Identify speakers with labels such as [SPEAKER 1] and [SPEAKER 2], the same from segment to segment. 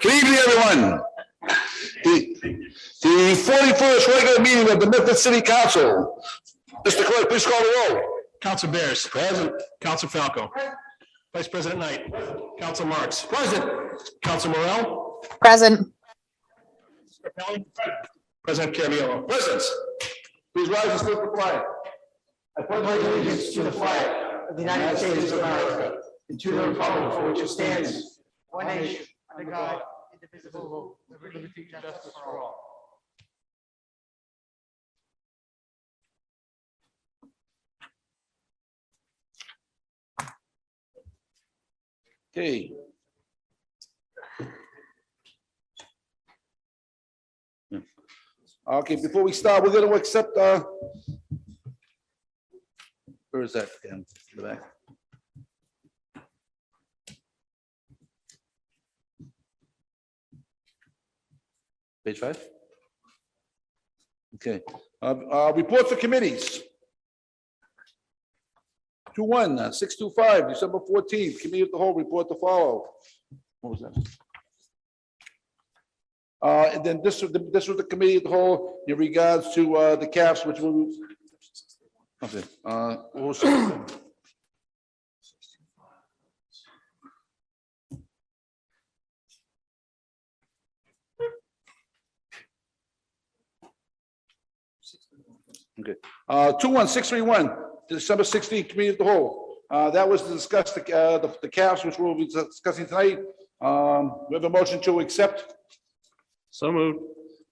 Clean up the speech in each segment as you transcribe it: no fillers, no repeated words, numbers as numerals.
[SPEAKER 1] Good evening, everyone. The 41st regular meeting of the Medford City Council. Mr. Clerk, please call the roll.
[SPEAKER 2] Council Bears. Present. Council Falco. Vice President Knight. Council Marks. Present. Council Morel.
[SPEAKER 3] Present.
[SPEAKER 2] President Caraviallo.
[SPEAKER 1] Present. Please rise and stand for flag.
[SPEAKER 4] I pledge allegiance to the flag of the United States of America and to the republic for which it stands, one nation, under God, indivisible, with liberty and justice for all.
[SPEAKER 1] Okay. Okay, before we start, we're going to accept, where is that again? In the back. Page 5? Okay. Reports for committees. 2-1, 625, December 14th, Committee of the Whole report to follow. What was that? And then this was the Committee of the Whole in regards to the CAFs, which will. Okay. What was- Okay. 21631, December 16th, Committee of the Whole. That was to discuss the CAFs, which we'll be discussing tonight. We have a motion to accept.
[SPEAKER 2] So moved.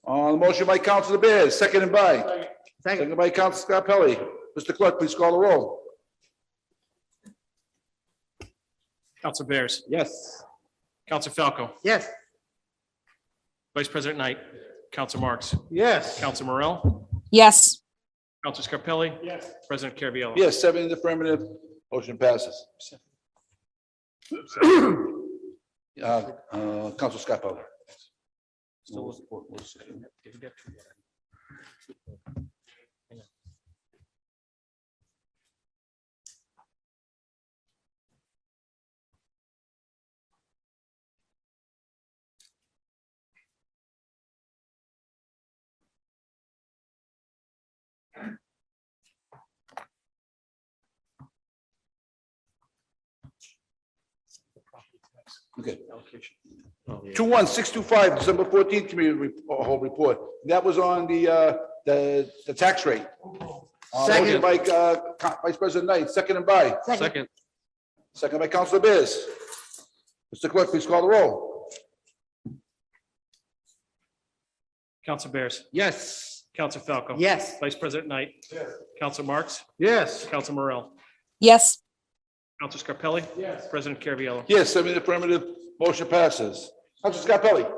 [SPEAKER 1] The motion by Councilor Bears, seconded by. Seconded by Councilor Scarpelli. Mr. Clerk, please call the roll.
[SPEAKER 2] Council Bears.
[SPEAKER 1] Yes.
[SPEAKER 2] Council Falco.
[SPEAKER 4] Yes.
[SPEAKER 2] Vice President Knight. Council Marks.
[SPEAKER 4] Yes.
[SPEAKER 2] Council Morel.
[SPEAKER 3] Yes.
[SPEAKER 2] Council Scarpelli. Yes. President Caraviallo.
[SPEAKER 1] Yes, 7 in the affirmative, motion passes. Council Scarpelli. Okay. 21625, December 14th, Committee Whole report. That was on the tax rate. Motion by Vice President Knight, seconded by.
[SPEAKER 2] Second.
[SPEAKER 1] Second by Councilor Bears. Mr. Clerk, please call the roll.
[SPEAKER 2] Council Bears.
[SPEAKER 4] Yes.
[SPEAKER 2] Council Falco.
[SPEAKER 4] Yes.
[SPEAKER 2] Vice President Knight. Yes. Council Marks.
[SPEAKER 4] Yes.
[SPEAKER 2] Council Morel.
[SPEAKER 3] Yes.
[SPEAKER 2] Council Scarpelli. Yes. President Caraviallo.
[SPEAKER 1] Yes, 7 in the affirmative, motion passes. Councilor Scarpelli,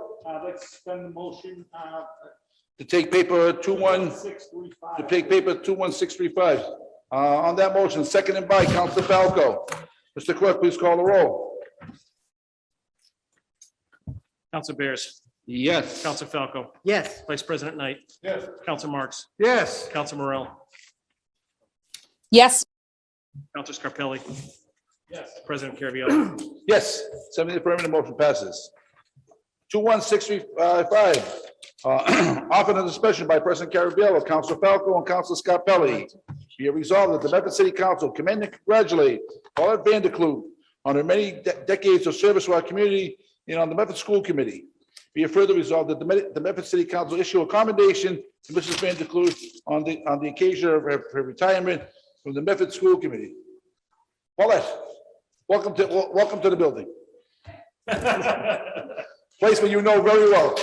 [SPEAKER 5] Let's suspend the motion,
[SPEAKER 1] to take paper 21,
[SPEAKER 5] 635.
[SPEAKER 1] to take paper 21635. On that motion, seconded by Councilor Falco. Mr. Clerk, please call the roll.
[SPEAKER 2] Council Bears.
[SPEAKER 1] Yes.
[SPEAKER 2] Council Falco.
[SPEAKER 4] Yes.
[SPEAKER 2] Vice President Knight.
[SPEAKER 5] Yes.
[SPEAKER 2] Council Marks.
[SPEAKER 4] Yes.
[SPEAKER 2] Council Morel.
[SPEAKER 3] Yes.
[SPEAKER 2] Council Scarpelli.
[SPEAKER 5] Yes.
[SPEAKER 2] President Caraviallo.
[SPEAKER 1] Yes, 7 in the affirmative, motion passes. 21635, offered on suspension by President Caraviallo, Councilor Falco, and Councilor Scarpelli. Be it resolved that the Medford City Council commend and congratulate Paulette Vanderkloot on her many decades of service to our community and on the Medford School Committee. Be it further resolved that the Medford City Council issue a commendation to Mrs. Vanderkloot on the occasion of her retirement from the Medford School Committee. Paulette, welcome to the building. Place where you know very well.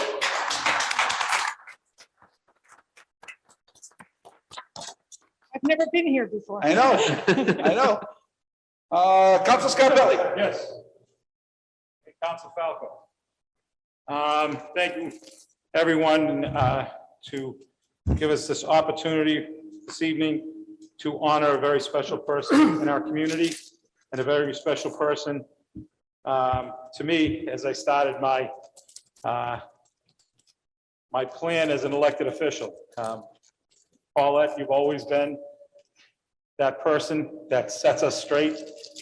[SPEAKER 6] I've never been here before.
[SPEAKER 1] I know, I know. Council Scarpelli.
[SPEAKER 5] Yes. Hey, Council Falco. Thank you, everyone, to give us this opportunity this evening to honor a very special person in our community and a very special person to me as I started my my plan as an elected official. Paulette, you've always been that person that sets us straight.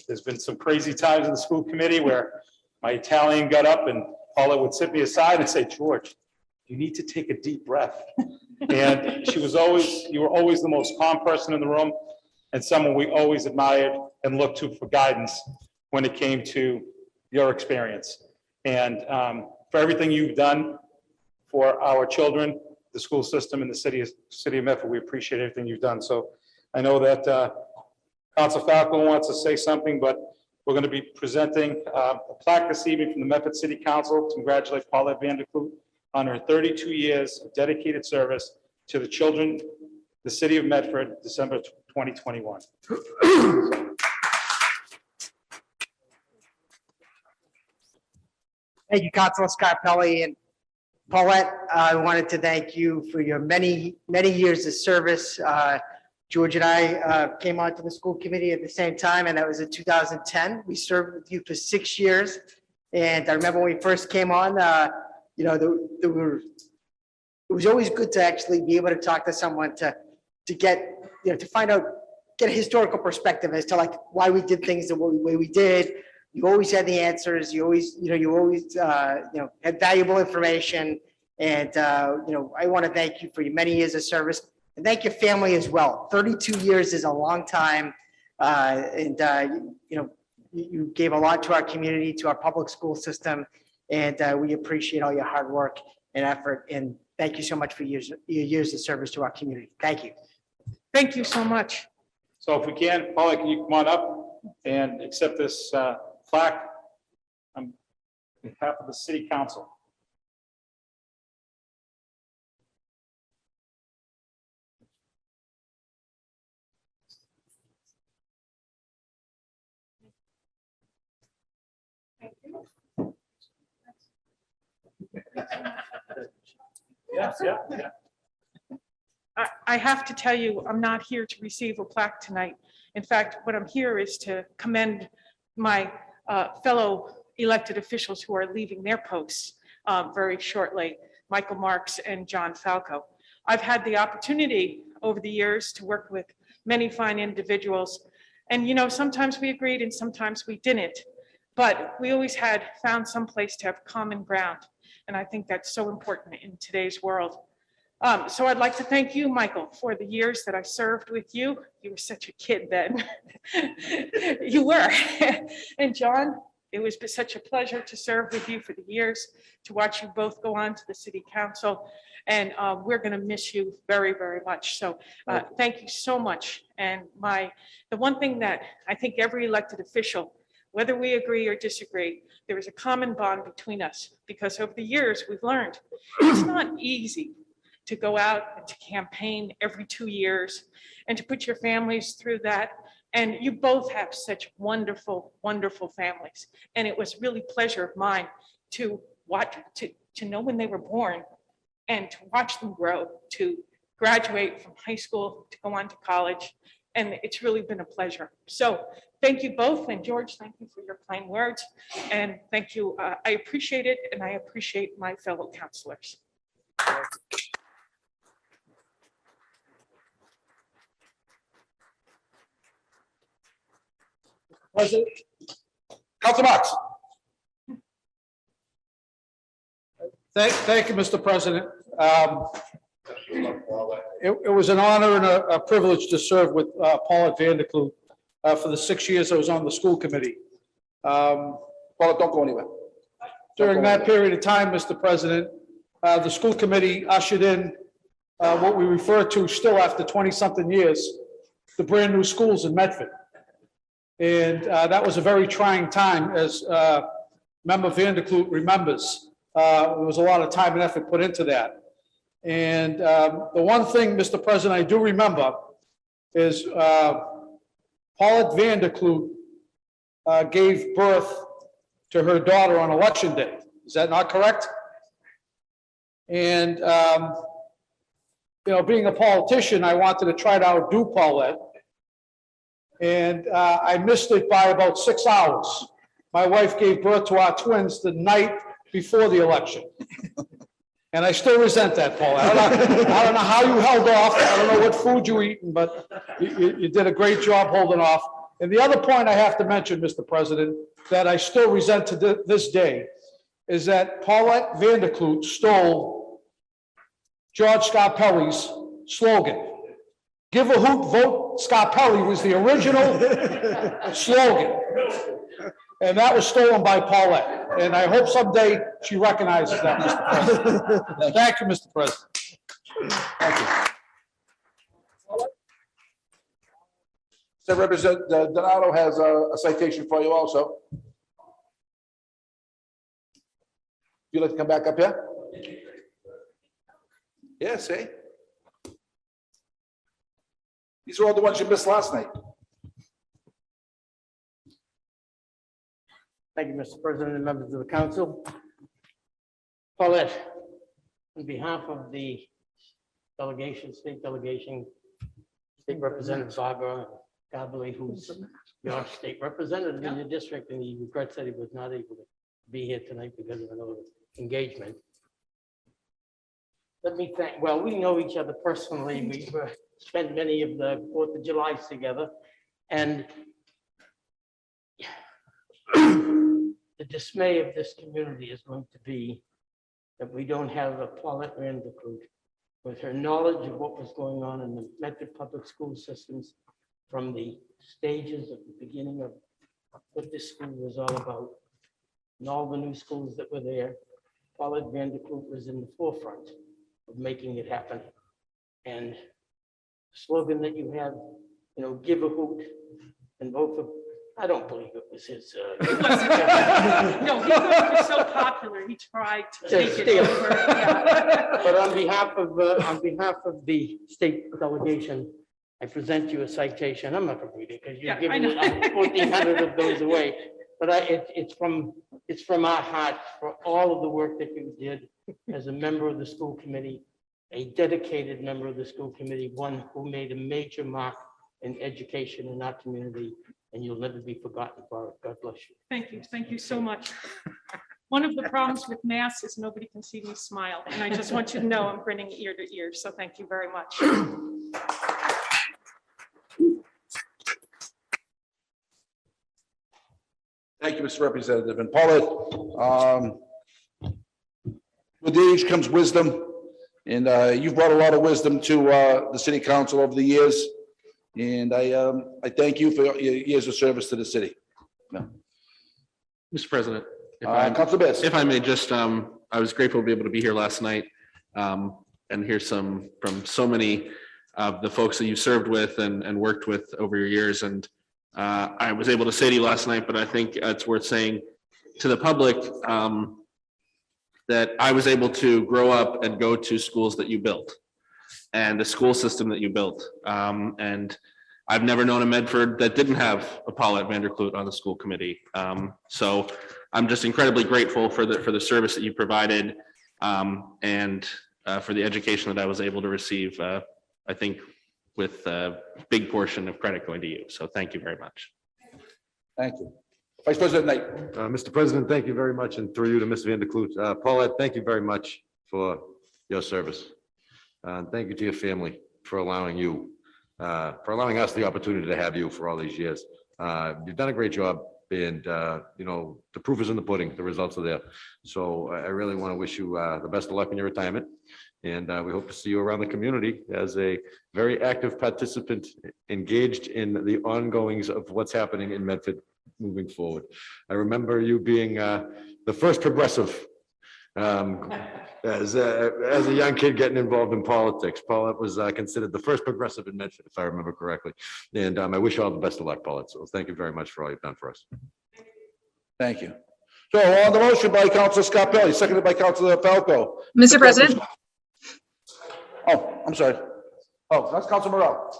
[SPEAKER 5] There's been some crazy times in the school committee where my Italian got up and Paula would sit me aside and say, George, you need to take a deep breath. And you were always the most calm person in the room and someone we always admired and looked to for guidance when it came to your experience. And for everything you've done for our children, the school system and the city of Medford, we appreciate everything you've done. So I know that Council Falco wants to say something, but we're going to be presenting a plaque this evening from the Medford City Council to congratulate Paulette Vanderkloot on her 32 years of dedicated service to the children, the city of Medford, December 2021.
[SPEAKER 4] Thank you, Councilor Scarpelli. And Paulette, I wanted to thank you for your many, many years of service. George and I came onto the school committee at the same time, and that was in 2010. We served with you for 6 years. And I remember when we first came on, you know, it was always good to actually be able to talk to someone to get, you know, to find out, get a historical perspective as to like why we did things the way we did. You always had the answers. You always, you know, had valuable information. And, you know, I want to thank you for your many years of service and thank your family as well. 32 years is a long time. You know, you gave a lot to our community, to our public school system. And we appreciate all your hard work and effort. And thank you so much for your years of service to our community. Thank you.
[SPEAKER 6] Thank you so much.
[SPEAKER 5] So if we can, Paula, can you come on up and accept this plaque on behalf of the city council? Yes, yeah.
[SPEAKER 6] I have to tell you, I'm not here to receive a plaque tonight. In fact, what I'm here is to commend my fellow elected officials who are leaving their posts very shortly, Michael Marks and John Falco. I've had the opportunity over the years to work with many fine individuals. And, you know, sometimes we agreed and sometimes we didn't. But we always had found some place to have common ground. And I think that's so important in today's world. So I'd like to thank you, Michael, for the years that I served with you. You were such a kid then. You were. And John, it was such a pleasure to serve with you for the years, to watch you both go on to the city council. And we're going to miss you very, very much. So thank you so much. And the one thing that I think every elected official, whether we agree or disagree, there is a common bond between us, because over the years we've learned it's not easy to go out and to campaign every 2 years and to put your families through that. And you both have such wonderful, wonderful families. And it was really a pleasure of mine to watch, to know when they were born and to watch them grow, to graduate from high school, to go on to college. And it's really been a pleasure. So thank you both. And George, thank you for your kind words. And thank you. I appreciate it. And I appreciate my fellow counselors.
[SPEAKER 1] President. Council Marks.
[SPEAKER 7] Thank you, Mr. President. It was an honor and a privilege to serve with Paulette Vanderkloot for the 6 years I was on the school committee.
[SPEAKER 1] Paula, don't go anywhere.
[SPEAKER 7] During that period of time, Mr. President, the school committee ushered in what we refer to still after 20-something years, the brand-new schools in Medford. And that was a very trying time, as Member Vanderkloot remembers. There was a lot of time and effort put into that. And the one thing, Mr. President, I do remember is Paulette Vanderkloot gave birth to her daughter on Election Day. Is that not correct? And, you know, being a politician, I wanted to try to outdo Paulette. And I missed it by about 6 hours. My wife gave birth to our twins the night before the election. And I still resent that, Paul. I don't know how you held off. I don't know what food you eaten, but you did a great job holding off. And the other point I have to mention, Mr. President, that I still resent to this day is that Paulette Vanderklut stole George Scarpelli's slogan. Give a hoot, vote Scarpelli was the original slogan. And that was stolen by Paulette. And I hope someday she recognizes that, Mr. President. Thank you, Mr. President.
[SPEAKER 1] Thank you. So Representative Donato has a citation for you also. Would you like to come back up here? Yeah, see? These are all the ones you missed last night.
[SPEAKER 8] Thank you, Mr. President and members of the council. Paulette, on behalf of the delegation, state delegation, State Representative Barbara Gabelli, who's your state representative in your district, and he regrets that he was not able to be here tonight because of another engagement. Let me thank, well, we know each other personally. We've spent many of the 4th of July's together, and the dismay of this community is going to be that we don't have a Paulette Vanderklut with her knowledge of what was going on in the Medford public school systems from the stages of the beginning of what this school was all about, and all the new schools that were there. Paulette Vanderklut was in the forefront of making it happen. And the slogan that you have, you know, give a hoot and vote for, I don't believe it was his.
[SPEAKER 6] No, he thought it was so popular, he tried to take it
[SPEAKER 8] Steal.
[SPEAKER 6] over. Yeah.
[SPEAKER 8] But on behalf of the state delegation, I present you a citation. I'm not going to read it because
[SPEAKER 6] Yeah,
[SPEAKER 8] you've
[SPEAKER 6] I
[SPEAKER 8] given
[SPEAKER 6] know.
[SPEAKER 8] 1,400 of those away. But it's from our heart for all of the work that you did as a member of the school committee, a dedicated member of the school committee, one who made a major mark in education in our community, and you'll never be forgotten for it. God bless you.
[SPEAKER 6] Thank you so much. One of the problems with masks is nobody can see me smile, and I just want you to know I'm grinning ear to ear, so thank you very much.
[SPEAKER 1] Thank you, Mr. Representative. And Paulette, with age comes wisdom, and you've brought a lot of wisdom to the city council over the years. And I thank you for your years of service to the city.
[SPEAKER 9] Mr. President,
[SPEAKER 1] Councilor Bears.
[SPEAKER 9] if I may just, I was grateful to be able to be here last night and hear from so many of the folks that you served with and worked with over your years. And I was able to say to you last night, but I think it's worth saying to the public that I was able to grow up and go to schools that you built and the school system that you built. And I've never known a Medford that didn't have a Paulette Vanderklut on the school committee. So I'm just incredibly grateful for the service that you provided and for the education that I was able to receive. I think with a big portion of credit going to you. So thank you very much.
[SPEAKER 1] Thank you. Vice President Knight.
[SPEAKER 10] Mr. President, thank you very much, and through you to Ms. Vanderklut. Paulette, thank you very much for your service. Thank you to your family for allowing us the opportunity to have you for all these years. You've done a great job, and you know, the proof is in the pudding. The results are there. So I really want to wish you the best of luck in your retirement, and we hope to see you around the community as a very active participant engaged in the ongoings of what's happening in Medford moving forward. I remember you being the first progressive as a young kid getting involved in politics. Paulette was considered the first progressive in Medford, if I remember correctly. And I wish you all the best of luck, Paulette. So thank you very much for all you've done for us.
[SPEAKER 1] Thank you. So on the motion by Councilor Scarpelli, seconded by Councilor Falco.
[SPEAKER 3] Mr. President,
[SPEAKER 1] Oh, I'm sorry. Oh, that's Councilor Morel.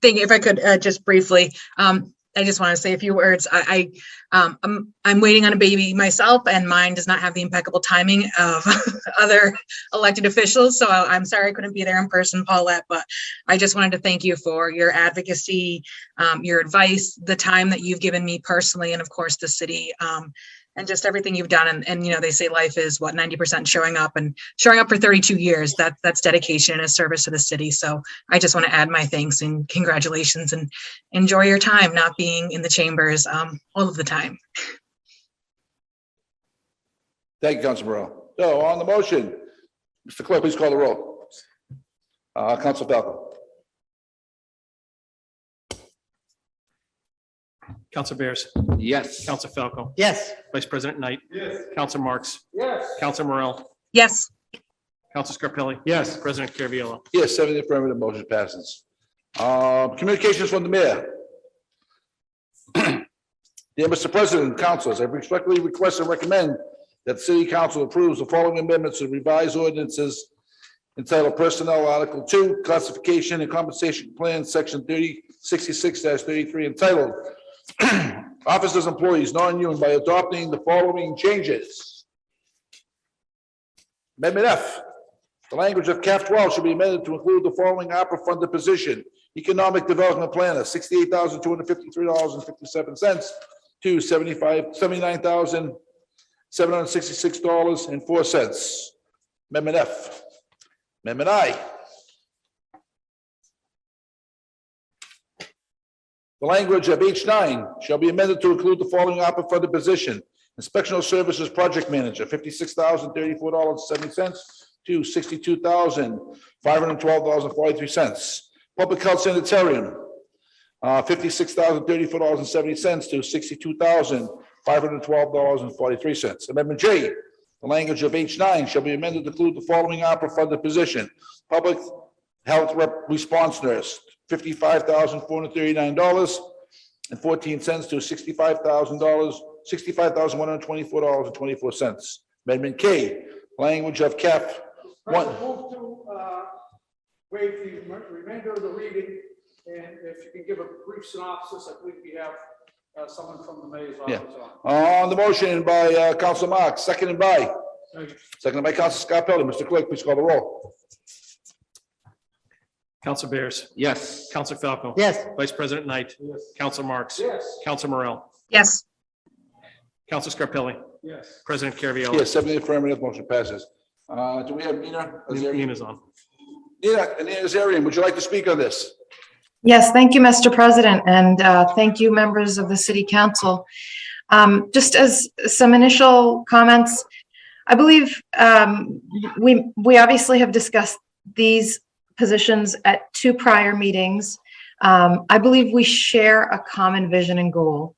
[SPEAKER 3] thank you. If I could just briefly, I just want to say a few words. I'm waiting on a baby myself, and mine does not have the impeccable timing of other elected officials. So I'm sorry I couldn't be there in person, Paulette, but I just wanted to thank you for your advocacy, your advice, the time that you've given me personally, and of course the city, and just everything you've done. And you know, they say life is what, 90% showing up, and showing up for 32 years, that's dedication and a service to the city. So I just want to add my thanks and congratulations, and enjoy your time not being in the chambers all of the time.
[SPEAKER 1] Thank you, Council Morel. So on the motion, Mr. Clerk, please call the roll. Council Falco.
[SPEAKER 2] Council Bears,
[SPEAKER 9] Yes.
[SPEAKER 2] Council Falco,
[SPEAKER 4] Yes.
[SPEAKER 2] Vice President Knight. Yes. Council Marks,
[SPEAKER 7] Yes.
[SPEAKER 2] Council Morel,
[SPEAKER 3] Yes,
[SPEAKER 2] Council Scarpelli.
[SPEAKER 5] Yes.
[SPEAKER 2] President Carviallo.
[SPEAKER 1] Yes, 7 in the affirmative, motion passes. Communications from the mayor. Dear Mr. President, councilors, I respectfully request and recommend that the city council approves the following amendments to revised ordinances entitled Personnel Article 2, Classification and Compensation Plan, Section 3066-33, entitled Officers, Employees, Non-Union, by adopting the following changes. Amendment F, the language of CAF 12 should be amended to include the following ARPA-funded position: Economic Development Planner, $68,253.57 to $79,766.04. Amendment F. Amendment I. The language of H9 shall be amended to include the following ARPA-funded position: Inspectional Services Project Manager, $56,034.70 to $62,512.43. Public Health Sanitarium, $56,034.70 to $62,512.43. Amendment J, the language of H9 shall be amended to include the following ARPA-funded position: Public Health Response Nurse, $55,439.14 to $65,124.24. Amendment K, language of CAF 1.
[SPEAKER 7] Move to waive the remainder of the reading, and if you can give a brief synopsis, I believe we have someone from the mayor's office on.
[SPEAKER 1] On the motion by Council Marks, seconded by Council Scarpelli. Mr. Clerk, please call the roll.
[SPEAKER 2] Council Bears,
[SPEAKER 9] Yes.
[SPEAKER 2] Council Falco.
[SPEAKER 4] Yes.
[SPEAKER 2] Vice President Knight. Council Marks.
[SPEAKER 7] Yes.
[SPEAKER 2] Council Morel,
[SPEAKER 3] yes,
[SPEAKER 2] Council Scarpelli,
[SPEAKER 7] Yes.
[SPEAKER 2] President Carviallo.
[SPEAKER 1] Yes, 7 in the affirmative, motion passes. Do we have Nina?
[SPEAKER 2] Ian is on.
[SPEAKER 1] Nina Azarian, would you like to speak on this?
[SPEAKER 11] Yes, thank you, Mr. President, and thank you, members of the City Council. Just as some initial comments, I believe we obviously have discussed these positions at 2 prior meetings. I believe we share a common vision and goal.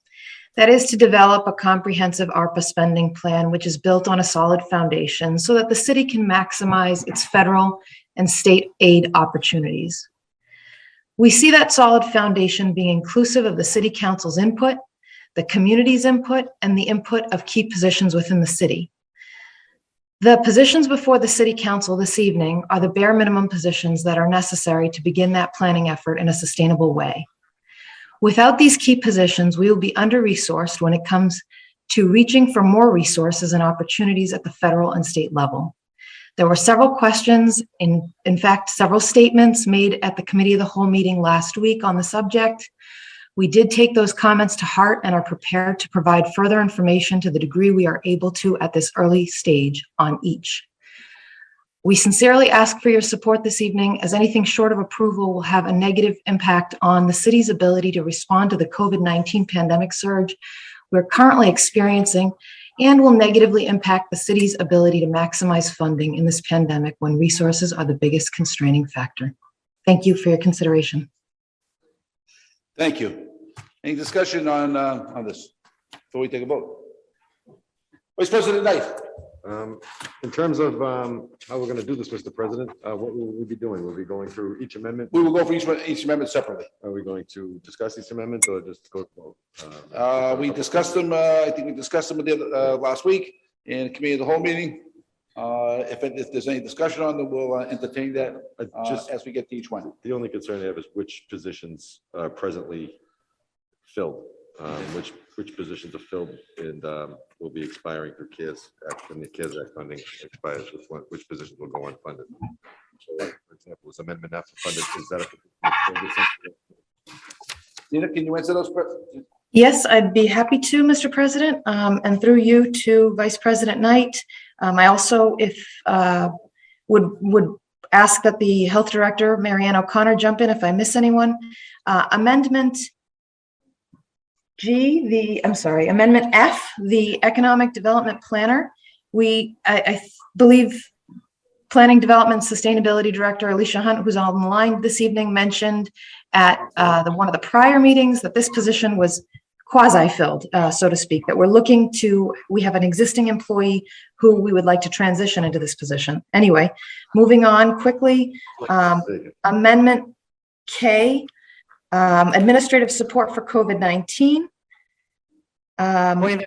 [SPEAKER 11] That is to develop a comprehensive ARPA spending plan, which is built on a solid foundation so that the city can maximize its federal and state aid opportunities. We see that solid foundation being inclusive of the City Council's input, the community's input, and the input of key positions within the city. The positions before the City Council this evening are the bare minimum positions that are necessary to begin that planning effort in a sustainable way. Without these key positions, we will be under-resourced when it comes to reaching for more resources and opportunities at the federal and state level. There were several questions, in fact, several statements made at the Committee of the Whole meeting last week on the subject. We did take those comments to heart and are prepared to provide further information to the degree we are able to at this early stage on each. We sincerely ask for your support this evening, as anything short of approval will have a negative impact on the city's ability to respond to the COVID-19 pandemic surge we're currently experiencing, and will negatively impact the city's ability to maximize funding in this pandemic when resources are the biggest constraining factor. Thank you for your consideration.
[SPEAKER 1] Thank you. Any discussion on this before we take a vote? Vice President Knight.
[SPEAKER 10] In terms of how we're going to do this, Mr. President, what will we be doing? We'll be going through each amendment.
[SPEAKER 1] We will go for each amendment separately.
[SPEAKER 10] Are we going to discuss each amendment or just go?
[SPEAKER 1] We discussed them, I think we discussed them last week in the Committee of the Whole meeting. If there's any discussion on them, we'll entertain that as we get to each one.
[SPEAKER 10] The only concern I have is which positions are presently filled, which positions are filled and will be expiring through CARES Act, when the CARES Act funding expires, which positions will go unfunded. So, for example, is Amendment F funded? Is that
[SPEAKER 1] Nina, can you answer those questions?
[SPEAKER 11] Yes, I'd be happy to, Mr. President, and through you to Vice President Knight. I also, would ask that the Health Director, Marianne O'Connor, jump in if I miss anyone. Amendment Amendment F, the Economic Development Planner, I believe Planning Development Sustainability Director Alicia Hunt, who's on the line this evening, mentioned at one of the prior meetings that this position was quasi-filled, so to speak, that we have an existing employee who we would like to transition into this position. Anyway, moving on quickly, Amendment K, administrative support for COVID-19.
[SPEAKER 4] Point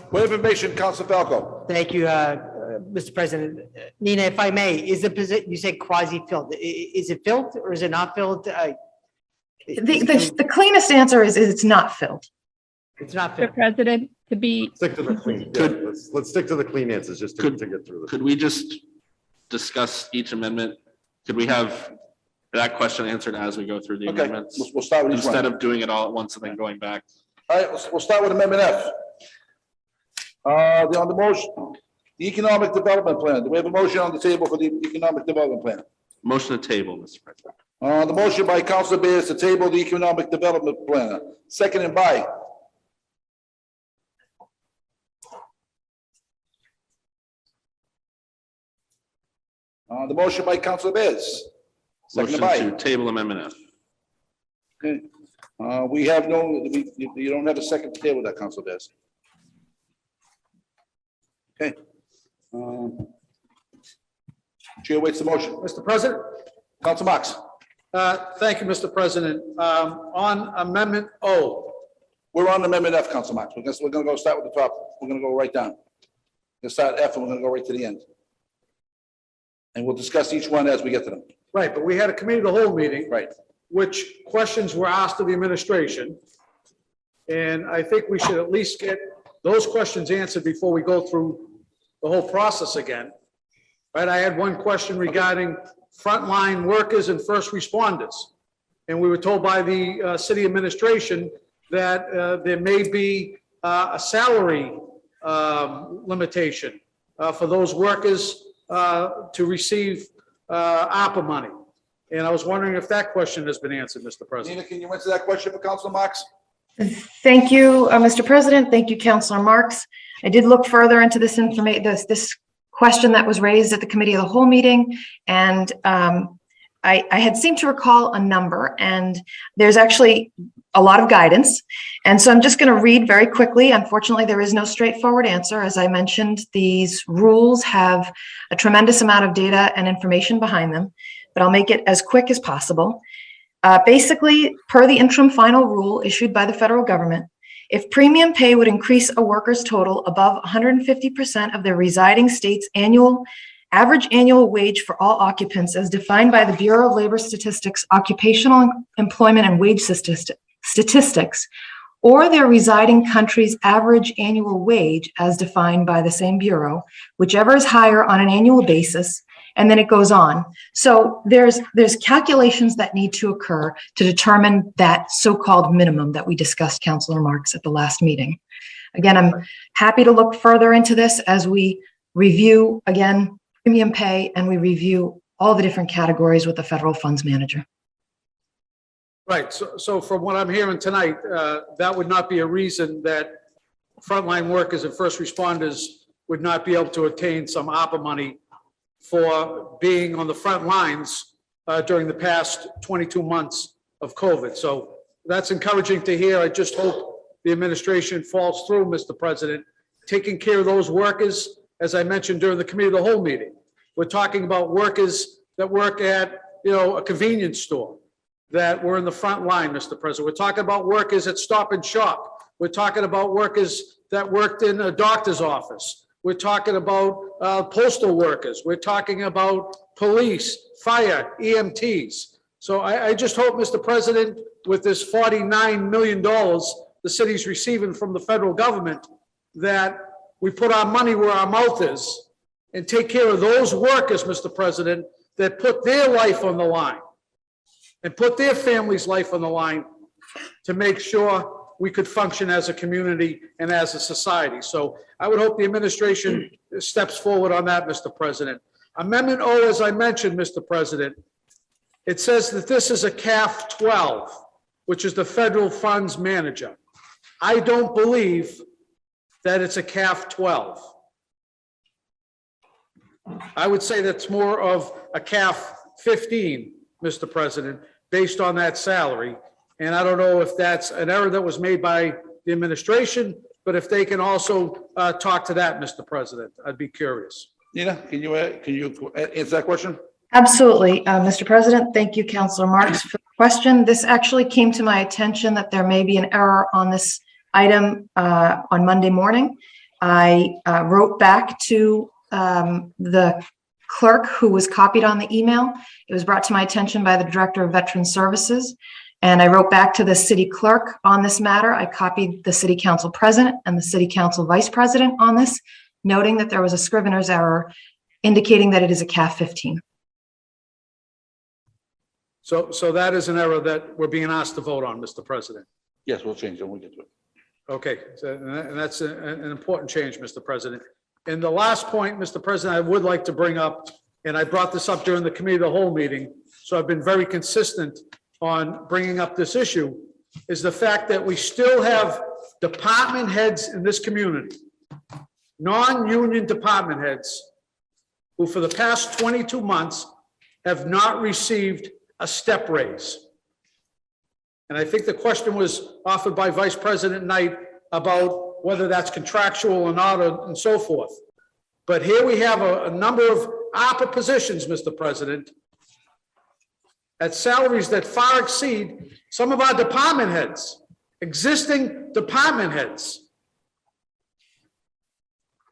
[SPEAKER 1] Point of information, Council Falco.
[SPEAKER 4] Thank you, Mr. President. Nina, if I may, is the position, you said quasi-filled, is it filled or is it not filled?
[SPEAKER 11] The cleanest answer is it's not filled.
[SPEAKER 4] It's not
[SPEAKER 12] Mr.
[SPEAKER 4] filled.
[SPEAKER 12] President, to be,
[SPEAKER 10] Stick to the clean, yeah, let's stick to the clean answers just to get through this.
[SPEAKER 9] Could we just discuss each amendment? Could we have that question answered as we go through the
[SPEAKER 1] Okay,
[SPEAKER 9] amendments?
[SPEAKER 1] we'll start with each one.
[SPEAKER 9] Instead of doing it all at once and then going back.
[SPEAKER 1] All right, we'll start with Amendment F. On the motion, the Economic Development Plan. Do we have a motion on the table for the Economic Development Plan?
[SPEAKER 9] Motion to table, Mr. President.
[SPEAKER 1] The motion by Council Bears to table the Economic Development Plan, seconded by. The motion by Council Bears. Seconded
[SPEAKER 9] Motion to
[SPEAKER 1] by.
[SPEAKER 9] table amendment F.
[SPEAKER 1] Okay. We have no, you don't have a second to table that, Council Bears. Okay. Chair waits the motion.
[SPEAKER 7] Mr. President?
[SPEAKER 1] Council Marks.
[SPEAKER 7] Thank you, Mr. President. On Amendment O,
[SPEAKER 1] We're on Amendment F, Council Marks. We're gonna go start with the top. We're gonna go right down. We'll start F and we're gonna go right to the end. And we'll discuss each one as we get to them.
[SPEAKER 7] right, but we had a committee of the whole meeting.
[SPEAKER 1] Right.
[SPEAKER 7] Which questions were asked of the administration. And I think we should at least get those questions answered before we go through the whole process again. Right, I had one question regarding frontline workers and first responders. And we were told by the city administration that there may be a salary limitation for those workers to receive ARPA money. And I was wondering if that question has been answered, Mr. President.
[SPEAKER 1] Nina, can you answer that question for Council Marks?
[SPEAKER 11] Thank you, Mr. President. Thank you, Councilor Marks. I did look further into this information, this question that was raised at the committee of the whole meeting. And I had seemed to recall a number, and there's actually a lot of guidance. And so I'm just going to read very quickly. Unfortunately, there is no straightforward answer. As I mentioned, these rules have a tremendous amount of data and information behind them, but I'll make it as quick as possible. Basically, per the interim final rule issued by the federal government, if premium pay would increase a worker's total above 150% of their residing state's average annual wage for all occupants as defined by the Bureau of Labor Statistics, Occupational Employment and Wage Statistics, or their residing country's average annual wage as defined by the same bureau, whichever is higher on an annual basis, and then it goes on. So there's calculations that need to occur to determine that so-called minimum that we discussed, Councilor Marks, at the last meeting. Again, I'm happy to look further into this as we review, again, premium pay, and we review all the different categories with the federal funds manager.
[SPEAKER 7] Right, so from what I'm hearing tonight, that would not be a reason that frontline workers and first responders would not be able to attain some ARPA money for being on the front lines during the past 22 months of COVID. So that's encouraging to hear. I just hope the administration falls through, Mr. President, taking care of those workers, as I mentioned during the committee of the whole meeting. We're talking about workers that work at, a convenience store, that were in the front line, Mr. President. We're talking about workers at Stop and Shop. We're talking about workers that worked in a doctor's office. We're talking about postal workers. We're talking about police, fire, EMTs. So I just hope, Mr. President, with this $49 million the city's receiving from the federal government, that we put our money where our mouth is and take care of those workers, Mr. President, that put their life on the line and put their family's life on the line to make sure we could function as a community and as a society. So I would hope the administration steps forward on that, Mr. President. Amendment O, as I mentioned, Mr. President, it says that this is a CAF 12, which is the federal funds manager. I don't believe that it's a CAF 12. I would say that's more of a CAF 15, Mr. President, based on that salary. And I don't know if that's an error that was made by the administration, but if they can also talk to that, Mr. President, I'd be curious.
[SPEAKER 1] Nina, can you answer that question?
[SPEAKER 11] Absolutely. Mr. President, thank you, Councilor Marks, for the question. This actually came to my attention that there may be an error on this item on Monday morning. I wrote back to the clerk who was copied on the email. It was brought to my attention by the Director of Veteran Services. And I wrote back to the city clerk on this matter. I copied the city council president and the city council vice president on this, noting that there was a scrivener's error indicating that it is a CAF 15.
[SPEAKER 7] So that is an error that we're being asked to vote on, Mr. President.
[SPEAKER 1] Yes, we'll change it when we get to it.
[SPEAKER 7] Okay, and that's an important change, Mr. President. And the last point, Mr. President, I would like to bring up, and I brought this up during the committee of the whole meeting, so I've been very consistent on bringing up this issue, is the fact that we still have department heads in this community, non-union department heads, who for the past 22 months have not received a step raise. And I think the question was offered by Vice President Knight about whether that's contractual or not, and so forth. But here we have a number of ARPA positions, Mr. President, at salaries that far exceed some of our department heads, existing department heads.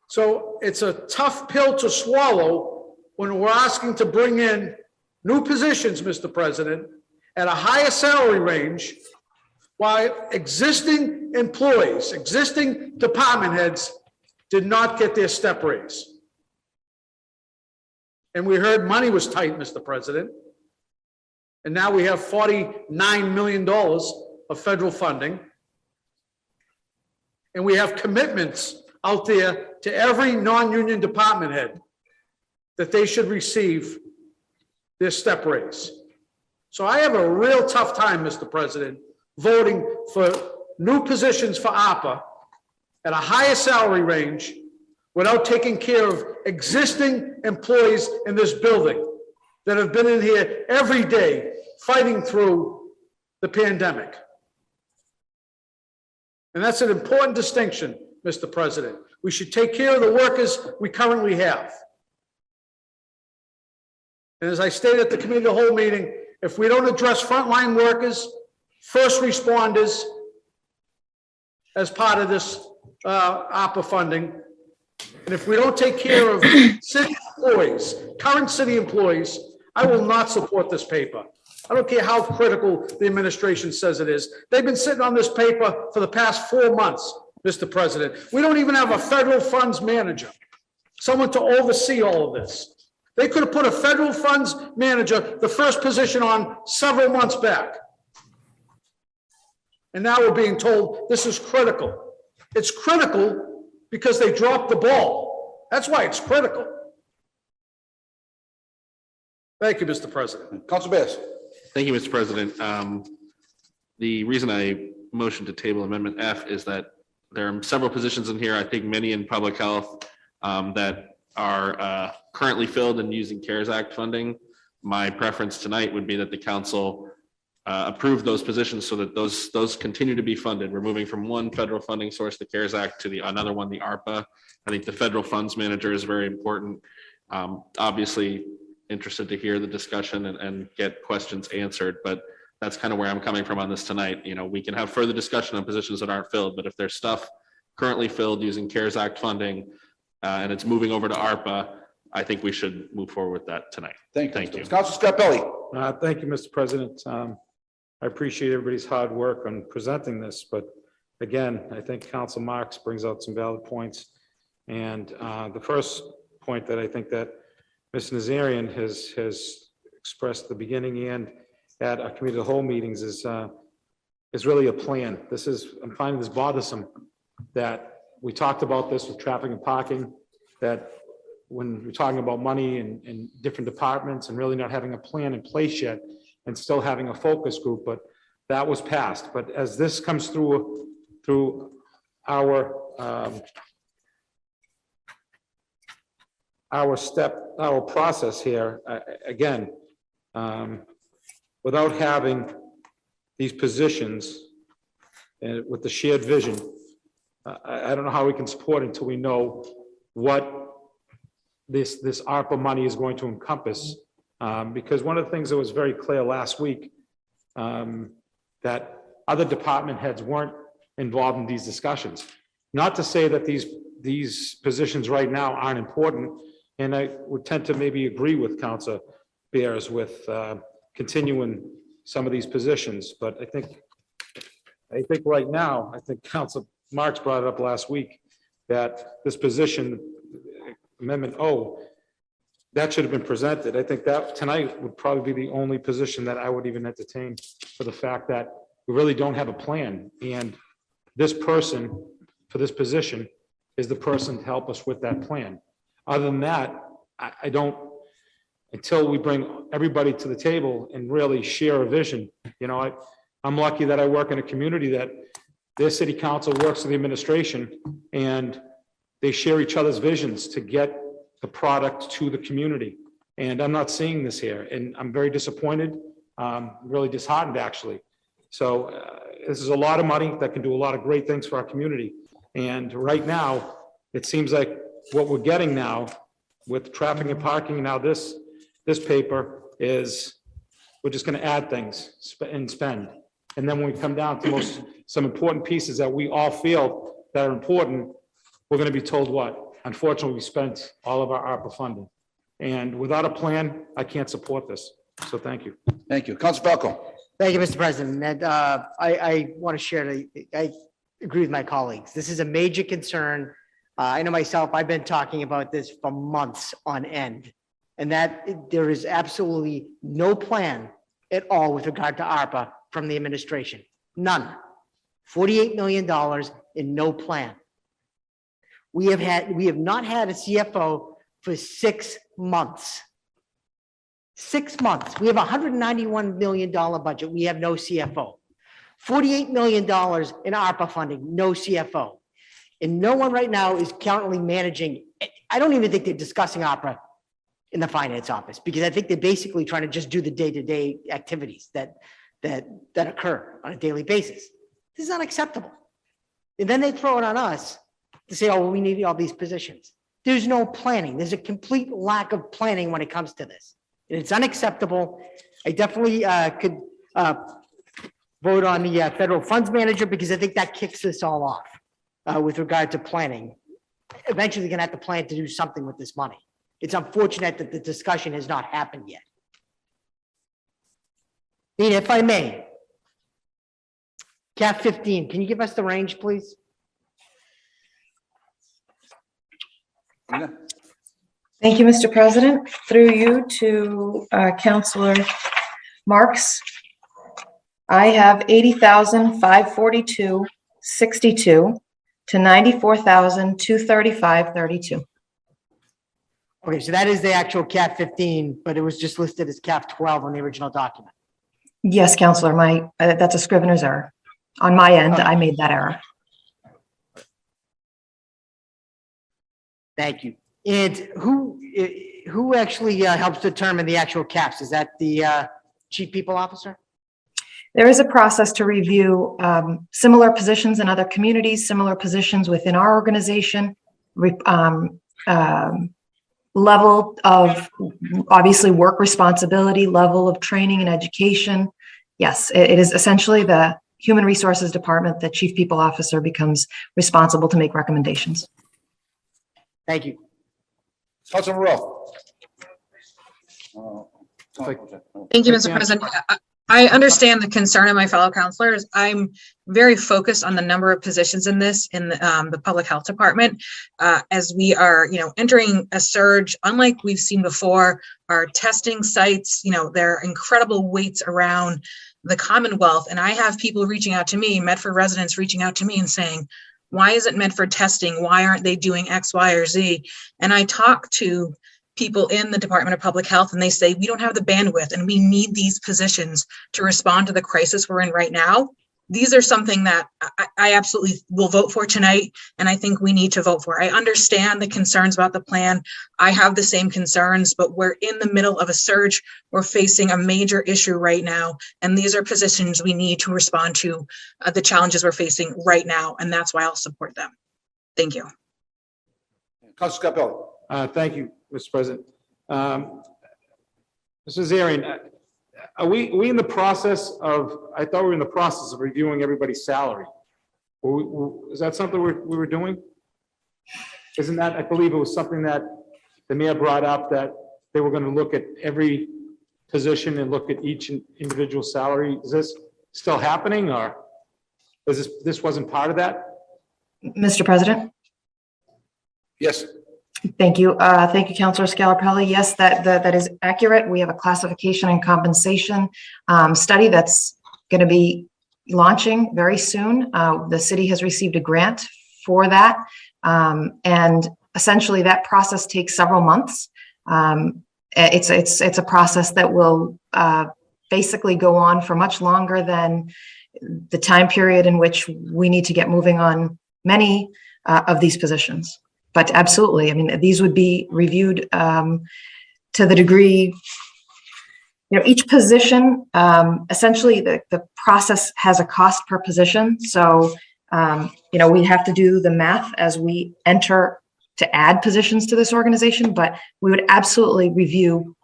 [SPEAKER 7] So it's a tough pill to swallow when we're asking to bring in new positions, Mr. President, at a higher salary range, while existing employees, existing department heads did not get their step raise. And we heard money was tight, Mr. President. And now we have $49 million of federal funding. And we have commitments out there to every non-union department head that they should receive their step raise. So I have a real tough time, Mr. President, voting for new positions for ARPA at a higher salary range without taking care of existing employees in this building that have been in here every day fighting through the pandemic. And that's an important distinction, Mr. President. We should take care of the workers we currently have. And as I stated at the committee of the whole meeting, if we don't address frontline workers, first responders as part of this ARPA funding, and if we don't take care of city employees, current city employees, I will not support this paper. I don't care how critical the administration says it is. They've been sitting on this paper for the past 4 months, Mr. President. We don't even have a federal funds manager, someone to oversee all of this. They could have put a federal funds manager, the first position, on several months back. And now we're being told this is critical. It's critical because they dropped the ball. That's why it's critical. Thank you, Mr. President.
[SPEAKER 1] Council Bears.
[SPEAKER 9] Thank you, Mr. President. The reason I motioned to table Amendment F is that there are several positions in here, I think many in public health, that are currently filled and using CARES Act funding. My preference tonight would be that the council approve those positions so that those continue to be funded. We're moving from one federal funding source, the CARES Act, to another one, the ARPA. I think the federal funds manager is very important. Obviously, interested to hear the discussion and get questions answered, but that's kind of where I'm coming from on this tonight. You know, we can have further discussion on positions that aren't filled, but if there's stuff currently filled using CARES Act funding and it's moving over to ARPA, I think we should move forward with that tonight.
[SPEAKER 1] Thank you.
[SPEAKER 9] you.
[SPEAKER 1] Council Scarpelli.
[SPEAKER 5] Thank you, Mr. President. I appreciate everybody's hard work on presenting this, but again, I think Council Marks brings out some valid points. And the first point that I think that Ms. Nazarian has expressed at the beginning and at our committee of the whole meetings is really a plan. I'm finding this bothersome that we talked about this with traffic and parking, that when we're talking about money in different departments and really not having a plan in place yet and still having a focus group, but that was passed. But as this comes through our our process here, again, without having these positions and with the shared vision, I don't know how we can support it until we know what this ARPA money is going to encompass. Because one of the things that was very clear last week, that other department heads weren't involved in these discussions. Not to say that these positions right now aren't important, and I would tend to maybe agree with Councilor Bears with continuing some of these positions, but I think right now, I think Councilor Marks brought it up last week, that this position, Amendment O, that should have been presented. I think that tonight would probably be the only position that I would even entertain, for the fact that we really don't have a plan. And this person for this position is the person to help us with that plan. Other than that, I don't, until we bring everybody to the table and really share a vision. You know, I'm lucky that I work in a community that their city council works with the administration, and they share each other's visions to get the product to the community. And I'm not seeing this here, and I'm very disappointed, really disheartened, actually. So this is a lot of money that can do a lot of great things for our community. And right now, it seems like what we're getting now with traffic and parking, now this paper is, we're just gonna add things and spend. And then when we come down to some important pieces that we all feel that are important, we're gonna be told what? Unfortunately, we spent all of our ARPA funding. And without a plan, I can't support this. So thank you.
[SPEAKER 1] Thank you. Council Falco.
[SPEAKER 4] Thank you, Mr. President. And I want to share, I agree with my colleagues. This is a major concern. I know myself, I've been talking about this for months on end. And that there is absolutely no plan at all with regard to ARPA from the administration. None. $48 million and no plan. We have not had a CFO for 6 months. 6 months. We have a $191 million budget. We have no CFO. $48 million in ARPA funding, no CFO. And no one right now is currently managing. I don't even think they're discussing ARPA in the finance office, because I think they're basically trying to just do the day-to-day activities that occur on a daily basis. This is unacceptable. And then they throw it on us to say, oh, well, we need all these positions. There's no planning. There's a complete lack of planning when it comes to this. And it's unacceptable. I definitely could vote on the federal funds manager, because I think that kicks this all off with regard to planning. Eventually, you're gonna have to plan to do something with this money. It's unfortunate that the discussion has not happened yet. Nina, if I may, CAF 15, can you give us the range, please?
[SPEAKER 11] Thank you, Mr. President. Through you to Councilor Marks. I have 80,542.62 to 94,235.32.
[SPEAKER 4] Okay, so that is the actual CAF 15, but it was just listed as CAF 12 on the original document.
[SPEAKER 11] Yes, Councilor, that's a scrivener's error. On my end, I made that error.
[SPEAKER 4] Thank you. And who actually helps determine the actual caps? Is that the chief people officer?
[SPEAKER 11] There is a process to review similar positions in other communities, similar positions within our organization, level of, obviously, work responsibility, level of training and education. Yes, it is essentially the Human Resources Department, the Chief People Officer becomes responsible to make recommendations.
[SPEAKER 4] Thank you.
[SPEAKER 1] Councilor Morell.
[SPEAKER 3] Thank you, Mr. President. I understand the concern of my fellow counselors. I'm very focused on the number of positions in this in the public health department. As we are, entering a surge, unlike we've seen before, our testing sites, there are incredible waits around the Commonwealth. And I have people reaching out to me, Medford residents reaching out to me and saying, why isn't Medford testing? Why aren't they doing X, Y, or Z? And I talk to people in the Department of Public Health, and they say, we don't have the bandwidth and we need these positions to respond to the crisis we're in right now. these are something that I absolutely will vote for tonight, and I think we need to vote for. I understand the concerns about the plan. I have the same concerns, but we're in the middle of a surge. We're facing a major issue right now, and these are positions we need to respond to the challenges we're facing right now, and that's why I'll support them. Thank you.
[SPEAKER 1] Council Scarpelli.
[SPEAKER 5] Thank you, Mr. President. Mrs. Arian, are we in the process of, I thought we were in the process of reviewing everybody's salary. Is that something we were doing? Isn't that, I believe it was something that the mayor brought up, that they were going to look at every position and look at each individual salary. Is this still happening, or is this wasn't part of that?
[SPEAKER 11] Mr. President?
[SPEAKER 1] Yes.
[SPEAKER 11] Thank you. Thank you, Councilor Scarpelli. Yes, that is accurate. We have a classification and compensation study that's going to be launching very soon. The city has received a grant for that. And essentially that process takes several months. It's a process that will basically go on for much longer than the time period in which we need to get moving on many of these positions. But absolutely, I mean, these would be reviewed to the degree, each position, essentially the process has a cost per position. So, we have to do the math as we enter to add positions to this organization, but we would absolutely review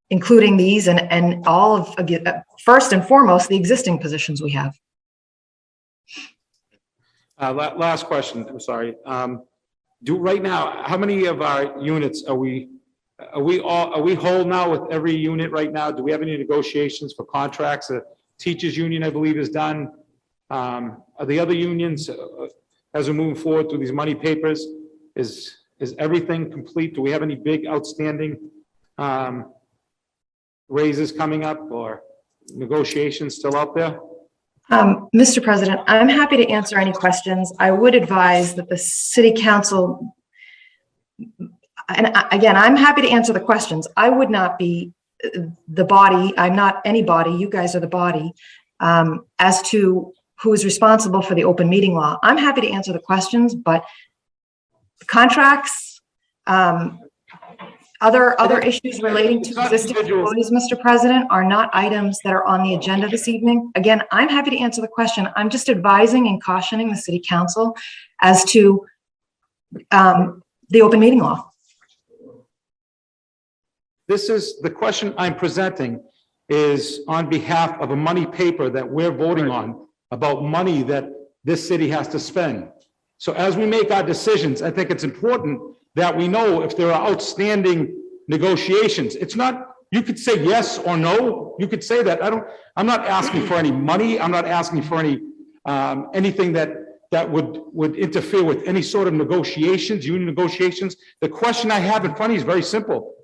[SPEAKER 11] including these and all of, first and foremost, the existing positions we have.
[SPEAKER 5] Last question, I'm sorry. Right now, how many of our units are we whole now with every unit right now? Do we have any negotiations for contracts? The teachers union, I believe, is done. Are the other unions, as we're moving forward through these money papers, is everything complete? Do we have any big outstanding raises coming up or negotiations still out there?
[SPEAKER 11] Mr. President, I'm happy to answer any questions. I would advise that the City Council, and again, I'm happy to answer the questions. I would not be the body. I'm not anybody. You guys are the body as to who is responsible for the open meeting law. I'm happy to answer the questions, but contracts, other issues relating to existing employees, Mr. President, are not items that are on the agenda this evening. Again, I'm happy to answer the question. I'm just advising and cautioning the City Council as to the open meeting law.
[SPEAKER 5] This is, the question I'm presenting is on behalf of a money paper that we're voting on about money that this city has to spend. So as we make our decisions, I think it's important that we know if there are outstanding negotiations. It's not, you could say yes or no. You could say that. I'm not asking for any money. I'm not asking for any, anything that would interfere with any sort of negotiations, union negotiations. The question I have in front of you is very simple.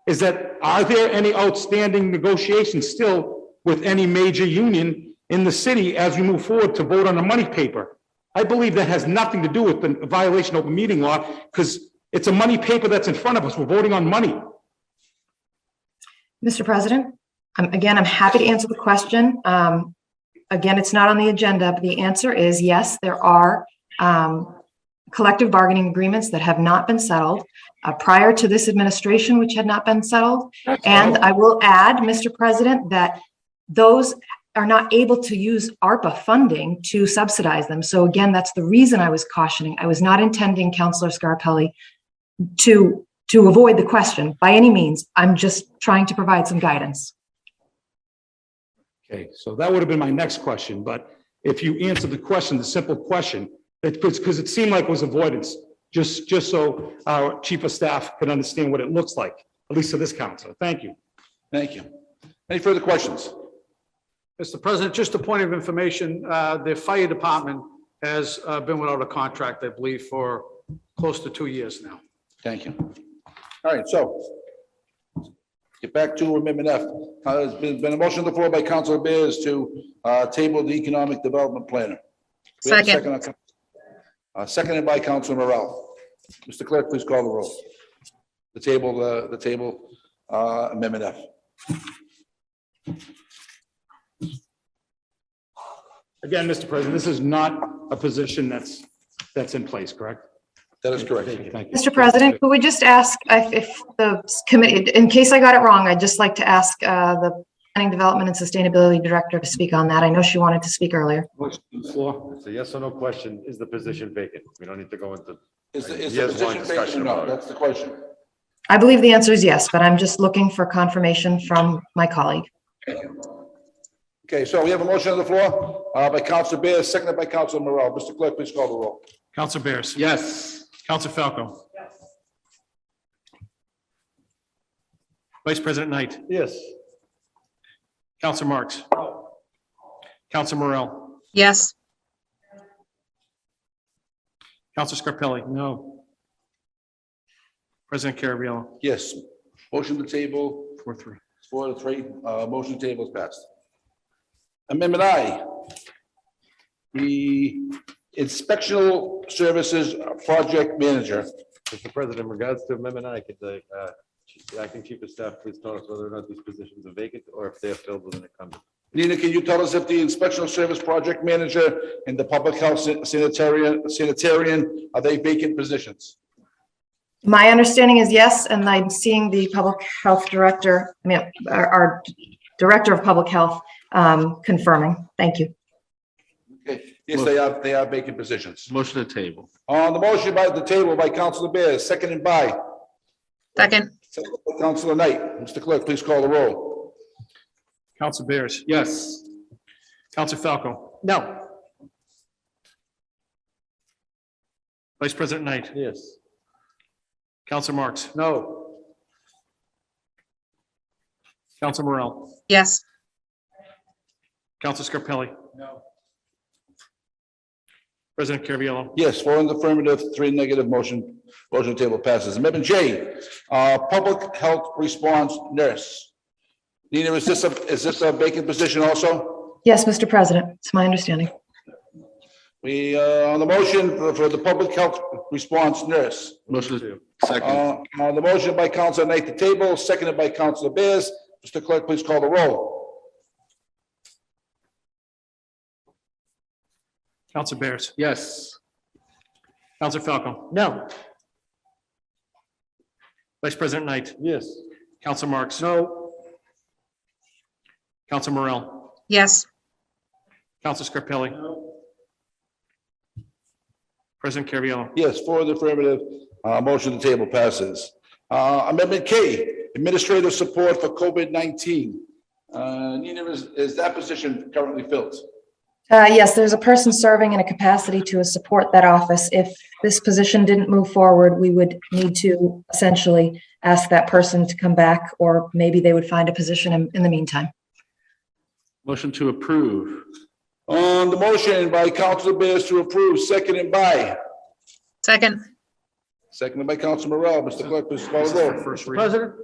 [SPEAKER 5] Is that, are there any outstanding negotiations still with any major union in the city as we move forward to vote on a money paper? I believe that has nothing to do with the violation of open meeting law, because it's a money paper that's in front of us. We're voting on money.
[SPEAKER 11] Mr. President, again, I'm happy to answer the question. Again, it's not on the agenda, but the answer is yes, there are collective bargaining agreements that have not been settled prior to this administration, which had not been settled. And I will add, Mr. President, that those are not able to use ARPA funding to subsidize them. So again, that's the reason I was cautioning. I was not intending, Councilor Scarpelli, to avoid the question by any means. I'm just trying to provide some guidance.
[SPEAKER 5] Okay, so that would have been my next question, but if you answered the question, the simple question, because it seemed like it was avoidance, just so our chief of staff could understand what it looks like, at least to this council. Thank you.
[SPEAKER 1] Thank you. Any further questions?
[SPEAKER 7] Mr. President, just a point of information, the fire department has been without a contract, I believe, for close to 2 years now.
[SPEAKER 1] Thank you. All right, so get back to Amendment F. There's been a motion on the floor by Councilor Bears to table the economic development planner. We have a
[SPEAKER 3] Second.
[SPEAKER 1] Seconded by Councilor Morel. Mr. Clerk, please call the roll. The table Amendment F.
[SPEAKER 5] Again, Mr. President, this is not a position that's in place, correct?
[SPEAKER 1] That is correct.
[SPEAKER 5] Thank you.
[SPEAKER 11] Mr. President, could we just ask if the committee, in case I got it wrong, I'd just like to ask the Planning Development and Sustainability Director to speak on that. I know she wanted to speak earlier.
[SPEAKER 5] Motion on the floor.
[SPEAKER 10] It's a yes or no question. Is the position vacant? We don't need to go into.
[SPEAKER 1] Is the
[SPEAKER 10] Yes, long
[SPEAKER 1] position vacant
[SPEAKER 10] discussion
[SPEAKER 1] or not?
[SPEAKER 10] about it.
[SPEAKER 1] That's the question.
[SPEAKER 11] I believe the answer is yes, but I'm just looking for confirmation from my colleague.
[SPEAKER 1] Okay, so we have a motion on the floor by Council Bears, seconded by Council Morel. Mr. Clerk, please call the roll.
[SPEAKER 2] Council Bears.
[SPEAKER 9] Yes.
[SPEAKER 2] Council Falco. Vice President Knight.
[SPEAKER 7] Yes.
[SPEAKER 2] Council Marks. Council Morel.
[SPEAKER 3] Yes.
[SPEAKER 2] Council Scarpelli. No. President Caraviallo.
[SPEAKER 1] Yes. Motion to table
[SPEAKER 2] 4-3.
[SPEAKER 1] 4-3. Motion to table is passed. Amendment I. The Inspectional Services Project Manager.
[SPEAKER 10] Mr. President, in regards to Amendment I, could the acting chief of staff please tell us whether or not these positions are vacant or if they're filled with an incumbent?
[SPEAKER 1] Nina, can you tell us if the Inspectional Service Project Manager and the Public Health Sanitarian, are they vacant positions?
[SPEAKER 11] My understanding is yes, and I'm seeing the Public Health Director, our Director of Public Health confirming. Thank you.
[SPEAKER 1] Okay, yes, they are vacant positions.
[SPEAKER 9] Motion to table.
[SPEAKER 1] On the motion by the table by Councilor Bears, seconded by
[SPEAKER 3] Second.
[SPEAKER 1] Councilor Knight. Mr. Clerk, please call the roll.
[SPEAKER 2] Council Bears.
[SPEAKER 9] Yes.
[SPEAKER 2] Council Falco.
[SPEAKER 4] No.
[SPEAKER 2] Vice President Knight.
[SPEAKER 7] Yes.
[SPEAKER 2] Council Marks.
[SPEAKER 7] No.
[SPEAKER 2] Council Morel.
[SPEAKER 3] Yes.
[SPEAKER 2] Council Scarpelli.
[SPEAKER 5] No.
[SPEAKER 2] President Caraviallo.
[SPEAKER 1] Yes, 4 in the affirmative, 3 negative, motion to table passes. Amendment J, Public Health Response Nurse. Nina, is this a vacant position also?
[SPEAKER 11] Yes, Mr. President, it's my understanding.
[SPEAKER 1] We, on the motion for the Public Health Response Nurse.
[SPEAKER 9] Motion to second.
[SPEAKER 1] On the motion by Councilor Knight to table, seconded by Councilor Bears. Mr. Clerk, please call the roll.
[SPEAKER 2] Council Bears.
[SPEAKER 9] Yes.
[SPEAKER 2] Council Falco.
[SPEAKER 4] No.
[SPEAKER 2] Vice President Knight.
[SPEAKER 7] Yes.
[SPEAKER 2] Council Marks.
[SPEAKER 7] No.
[SPEAKER 2] Council Morel.
[SPEAKER 3] Yes.
[SPEAKER 2] Council Scarpelli. President Caraviallo.
[SPEAKER 1] Yes, 4 in the affirmative, motion to table passes. Amendment K, Administrative Support for COVID-19. Nina, is that position currently filled?
[SPEAKER 11] Yes, there's a person serving in a capacity to support that office. If this position didn't move forward, we would need to essentially ask that person to come back, or maybe they would find a position in the meantime.
[SPEAKER 9] Motion to approve.
[SPEAKER 1] On the motion by Councilor Bears to approve, seconded by
[SPEAKER 3] Second.
[SPEAKER 1] Councilor Morel. Mr. Clerk, please call the roll.
[SPEAKER 2] First reading.
[SPEAKER 7] President?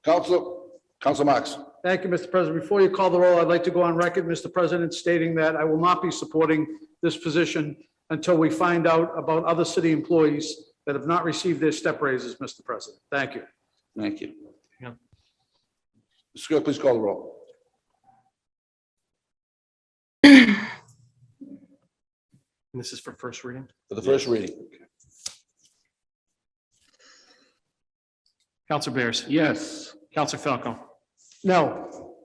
[SPEAKER 1] Councilor Marks.
[SPEAKER 7] Thank you, Mr. President. Before you call the roll, I'd like to go on record, Mr. President, stating that I will not be supporting this position until we find out about other city employees that have not received their step raises, Mr. President. Thank you.
[SPEAKER 1] Thank you.
[SPEAKER 2] Yeah.
[SPEAKER 1] Mr. Clerk, please call the roll.
[SPEAKER 2] And this is for first reading.
[SPEAKER 1] For the first reading.
[SPEAKER 2] Council Bears.
[SPEAKER 9] Yes.
[SPEAKER 2] Council Falco.
[SPEAKER 4] No.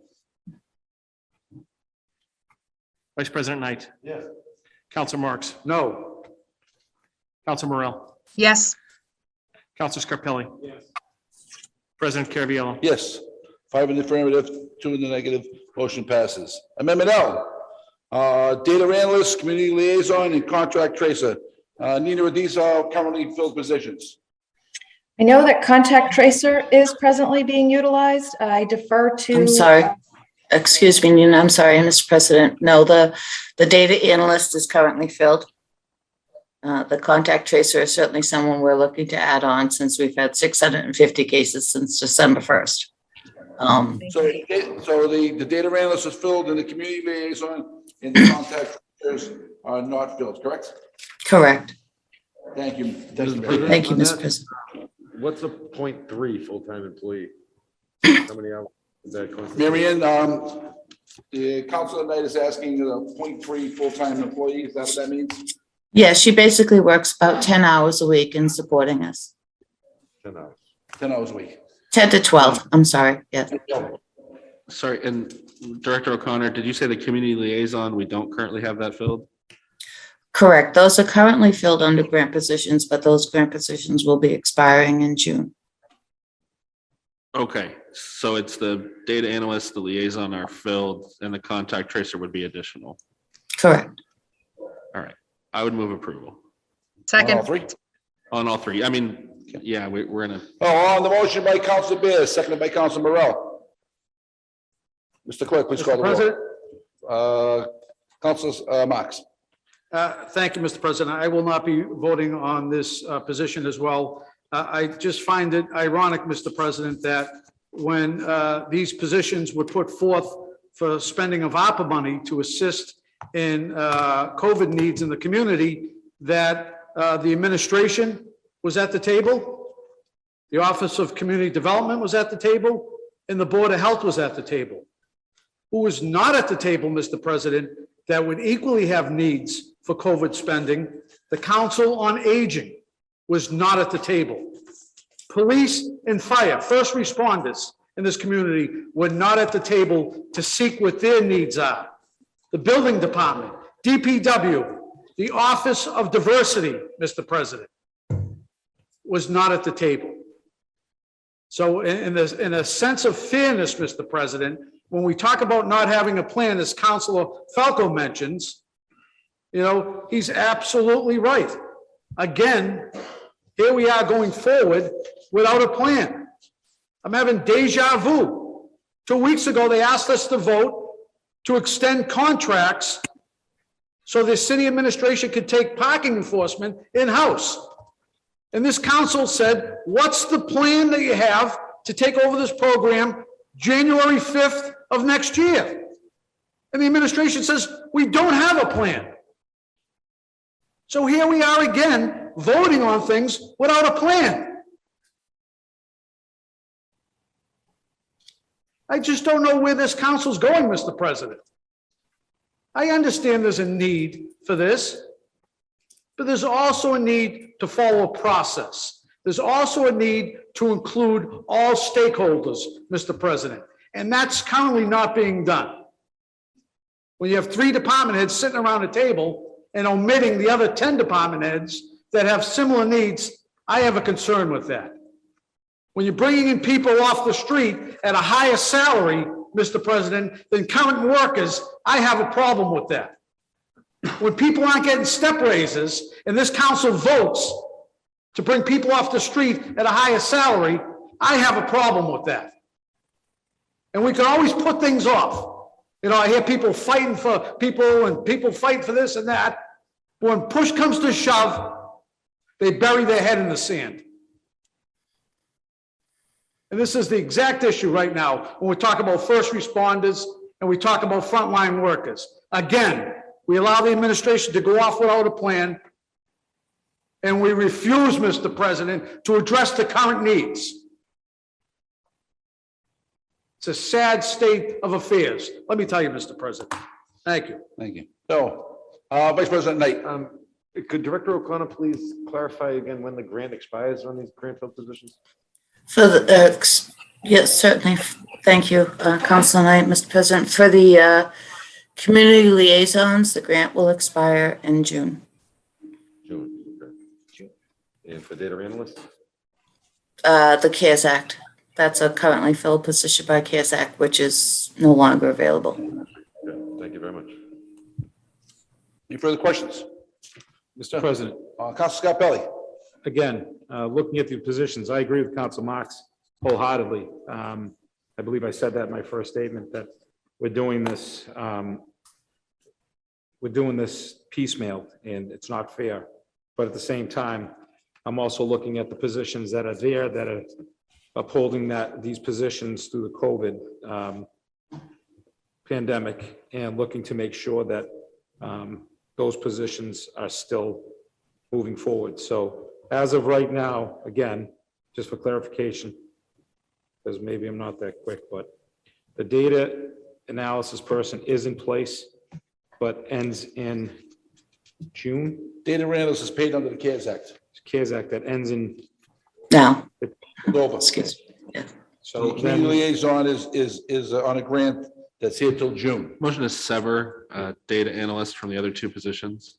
[SPEAKER 2] Vice President Knight.
[SPEAKER 7] Yes.
[SPEAKER 2] Council Marks.
[SPEAKER 7] No.
[SPEAKER 2] Council Morel.
[SPEAKER 3] Yes.
[SPEAKER 2] Council Scarpelli. President Caraviallo.
[SPEAKER 1] Yes, 5 in the affirmative, 2 in the negative, motion passes. Amendment L, Data Analyst, Community Liaison, and Contract Tracer. Nina, are these currently filled positions?
[SPEAKER 11] I know that contact tracer is presently being utilized. I defer to.
[SPEAKER 12] I'm sorry. Excuse me, Nina, I'm sorry, Mr. President. No, the data analyst is currently filled. The contact tracer is certainly someone we're looking to add on since we've had 650 cases since December 1st.
[SPEAKER 1] So the data analyst is filled and the community liaison and the contact tracers are not filled, correct?
[SPEAKER 12] Correct.
[SPEAKER 1] Thank you.
[SPEAKER 12] Thank you, Mr. President.
[SPEAKER 10] What's a 0.3 full-time employee? How many hours is that?
[SPEAKER 1] Mary Ann, The council tonight is asking 0.3 full-time employee. Is that what that means?
[SPEAKER 12] Yeah, she basically works about 10 hours a week in supporting us.
[SPEAKER 10] 10 hours.
[SPEAKER 1] 10 hours a week.
[SPEAKER 12] 10 to 12, I'm sorry, yeah.
[SPEAKER 9] Sorry, and Director O'Connor, did you say the community liaison, we don't currently have that filled?
[SPEAKER 12] Correct. Those are currently filled under grant positions, but those grant positions will be expiring in June.
[SPEAKER 9] Okay, so it's the data analyst, the liaison are filled, and the contact tracer would be additional.
[SPEAKER 12] Correct.
[SPEAKER 9] I would move approval
[SPEAKER 1] On all
[SPEAKER 3] Second,
[SPEAKER 1] three?
[SPEAKER 9] on all three. I mean, yeah, we're in a,
[SPEAKER 1] Oh, on the motion by Council Bears, seconded by Council Morel. Mr. Clerk, please call
[SPEAKER 7] Mr.
[SPEAKER 1] the
[SPEAKER 7] President,
[SPEAKER 1] roll. Council Marks.
[SPEAKER 7] thank you, Mr. President. I will not be voting on this position as well. I just find it ironic, Mr. President, that when these positions were put forth for spending of ARPA money to assist in COVID needs in the community, that the administration was at the table, the Office of Community Development was at the table, and the Board of Health was at the table. Who was not at the table, Mr. President, that would equally have needs for COVID spending? The Council on Aging was not at the table. Police and fire, first responders in this community were not at the table to seek what their needs are. The Building Department, DPW, the Office of Diversity, Mr. President, was not at the table. So in a sense of fairness, Mr. President, when we talk about not having a plan, as Councilor Falco mentions, you know, he's absolutely right. Again, here we are going forward without a plan. I'm having deja vu. 2 weeks ago, they asked us to vote to extend contracts so the city administration could take parking enforcement in-house. And this council said, what's the plan that you have to take over this program January 5th of next year? And the administration says, we don't have a plan. So here we are again, voting on things without a plan. I just don't know where this council's going, Mr. President. I understand there's a need for this, but there's also a need to follow a process. There's also a need to include all stakeholders, Mr. President, and that's currently not being done. When you have 3 department heads sitting around a table and omitting the other 10 department heads that have similar needs, I have a concern with that. When you're bringing in people off the street at a higher salary, Mr. President, than current workers, I have a problem with that. When people aren't getting step raises and this council votes to bring people off the street at a higher salary, I have a problem with that. And we can always put things off. You know, I hear people fighting for people and people fight for this and that. But when push comes to shove, they bury their head in the sand. And this is the exact issue right now when we talk about first responders and we talk about frontline workers. Again, we allow the administration to go off without a plan, and we refuse, Mr. President, to address the current needs. It's a sad state of affairs. Let me tell you, Mr. President. Thank you.
[SPEAKER 1] Thank you. So, Vice President Knight.
[SPEAKER 10] Could Director O'Connor please clarify again when the grant expires on these grant filled positions?
[SPEAKER 12] For the, yes, certainly. Thank you, Council Knight, Mr. President. For the community liaisons, the grant will expire in June.
[SPEAKER 10] June. Okay. And for data analysts?
[SPEAKER 12] The CARES Act. That's a currently filled position by CARES Act, which is no longer available.
[SPEAKER 10] Okay, thank you very much.
[SPEAKER 1] Any further questions?
[SPEAKER 2] Mr. President,
[SPEAKER 1] Council Scarpelli.
[SPEAKER 5] Again, looking at the positions, I agree with Council Marks wholeheartedly. I believe I said that in my first statement, that we're doing this piecemeal, and it's not fair. But at the same time, I'm also looking at the positions that are there that are upholding these positions through the COVID pandemic, and looking to make sure that those positions are still moving forward. So as of right now, again, just for clarification, because maybe I'm not that quick, but the data analysis person is in place, but ends in June.
[SPEAKER 1] Data analyst is paid under the CARES Act.
[SPEAKER 5] CARES Act that ends in,
[SPEAKER 12] Now,
[SPEAKER 1] Over.
[SPEAKER 12] excuse me.
[SPEAKER 5] so
[SPEAKER 1] The community
[SPEAKER 5] then,
[SPEAKER 1] liaison is on a grant that's here till June.
[SPEAKER 9] Motion to sever data analyst from the other two positions.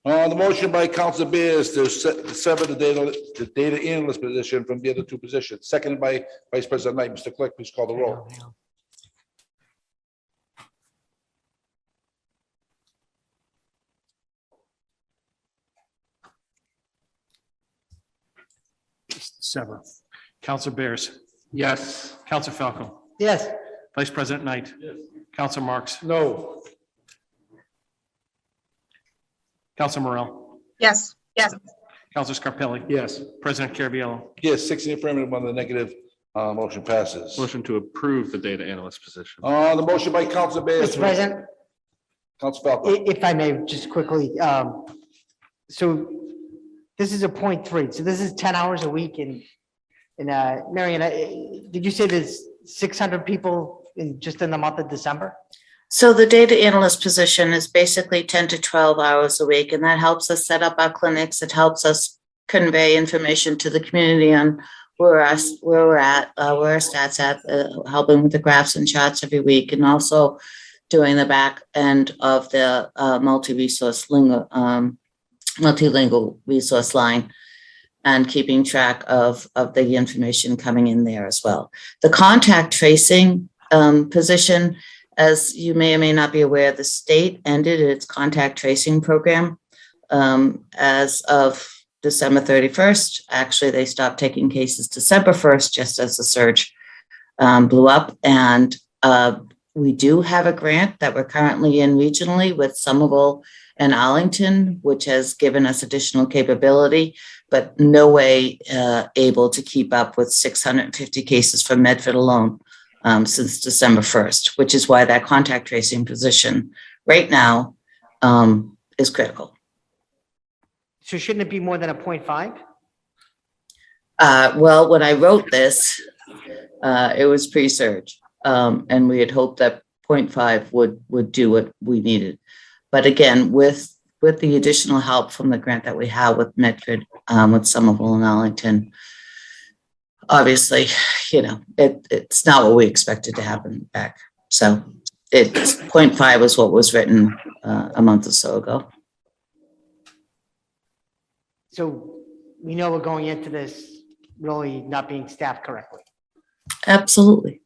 [SPEAKER 1] On the motion by Council Bears to sever the data analyst position from the other two positions, seconded by Vice President Knight. Mr. Clerk, please call the roll.
[SPEAKER 2] Sever. Counselor Bears,
[SPEAKER 9] Yes.
[SPEAKER 2] Counselor Falco,
[SPEAKER 4] Yes.
[SPEAKER 2] Vice President Knight. Counselor Marks,
[SPEAKER 7] No.
[SPEAKER 2] Counselor Morel,
[SPEAKER 3] Yes, yes,
[SPEAKER 2] Counselor Scarpelli.
[SPEAKER 5] yes,
[SPEAKER 2] President Carviallo.
[SPEAKER 1] Yes, 6 in the affirmative, 1 in the negative. Motion passes.
[SPEAKER 9] Motion to approve the data analyst position.
[SPEAKER 1] On the motion by Council Bears.
[SPEAKER 4] Mr. President,
[SPEAKER 1] Council Falco.
[SPEAKER 4] if I may, just quickly, so this is a .3, so this is 10 hours a week Marion, did you say there's 600 people just in the month of December?
[SPEAKER 12] So the data analyst position is basically 10 to 12 hours a week, and that helps us set up our clinics. It helps us convey information to the community on where we're at, where our stats at, helping with the graphs and charts every week, and also doing the back end of the multilingual resource line and keeping track of the information coming in there as well. The contact tracing position, as you may or may not be aware, the state ended its contact tracing program as of December 31st. Actually, they stopped taking cases December 1st, just as the surge blew up. And we do have a grant that we're currently in regionally with Somerville and Arlington, which has given us additional capability, but no way able to keep up with 650 cases from Medford alone since December 1st, which is why that contact tracing position right now is critical.
[SPEAKER 4] So shouldn't it be more than a .5?
[SPEAKER 12] Well, when I wrote this, it was pre-surge, and we had hoped that 0.5 would do what we needed. But again, with the additional help from the grant that we have with Medford, with Somerville and Arlington, obviously, it's not what we expected to happen back. So it's 0.5 was what was written a month or so ago.
[SPEAKER 4] So we know we're going into this really not being staffed correctly.
[SPEAKER 12] Absolutely.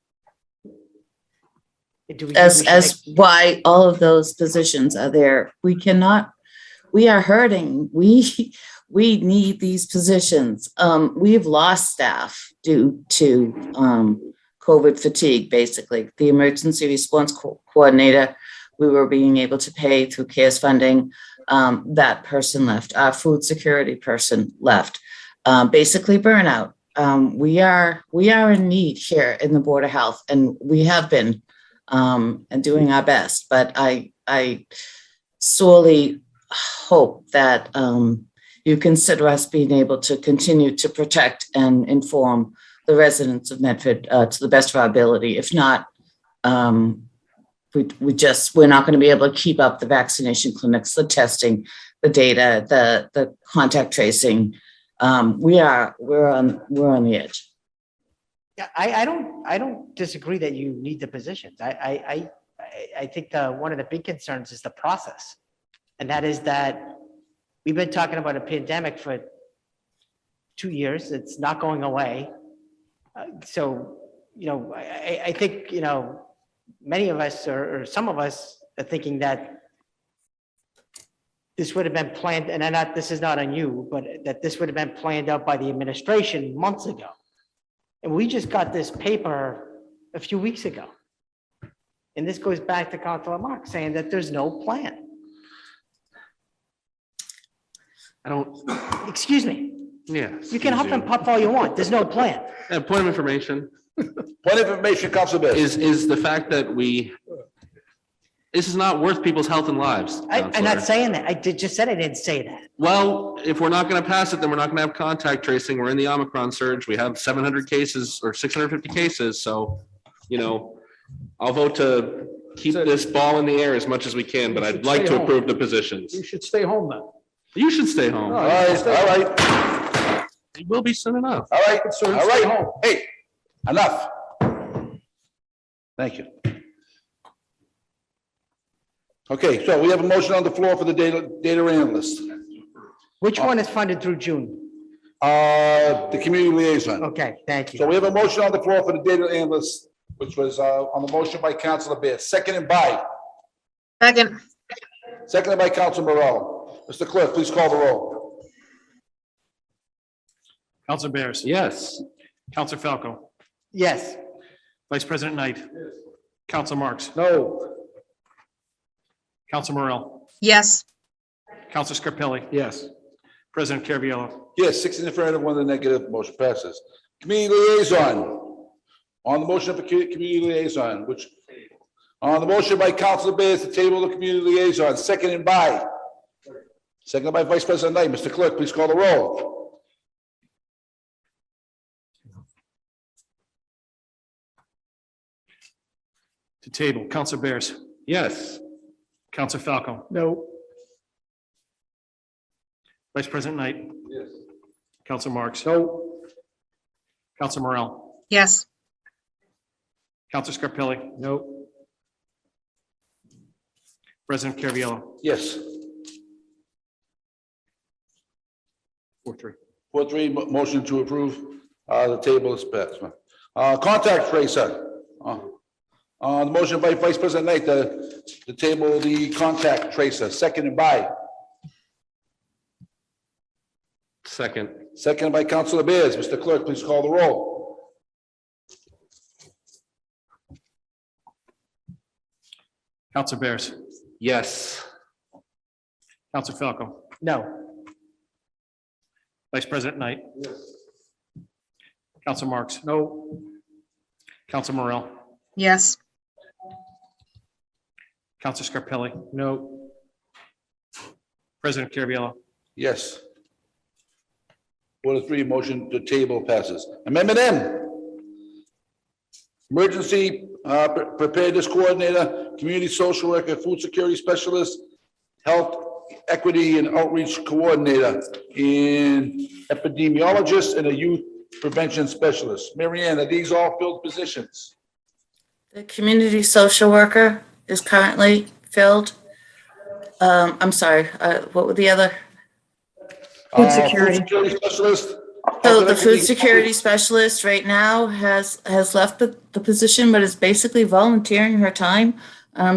[SPEAKER 4] Do we think we
[SPEAKER 12] As
[SPEAKER 4] should
[SPEAKER 12] why all of those positions are there. We are hurting. We need these positions. We've lost staff due to COVID fatigue, basically. The emergency response coordinator, we were being able to pay through CARES funding. That person left. Our food security person left. Basically burnout. We are in need here in the Board of Health, and we have been and doing our best. But I sorely hope that you consider us being able to continue to protect and inform the residents of Medford to the best of our ability. If not, we're not going to be able to keep up the vaccination clinics, the testing, the data, the contact tracing. We're on the edge.
[SPEAKER 4] Yeah, I don't disagree that you need the positions. I think one of the big concerns is the process. And that is that we've been talking about a pandemic for 2 years. It's not going away. So, I think, many of us or some of us are thinking that this would have been planned, and this is not on you, but that this would have been planned out by the administration months ago. And we just got this paper a few weeks ago. And this goes back to Councilor Marks saying that there's no plan. Excuse me.
[SPEAKER 9] Yeah.
[SPEAKER 4] You can huff and puff all you want. There's no plan.
[SPEAKER 9] Point of information
[SPEAKER 1] Point of information, Council Bears.
[SPEAKER 9] is the fact that this is not worth people's health and lives.
[SPEAKER 4] I'm
[SPEAKER 9] Counselor.
[SPEAKER 4] not saying that. I just said I didn't say that.
[SPEAKER 9] Well, if we're not going to pass it, then we're not going to have contact tracing. We're in the Omicron surge. We have 700 cases or 650 cases. So, I'll vote to keep this ball in the air as much as we can, but I'd like to approve the positions.
[SPEAKER 7] You should stay home then.
[SPEAKER 9] You should stay home.
[SPEAKER 7] No,
[SPEAKER 1] All right, all right,
[SPEAKER 9] You will be soon enough.
[SPEAKER 1] all right,
[SPEAKER 7] Sir,
[SPEAKER 1] all
[SPEAKER 7] stay
[SPEAKER 1] right.
[SPEAKER 7] home.
[SPEAKER 1] Hey, enough. Thank you. Okay, so we have a motion on the floor for the data analyst.
[SPEAKER 4] Which one is funded through June?
[SPEAKER 1] The community liaison.
[SPEAKER 4] Okay, thank
[SPEAKER 1] So
[SPEAKER 4] you.
[SPEAKER 1] we have a motion on the floor for the data analyst, which was on the motion by Councilor Bear, seconded by Councilor Morello. Mr. Clerk, please call the roll.
[SPEAKER 2] Counselor Bears.
[SPEAKER 9] Yes.
[SPEAKER 2] Counselor Falco.
[SPEAKER 4] Yes,
[SPEAKER 2] Vice President Knight. Counselor Marks.
[SPEAKER 7] No.
[SPEAKER 2] Counselor Morel.
[SPEAKER 3] Yes.
[SPEAKER 2] Counselor Scarpelli.
[SPEAKER 7] Yes.
[SPEAKER 2] President Carviallo.
[SPEAKER 1] Yes, 6 in the affirmative, 1 in the negative, motion passes. Community liaison. On the motion for community liaison, which, on the motion by Councilor Bears to table the community liaison, seconded by Vice President Knight. Mr. Clerk, please call the roll.
[SPEAKER 2] To table, Counselor Bears.
[SPEAKER 9] Yes.
[SPEAKER 2] Counselor Falco.
[SPEAKER 7] No.
[SPEAKER 2] Vice President Knight.
[SPEAKER 1] Yes.
[SPEAKER 2] Counselor Marks.
[SPEAKER 7] No.
[SPEAKER 2] Counselor Morel.
[SPEAKER 3] Yes.
[SPEAKER 2] Counselor Scarpelli.
[SPEAKER 7] No.
[SPEAKER 2] President Carviallo.
[SPEAKER 1] Yes.
[SPEAKER 2] 4-3.
[SPEAKER 1] 4-3, motion to approve, the table is passed. Contact tracer. The motion by Vice President Knight to table the contact tracer, seconded by Councilor Bears. Mr. Clerk, please call the roll.
[SPEAKER 2] Counselor Bears.
[SPEAKER 9] Yes.
[SPEAKER 2] Counselor Falco.
[SPEAKER 4] no,
[SPEAKER 2] Vice President Knight. Counselor Marks.
[SPEAKER 7] No.
[SPEAKER 2] Counselor Morel.
[SPEAKER 3] Yes.
[SPEAKER 2] Counselor Scarpelli.
[SPEAKER 7] No.
[SPEAKER 2] President Carviallo.
[SPEAKER 1] Yes. 4-3, motion to table passes. Amendment M. Emergency preparedness coordinator, community social worker, food security specialist, health equity and outreach coordinator, and epidemiologist, and a youth prevention specialist. Mary Ann, are these all filled positions?
[SPEAKER 12] The community social worker is currently filled. I'm sorry, what were the other?
[SPEAKER 11] Food security.
[SPEAKER 1] Specialist.
[SPEAKER 12] So
[SPEAKER 1] health
[SPEAKER 12] the food
[SPEAKER 1] equity-
[SPEAKER 12] security specialist right now has left the position, but is basically volunteering her time.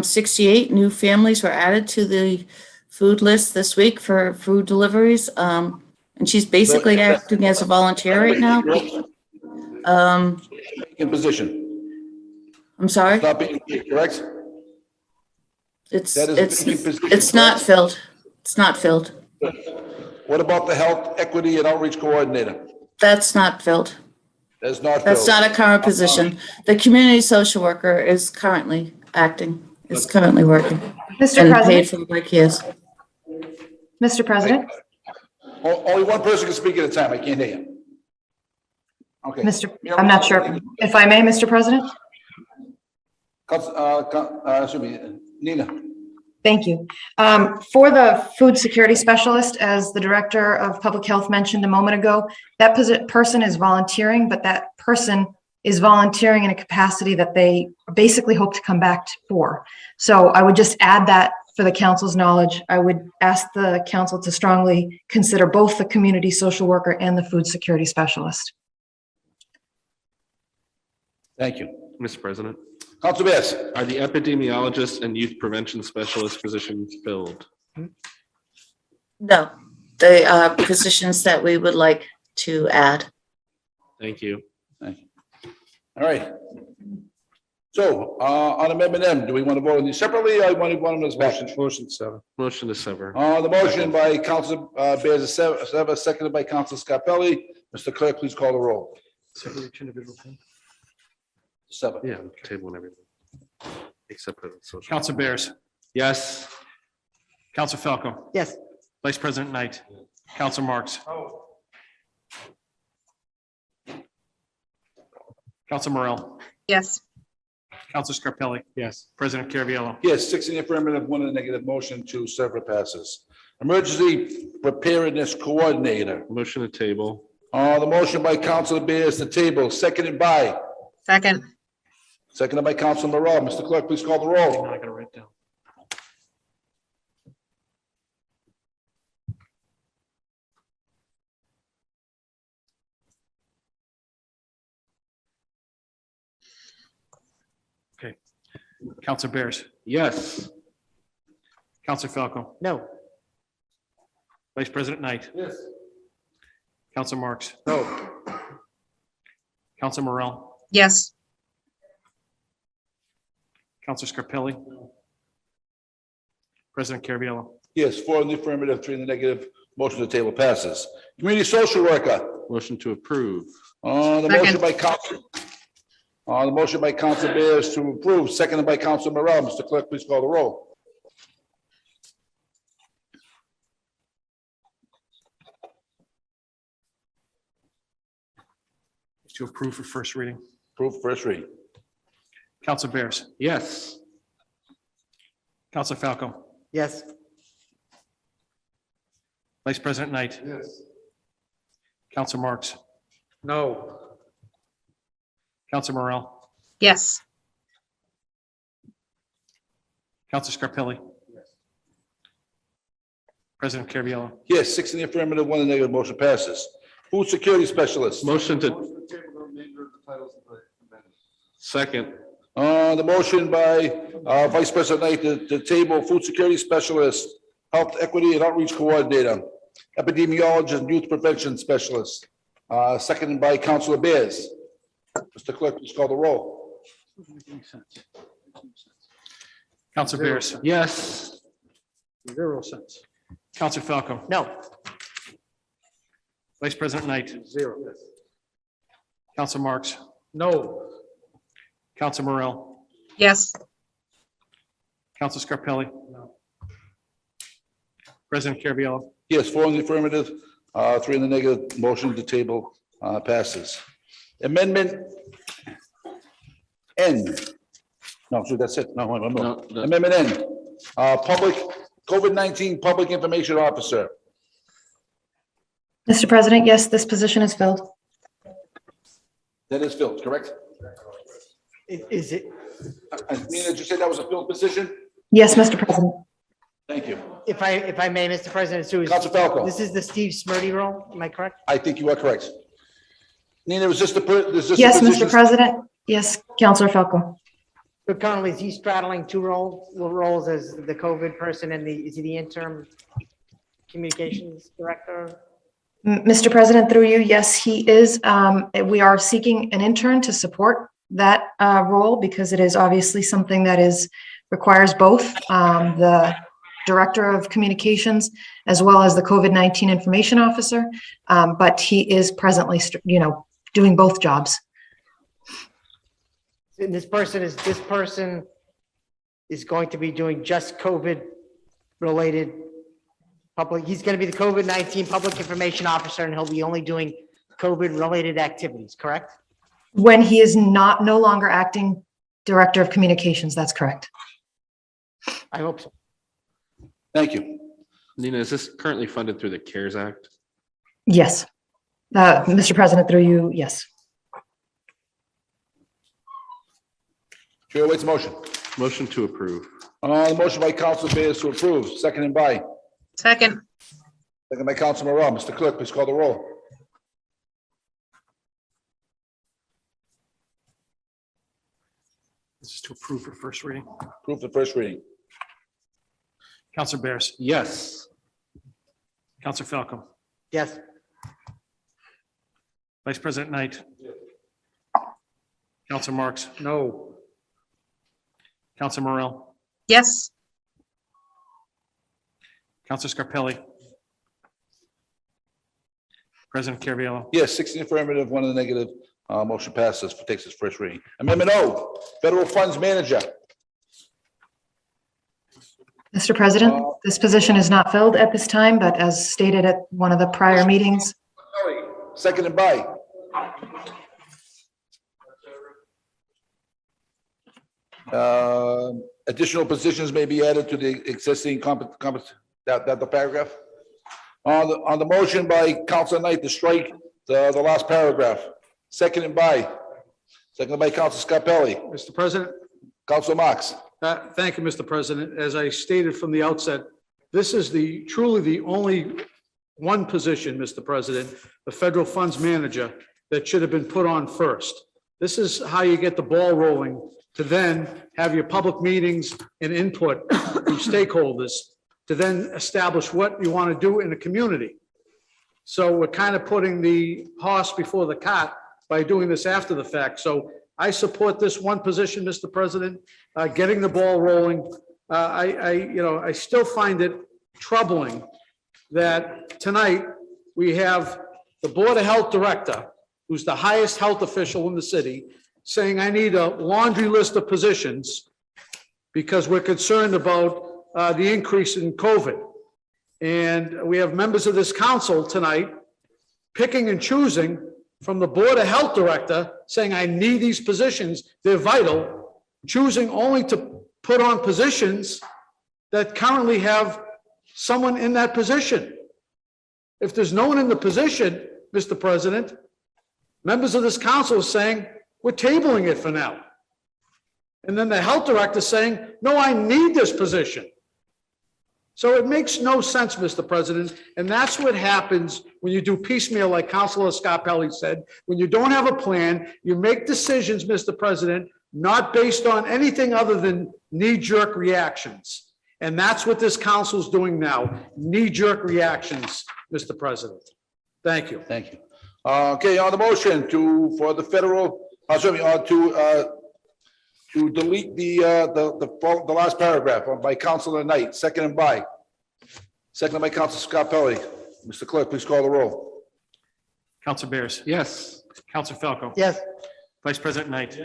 [SPEAKER 12] 68 new families were added to the food list this week for food deliveries. And she's basically acting as a volunteer right now.
[SPEAKER 1] In position,
[SPEAKER 12] I'm sorry,
[SPEAKER 1] not being paid, correct?
[SPEAKER 12] it's,
[SPEAKER 1] That is a
[SPEAKER 12] it's,
[SPEAKER 1] vacant position,
[SPEAKER 12] it's not
[SPEAKER 1] correct?
[SPEAKER 12] filled. It's not filled.
[SPEAKER 1] What about the health equity and outreach coordinator?
[SPEAKER 12] That's not filled.
[SPEAKER 1] That's not
[SPEAKER 12] That's
[SPEAKER 1] filled.
[SPEAKER 12] not a current position. The community social worker is currently working
[SPEAKER 11] Mr.
[SPEAKER 12] and paid
[SPEAKER 11] President,
[SPEAKER 12] for like he is.
[SPEAKER 11] Mr. President,
[SPEAKER 1] Only one person can speak at a time. I can't hear you. Okay.
[SPEAKER 11] I'm not sure if I may, Mr. President.
[SPEAKER 1] Excuse me, Nina.
[SPEAKER 11] Thank you. For the food security specialist, as the Director of Public Health mentioned a moment ago, that person is volunteering, but that person is volunteering in a capacity that they basically hope to come back for. So I would just add that for the council's knowledge. I would ask the council to strongly consider both the community social worker and the food security specialist.
[SPEAKER 1] Thank you.
[SPEAKER 9] Mr. President,
[SPEAKER 1] Council Bears.
[SPEAKER 9] are the epidemiologist and youth prevention specialist positions filled?
[SPEAKER 12] No, they are positions that we would like to add.
[SPEAKER 9] Thank you.
[SPEAKER 1] All right. So, on Amendment M, do we want to vote on these separately or want to vote on this motion?
[SPEAKER 7] Motion 7.
[SPEAKER 9] Motion to sever.
[SPEAKER 1] The motion by Council Bears is seven, seconded by Council Scarpelli. Mr. Clerk, please call the roll.
[SPEAKER 2] Separate each individual thing.
[SPEAKER 1] 7.
[SPEAKER 9] Yeah, table and everything. Except for the social.
[SPEAKER 2] Counselor Bears.
[SPEAKER 9] Yes.
[SPEAKER 2] Counselor Falco.
[SPEAKER 4] yes,
[SPEAKER 2] Vice President Knight. Counselor Marks. Counselor Morel.
[SPEAKER 3] Yes.
[SPEAKER 2] Counselor Scarpelli. Yes. President Caraviallo.
[SPEAKER 1] Yes, 6 in the affirmative, 1 in the negative, motion to sever passes. Emergency Preparedness Coordinator.
[SPEAKER 9] Motion to table.
[SPEAKER 1] The motion by Councilor Bears to table, seconded by Seconded by Councilor Morel. Mr. Clerk, please call the roll.
[SPEAKER 2] Now I gotta write it down. Okay. Counselor Bears,
[SPEAKER 9] Yes.
[SPEAKER 2] Counselor Falco,
[SPEAKER 4] No.
[SPEAKER 2] Vice President Knight,
[SPEAKER 1] Yes.
[SPEAKER 2] Counselor Marks,
[SPEAKER 1] No.
[SPEAKER 2] Counselor Morel,
[SPEAKER 3] Yes.
[SPEAKER 2] Counselor Scarpelli, President Caraviallo.
[SPEAKER 1] Yes, 4 in the affirmative, 3 in the negative, motion to table passes. Community Social Worker.
[SPEAKER 9] Motion to approve.
[SPEAKER 1] The motion by Council. The motion by Councilor Bears to approve, seconded by Councilor Morel. Mr. Clerk, please call the roll.
[SPEAKER 2] To approve for first reading.
[SPEAKER 1] Approve first reading.
[SPEAKER 2] Counselor Bears,
[SPEAKER 9] Yes.
[SPEAKER 2] Counselor Falco,
[SPEAKER 4] Yes.
[SPEAKER 2] Vice President Knight,
[SPEAKER 1] Yes.
[SPEAKER 2] Counselor Marks,
[SPEAKER 7] No.
[SPEAKER 2] Counselor Morel,
[SPEAKER 3] Yes.
[SPEAKER 2] Counselor Scarpelli. President Caraviallo.
[SPEAKER 1] Yes, 6 in the affirmative, 1 in the negative, motion passes. Food Security Specialist.
[SPEAKER 9] Motion to. Second.
[SPEAKER 1] The motion by Vice President Knight to table Food Security Specialist, Health Equity and Outreach Coordinator, Epidemiologist and Youth Prevention Specialist, seconded by Councilor Bears. Mr. Clerk, please call the roll.
[SPEAKER 2] Counselor Bears,
[SPEAKER 9] Yes.
[SPEAKER 7] 0 cents.
[SPEAKER 2] Counselor Falco,
[SPEAKER 4] No.
[SPEAKER 2] Vice President Knight,
[SPEAKER 7] 0.
[SPEAKER 2] Counselor Marks,
[SPEAKER 7] No.
[SPEAKER 2] Counselor Morel,
[SPEAKER 3] Yes.
[SPEAKER 2] Counselor Scarpelli. President Caraviallo.
[SPEAKER 1] Yes, 4 in the affirmative, 3 in the negative, motion to table passes. Amendment N. No, so that's it. No, wait, wait,
[SPEAKER 9] No,
[SPEAKER 1] wait.
[SPEAKER 9] the-
[SPEAKER 1] Amendment N. Public, COVID-19 Public Information Officer.
[SPEAKER 11] Mr. President, yes, this position is filled.
[SPEAKER 1] That is filled, correct?
[SPEAKER 4] Is it,
[SPEAKER 1] Nina, did you say that was a filled position?
[SPEAKER 11] Yes, Mr. President.
[SPEAKER 1] Thank you.
[SPEAKER 4] if I may, Mr. President, so
[SPEAKER 1] Council Falco.
[SPEAKER 4] this is the Steve Smirty role, am I correct?
[SPEAKER 1] I think you are correct. Nina, is this the, is this the
[SPEAKER 11] Yes,
[SPEAKER 1] position?
[SPEAKER 11] Mr. President. Yes, Counselor Falco.
[SPEAKER 4] So currently, is he straddling two roles as the COVID person and is he the interim communications director?
[SPEAKER 11] Mr. President, through you, yes, he is. We are seeking an intern to support that role because it is obviously something that requires both the Director of Communications as well as the COVID-19 Information Officer. But he is presently, doing both jobs.
[SPEAKER 4] And this person is going to be doing just COVID related public, he's going to be the COVID-19 Public Information Officer and he'll be only doing COVID related activities, correct?
[SPEAKER 11] When he is no longer acting Director of Communications, that's correct.
[SPEAKER 4] I hope so.
[SPEAKER 1] Thank you.
[SPEAKER 9] Nina, is this currently funded through the CARES Act?
[SPEAKER 11] Yes. Mr. President, through you, yes.
[SPEAKER 1] Chair waits motion.
[SPEAKER 9] Motion to approve.
[SPEAKER 1] The motion by Council Bears to approve, seconded by
[SPEAKER 3] Second.
[SPEAKER 1] Council Morel. Mr. Clerk, please call the roll.
[SPEAKER 2] This is to approve for first reading.
[SPEAKER 1] Approve the first reading.
[SPEAKER 2] Counselor Bears,
[SPEAKER 9] Yes.
[SPEAKER 2] Counselor Falco,
[SPEAKER 4] Yes.
[SPEAKER 2] Vice President Knight. Counselor Marks,
[SPEAKER 7] No.
[SPEAKER 2] Counselor Morel,
[SPEAKER 3] Yes.
[SPEAKER 2] Counselor Scarpelli. President Caraviallo.
[SPEAKER 1] Yes, 16 affirmative, 1 in the negative. Motion passes, takes its first reading. Amendment O, Federal Funds Manager.
[SPEAKER 11] Mr. President, this position is not filled at this time, but as stated at one of the prior meetings,
[SPEAKER 1] Seconded by Additional positions may be added to the existing that the paragraph. On the motion by Council Knight to strike the last paragraph, seconded by Council Scarpelli,
[SPEAKER 7] Mr. President,
[SPEAKER 1] Council Marks.
[SPEAKER 7] thank you, Mr. President. As I stated from the outset, this is truly the only one position, Mr. President, the federal funds manager, that should have been put on first. This is how you get the ball rolling to then have your public meetings and input from stakeholders to then establish what you want to do in the community. So we're kind of putting the horse before the cart by doing this after the fact. So I support this one position, Mr. President, getting the ball rolling. I still find it troubling that tonight we have the Board of Health Director, who's the highest health official in the city, saying, I need a laundry list of positions because we're concerned about the increase in COVID. And we have members of this council tonight picking and choosing from the Board of Health Director, saying, I need these positions, they're vital, choosing only to put on positions that currently have someone in that position. If there's no one in the position, Mr. President, members of this council are saying, we're tabling it for now. And then the health director saying, no, I need this position. So it makes no sense, Mr. President, and that's what happens when you do piecemeal, like Councilor Scarpelli said. When you don't have a plan, you make decisions, Mr. President, not based on anything other than knee-jerk reactions. And that's what this council is doing now, knee-jerk reactions, Mr. President. Thank you.
[SPEAKER 1] Thank you. Okay, on the motion for the federal, to delete the last paragraph by Councilor Knight, seconded by Council Scarpelli. Mr. Clerk, please call the roll.
[SPEAKER 2] Council Bears.
[SPEAKER 9] Yes.
[SPEAKER 2] Council Falco.
[SPEAKER 4] Yes.
[SPEAKER 2] Vice President Knight.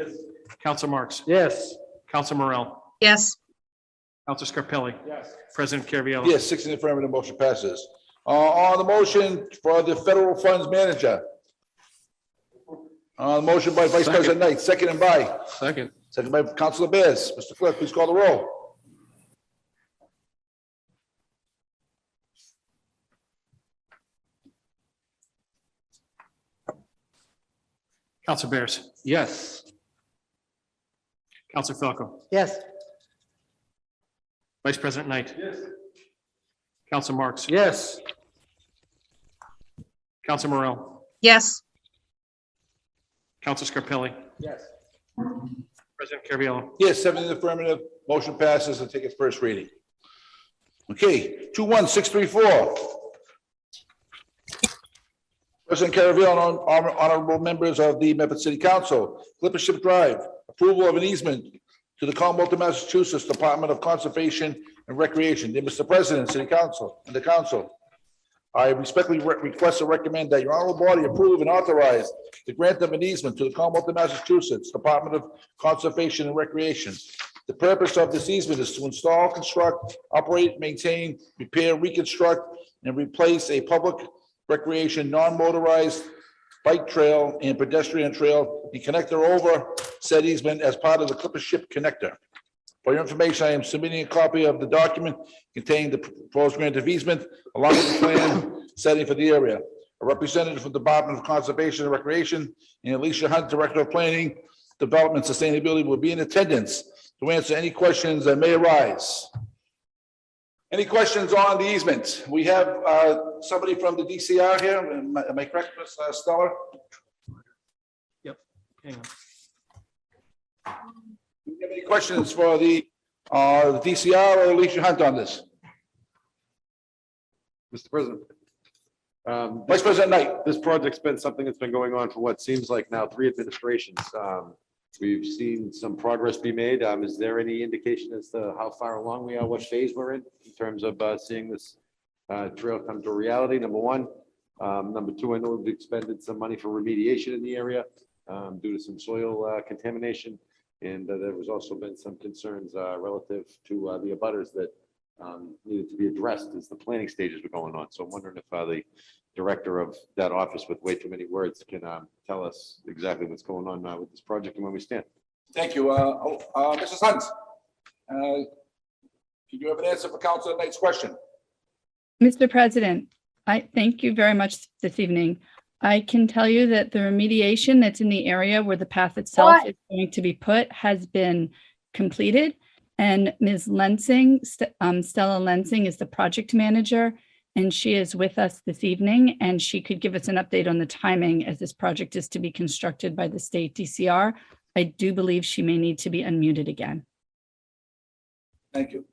[SPEAKER 2] Council Marks.
[SPEAKER 7] Yes.
[SPEAKER 2] Council Morel.
[SPEAKER 3] Yes,
[SPEAKER 2] Council Scarpelli. Yes. President Carviallo.
[SPEAKER 1] Yes, 6 in the affirmative, motion passes. On the motion for the federal funds manager. Motion by Vice President Knight, seconded by Councilor Bears. Mr. Clerk, please call the roll.
[SPEAKER 2] Council Bears.
[SPEAKER 9] Yes.
[SPEAKER 2] Council Falco.
[SPEAKER 4] Yes.
[SPEAKER 2] Vice President Knight. Yes. Council Marks.
[SPEAKER 7] Yes.
[SPEAKER 2] Council Morel.
[SPEAKER 3] yes,
[SPEAKER 2] Council Scarpelli.
[SPEAKER 5] Yes.
[SPEAKER 2] President Carviallo.
[SPEAKER 1] Yes, 7 in the affirmative, motion passes to take its first reading. Okay, 21634. President Caravello and honorable members of the Medford City Council, Clipper Ship Drive, approval of an easement to the Commonwealth of Massachusetts Department of Conservation and Recreation. Dear Mr. President, City Council, and the Council, I respectfully request and recommend that your honorable body approve and authorize the grant of an easement to the Commonwealth of Massachusetts Department of Conservation and Recreation. The purpose of this easement is to install, construct, operate, maintain, repair, reconstruct, and replace a public recreation, non-motorized bike trail and pedestrian trail and connector over said easement as part of the Clipper Ship Connector. For your information, I am submitting a copy of the document containing the proposed grant of easement along with the plan setting for the area. A representative from the Department of Conservation and Recreation and Alicia Hunt, Director of Planning, Development, and Sustainability, will be in attendance to answer any questions that may arise. Any questions on the easement? We have somebody from the DCR here. Am I correct, Ms. Stellar?
[SPEAKER 2] Hang on.
[SPEAKER 1] Do you have any questions for the DCR or Alicia Hunt on this?
[SPEAKER 10] Mr. President.
[SPEAKER 1] Vice President Knight.
[SPEAKER 10] This project's been something that's been going on for what seems like now 3 administrations. We've seen some progress be made. Is there any indication as to how far along we are, what phase we're in terms of seeing this trail come to reality, number one? Number two, I know we've expended some money for remediation in the area due to some soil contamination. And there was also been some concerns relative to the abutters that needed to be addressed as the planning stages were going on. So I'm wondering if the director of that office with way too many words can tell us exactly what's going on with this project and where we stand.
[SPEAKER 1] Thank you. Mrs. Hunt, can you have an answer for Councilor Knight's question?
[SPEAKER 13] Mr. President, I thank you very much this evening. I can tell you that the remediation that's in the area where the path itself is going to be put has been completed. And Ms. Lensing, Stella Lensing is the project manager, and she is with us this evening, and she could give us an update on the timing as this project is to be constructed by the state DCR. I do believe she may need to be unmuted again.
[SPEAKER 1] Thank you.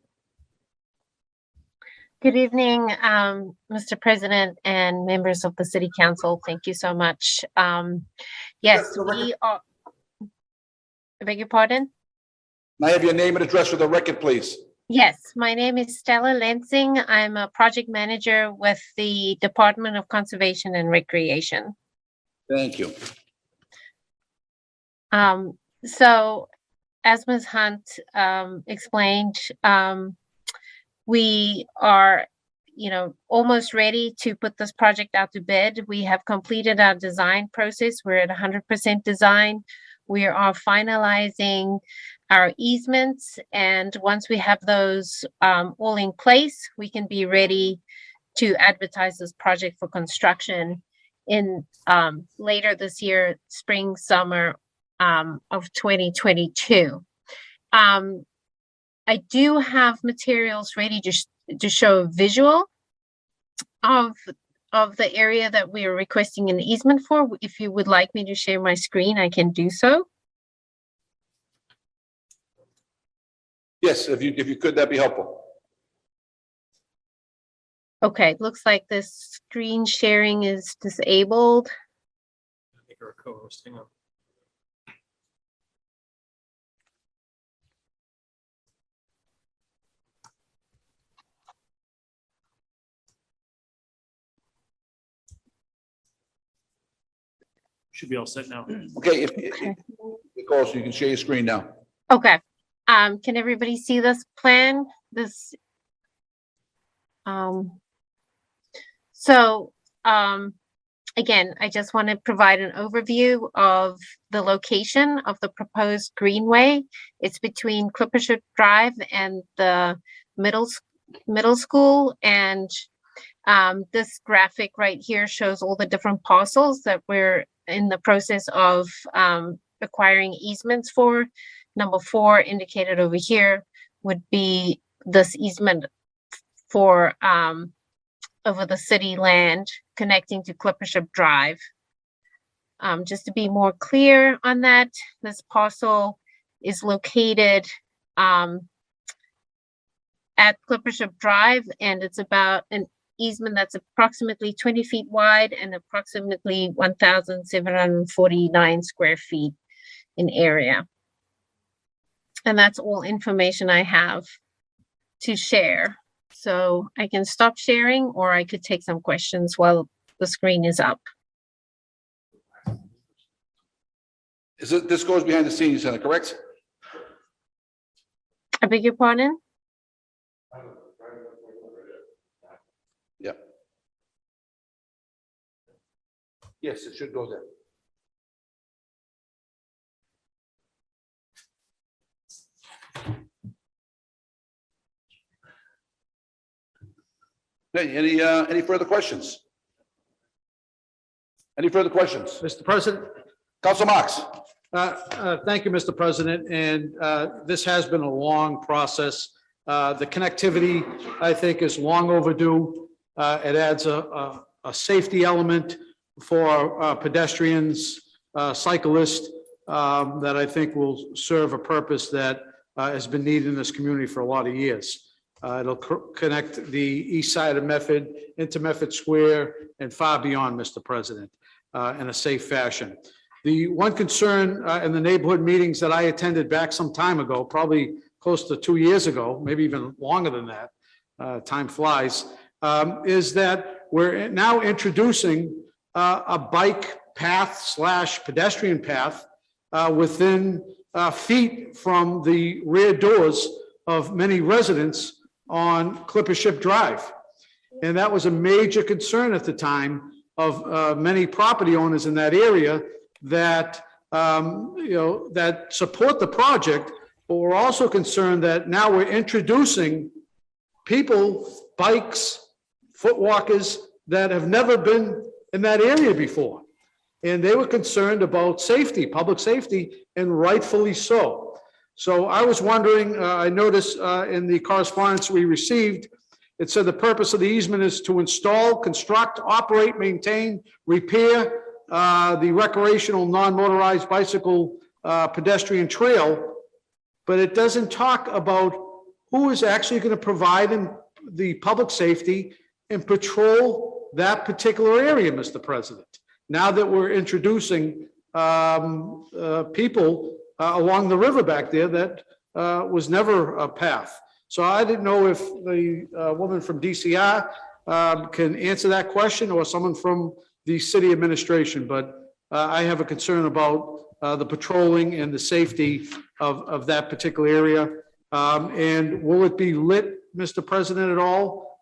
[SPEAKER 14] Good evening, Mr. President and members of the City Council. Thank you so much. Yes, we are. I beg your pardon?
[SPEAKER 1] May I have your name and address for the record, please?
[SPEAKER 14] Yes, my name is Stella Lensing. I'm a project manager with the Department of Conservation and Recreation.
[SPEAKER 1] Thank you.
[SPEAKER 14] So as Ms. Hunt explained, we are, almost ready to put this project out to bid. We have completed our design process. We're at 100% design. We are finalizing our easements, and once we have those all in place, we can be ready to advertise this project for construction in later this year, spring, summer of 2022. I do have materials ready to show a visual of the area that we are requesting an easement for. If you would like me to share my screen, I can do so.
[SPEAKER 1] Yes, if you could, that'd be helpful.
[SPEAKER 14] Okay, looks like this screen sharing is disabled.
[SPEAKER 2] Make her a co-host. Hang on. Should be all set now.
[SPEAKER 1] Okay, if you can share your screen now.
[SPEAKER 14] Okay, can everybody see this plan? Again, I just want to provide an overview of the location of the proposed greenway. It's between Clippership Drive and the middle school, and this graphic right here shows all the different parcels that we're in the process of acquiring easements for. Number 4 indicated over here would be this easement for over the city land connecting to Clippership Drive. Just to be more clear on that, this parcel is located at Clippership Drive, and it's about an easement that's approximately 20 feet wide and approximately 1,749 square feet in area. And that's all information I have to share. So I can stop sharing, or I could take some questions while the screen is up.
[SPEAKER 1] This goes behind the scenes center, correct?
[SPEAKER 14] I beg your pardon?
[SPEAKER 1] Yeah. Yes, it should go there. Any further questions? Any further questions?
[SPEAKER 7] Mr. President?
[SPEAKER 1] Council Marks.
[SPEAKER 7] Thank you, Mr. President, and this has been a long process. The connectivity, I think, is long overdue. It adds a safety element for pedestrians, cyclists, that I think will serve a purpose that has been needed in this community for a lot of years. It'll connect the east side of Medford into Medford Square and far beyond, Mr. President, in a safe fashion. The one concern in the neighborhood meetings that I attended back some time ago, probably close to 2 years ago, maybe even longer than that, time flies, is that we're now introducing a bike path / pedestrian path within feet from the rear doors of many residents on Clippership Drive. And that was a major concern at the time of many property owners in that area, that that support the project, but we're also concerned that now we're introducing people, bikes, foot walkers that have never been in that area before. And they were concerned about safety, public safety, and rightfully so. So I was wondering, I noticed in the correspondence we received, it said the purpose of the easement is to install, construct, operate, maintain, repair the recreational non-motorized bicycle pedestrian trail. But it doesn't talk about who is actually going to provide the public safety and patrol that particular area, Mr. President. Now that we're introducing people along the river back there that was never a path. So I didn't know if the woman from DCR can answer that question, or someone from the city administration, but I have a concern about the patrolling and the safety of that particular area. And will it be lit, Mr. President, at all?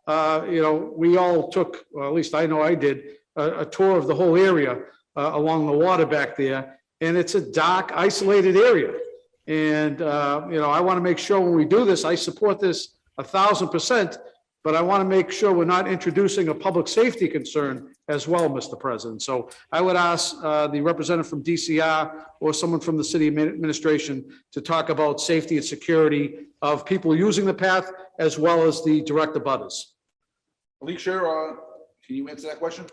[SPEAKER 7] We all took, or at least I know I did, a tour of the whole area along the water back there, and it's a dark, isolated area. And, I want to make sure when we do this, I support this 1,000%, but I want to make sure we're not introducing a public safety concern as well, Mr. President. So I would ask the representative from DCR or someone from the city administration to talk about safety and security of people using the path, as well as the direct abutters.
[SPEAKER 1] Alicia, can you answer that question?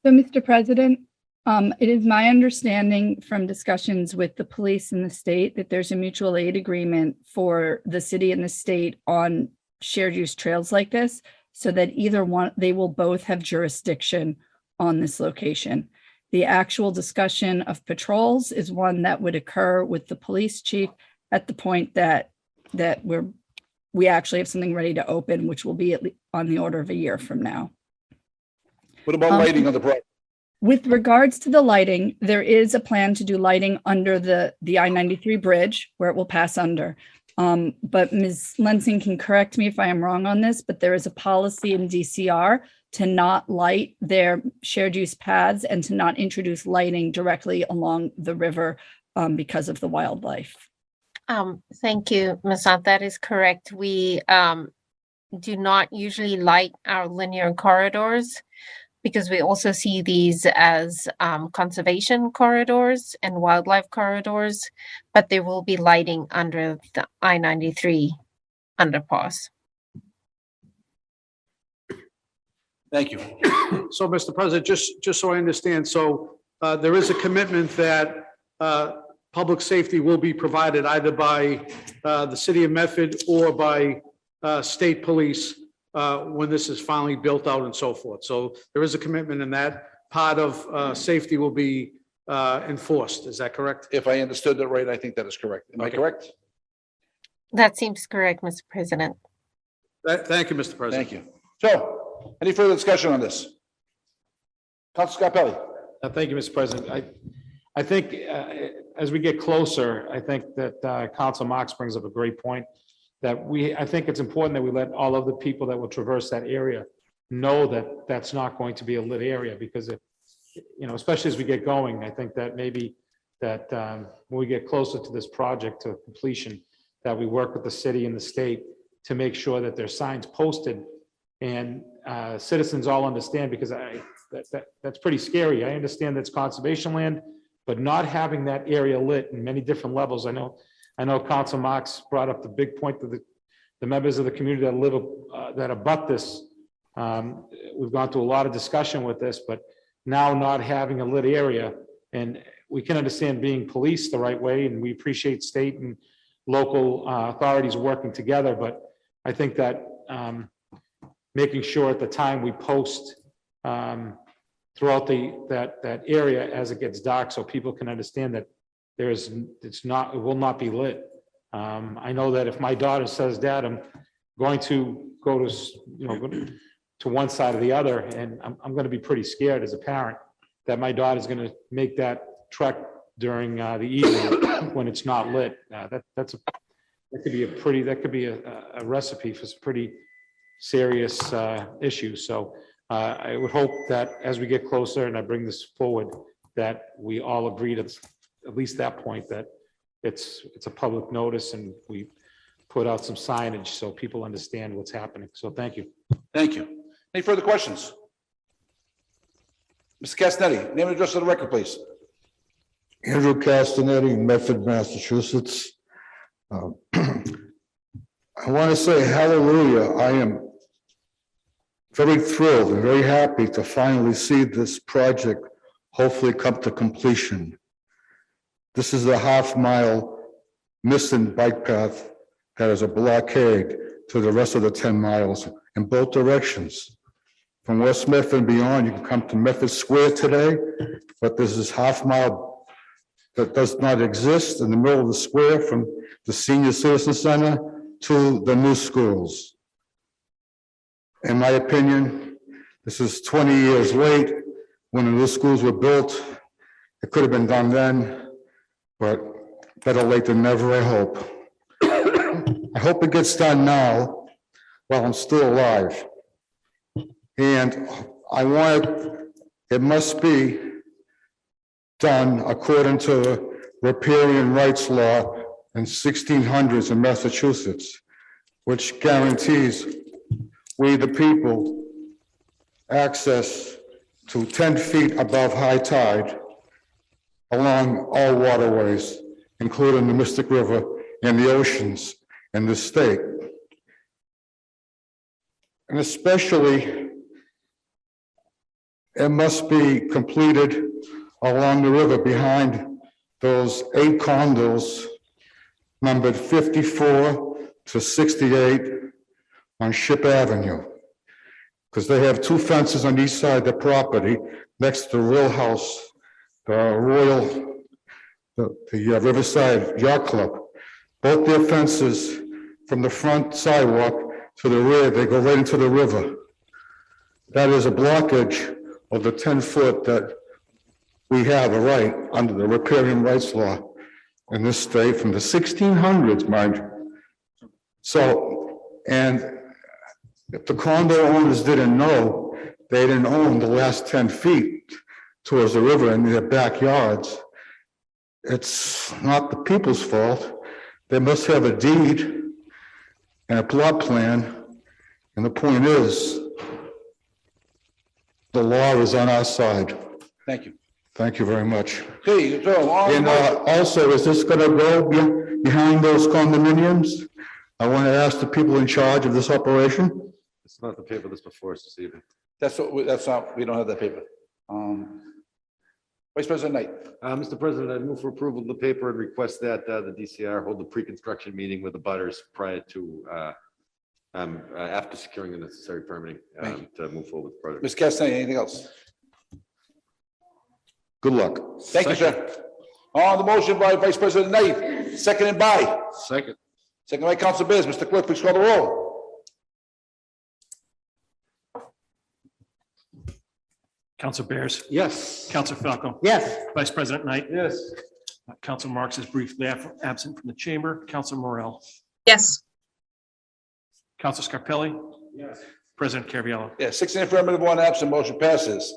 [SPEAKER 13] So, Mr. President, it is my understanding from discussions with the police in the state that there's a mutual aid agreement for the city and the state on shared use trails like this, so that either one, they will both have jurisdiction on this location. The actual discussion of patrols is one that would occur with the police chief at the point that we actually have something ready to open, which will be on the order of a year from now.
[SPEAKER 1] What about lighting on the project?
[SPEAKER 13] With regards to the lighting, there is a plan to do lighting under the I-93 bridge where it will pass under. But Ms. Lensing can correct me if I am wrong on this, but there is a policy in DCR to not light their shared use paths and to not introduce lighting directly along the river because of the wildlife.
[SPEAKER 14] Thank you, Ms. Sant. That is correct. We do not usually light our linear corridors because we also see these as conservation corridors and wildlife corridors, but there will be lighting under the I-93 underpass.
[SPEAKER 1] Thank you.
[SPEAKER 7] So, Mr. President, just so I understand, so there is a commitment that public safety will be provided either by the city of Medford or by state police when this is finally built out and so forth. So there is a commitment in that part of safety will be enforced. Is that correct?
[SPEAKER 1] If I understood that right, I think that is correct. Am I correct?
[SPEAKER 14] That seems correct, Mr. President.
[SPEAKER 7] Thank you, Mr. President.
[SPEAKER 1] Thank you. So, any further discussion on this? Councilor Scarpelli.
[SPEAKER 5] Thank you, Mr. President. I think as we get closer, I think that Council Marks brings up a great point. I think it's important that we let all of the people that will traverse that area know that that's not going to be a lit area, because especially as we get going, I think that maybe that when we get closer to this project to completion, that we work with the city and the state to make sure that there's signs posted and citizens all understand, because that's pretty scary. I understand that's conservation land, but not having that area lit in many different levels. I know Council Marks brought up the big point that the members of the community that live, that abut this. We've gone through a lot of discussion with this, but now not having a lit area, and we can understand being policed the right way, and we appreciate state and local authorities working together, but I think that making sure at the time we post throughout that area as it gets dark, so people can understand that it will not be lit. I know that if my daughter says, "Dad, I'm going to go to one side or the other," and I'm going to be pretty scared as a parent that my daughter's going to make that trek during the evening when it's not lit. That could be a recipe for some pretty serious issues. So I would hope that as we get closer and I bring this forward, that we all agreed at least that point, that it's a public notice and we put out some signage so people understand what's happening. So thank you.
[SPEAKER 1] Thank you. Any further questions? Mr. Castanetti, name and address of the record, please.
[SPEAKER 15] Andrew Castanetti, Medford, Massachusetts. I want to say hallelujah. I am very thrilled and very happy to finally see this project hopefully come to completion. This is a half-mile missing bike path that is a blockade to the rest of the 10 miles in both directions. From West Medford and beyond, you can come to Medford Square today, but there's this half-mile that does not exist in the middle of the square from the Senior Citizen Center to the new schools. In my opinion, this is 20 years late. When the new schools were built, it could have been done then, but better late than never, I hope. I hope it gets done now while I'm still alive. And it must be done according to the riparian rights law in 1600s in Massachusetts, which guarantees we, the people, access to 10 feet above high tide along all waterways, including the Mystic River and the oceans in the state. And especially, it must be completed along the river behind those 8 condos numbered 54 to 68 on Ship Avenue, because they have 2 fences on each side of the property next to the Royal House, the Riverside Yacht Club. Both their fences from the front sidewalk to the rear, they go right into the river. That is a blockage of the 10-foot that we have a right under the riparian rights law in this state from the 1600s, mind you. So, and if the condo owners didn't know, they didn't own the last 10 feet towards the river in their backyards. It's not the people's fault. They must have a deed and a plot plan. And the point is, the law is on our side.
[SPEAKER 1] Thank you.
[SPEAKER 15] Thank you very much.
[SPEAKER 1] Okay, so
[SPEAKER 15] And also, is this going to go behind those condominiums? I want to ask the people in charge of this operation.
[SPEAKER 10] It's not the paper that's before us this evening.
[SPEAKER 1] that's not, we don't have that paper. Vice President Knight.
[SPEAKER 10] Mr. President, I move for approval of the paper and request that the DCR hold a pre-construction meeting with the butters prior to, after securing the necessary permitting to move forward with the project.
[SPEAKER 1] Ms. Castanetti, anything else?
[SPEAKER 15] Good luck.
[SPEAKER 1] Thank you, sir. On the motion by Vice President Knight, seconded by?
[SPEAKER 9] Second.
[SPEAKER 1] Second by Council Biz. Mr. Clerk, please call the roll.
[SPEAKER 2] Council Bears.
[SPEAKER 10] Yes.
[SPEAKER 2] Council Falco.
[SPEAKER 4] Yes.
[SPEAKER 2] Vice President Knight.
[SPEAKER 7] Yes.
[SPEAKER 2] Council Marks is briefly absent from the chamber. Council Morel.
[SPEAKER 3] Yes.
[SPEAKER 2] Council Scarpelli. Yes. President Caraviallo.
[SPEAKER 1] Yes, 6 in the affirmative, 1 absent, motion passes.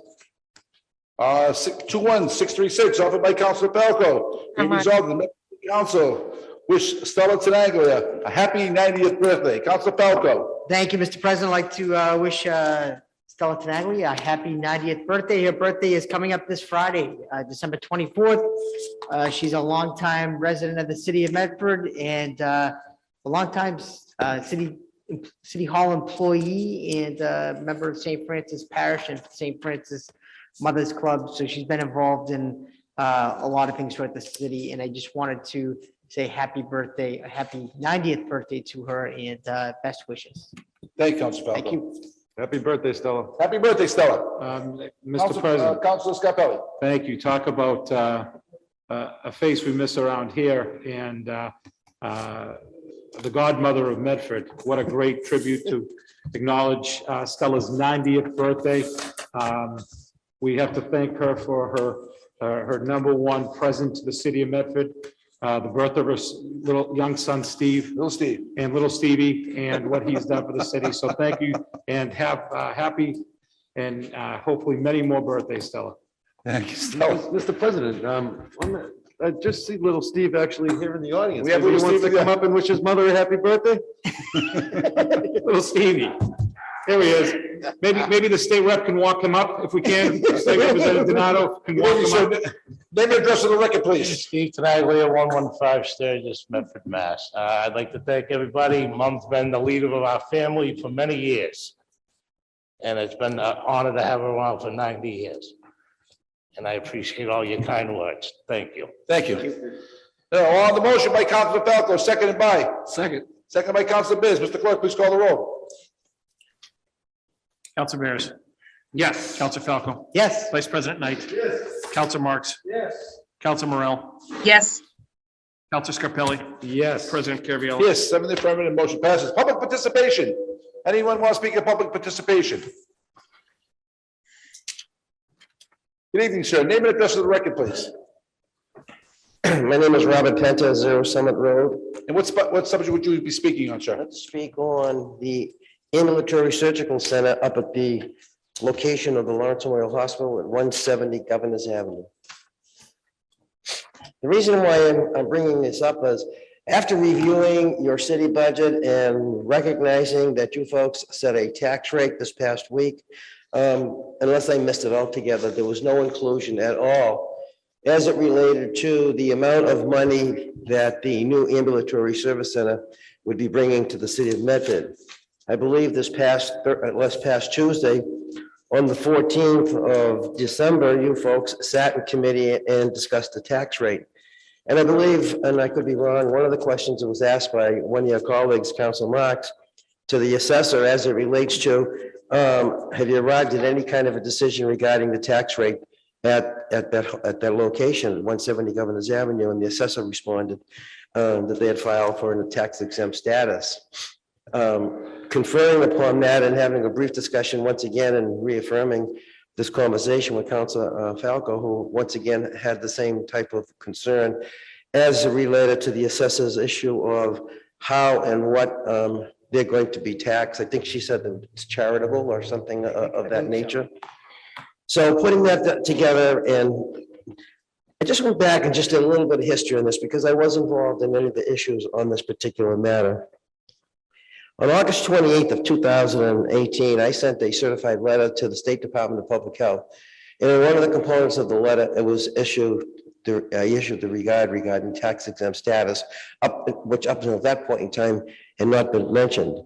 [SPEAKER 1] 21636, offered by Council Falco. Be
[SPEAKER 14] Come on.
[SPEAKER 1] resolved, the Medford City Council wish Stella Tenaglia a happy 90th birthday. Council Falco.
[SPEAKER 4] Thank you, Mr. President. I'd like to wish Stella Tenaglia a happy 90th birthday. Her birthday is coming up this Friday, December 24th. She's a longtime resident of the city of Medford and a longtime City Hall employee and member of St. Francis Parish and St. Francis Mothers Club. So she's been involved in a lot of things throughout the city. And I just wanted to say happy birthday, a happy 90th birthday to her and best wishes.
[SPEAKER 1] Thank you, Council Falco.
[SPEAKER 4] Thank you.
[SPEAKER 10] Happy birthday, Stella.
[SPEAKER 1] Happy birthday, Stella.
[SPEAKER 5] Mr. President,
[SPEAKER 1] Councilor Scarpelli.
[SPEAKER 5] thank you. Talk about a face we miss around here and the godmother of Medford. What a great tribute to acknowledge Stella's 90th birthday. We have to thank her for her #1 present to the city of Medford, the birth of her little young son, Steve.
[SPEAKER 1] Little Steve.
[SPEAKER 5] And little Stevie, and what he's done for the city. So thank you and have happy and hopefully many more birthdays, Stella.
[SPEAKER 1] Thank you, Stella.
[SPEAKER 10] Mr. President, I just see little Steve actually here in the audience.
[SPEAKER 1] We have
[SPEAKER 10] Maybe he
[SPEAKER 1] little
[SPEAKER 10] wants to
[SPEAKER 1] Steve
[SPEAKER 10] come
[SPEAKER 1] again.
[SPEAKER 10] up and wish his mother a happy birthday?
[SPEAKER 5] Little Stevie. Here he is. Maybe the state rep can walk him up if we can. State Representative Donato can walk him up.
[SPEAKER 1] Name and address of the record, please.
[SPEAKER 16] Steve Tenaglia, 115 Sturgis, Medford, Mass. I'd like to thank everybody. Mom's been the leader of our family for many years. And it's been an honor to have her around for 90 years. And I appreciate all your kind words. Thank you.
[SPEAKER 1] Thank you. On the motion by Councilor Falco, seconded by? Second by Councilor Biz. Mr. Clerk, please call the roll.
[SPEAKER 2] Council Bears,
[SPEAKER 5] Yes.
[SPEAKER 2] Council Falco,
[SPEAKER 4] Yes.
[SPEAKER 2] Vice President Knight. Council Marks,
[SPEAKER 7] Yes.
[SPEAKER 2] Council Morel,
[SPEAKER 3] Yes.
[SPEAKER 2] Council Scarpelli,
[SPEAKER 5] Yes.
[SPEAKER 2] President Carviallo.
[SPEAKER 1] Yes, 7 in the affirmative, motion passes. Public participation. Anyone want to speak in public participation? Good evening, sir. Name and address of the record, please.
[SPEAKER 17] My name is Robert Penta, 0 Summit Road.
[SPEAKER 1] And what subject would you be speaking on, sir?
[SPEAKER 17] Let's speak on the ambulatory surgical center up at the location of the Lawrence Memorial Hospital at 170 Governors Avenue. The reason why I'm bringing this up is after reviewing your city budget and recognizing that you folks set a tax rate this past week, unless I missed it altogether, there was no inclusion at all as it related to the amount of money that the new ambulatory service center would be bringing to the city of Medford. I believe this past Tuesday, on the 14th of December, you folks sat in committee and discussed the tax rate. And I believe, and I could be wrong, one of the questions that was asked by one of your colleagues, Council Marks, to the assessor as it relates to, have you arrived at any kind of a decision regarding the tax rate at that location, 170 Governors Avenue? And the assessor responded that they had filed for a tax exempt status. Conferring upon that and having a brief discussion once again and reaffirming this conversation with Councilor Falco, who once again had the same type of concern as related to the assessor's issue of how and what they're going to be taxed. I think she said that it's charitable or something of that nature. So putting that together, and I just went back and just did a little bit of history on this because I was involved in many of the issues on this particular matter. On August 28th of 2018, I sent a certified letter to the State Department of Public Health. And in one of the components of the letter, it was I issued the regarding tax exempt status, which up until that point in time had not been mentioned.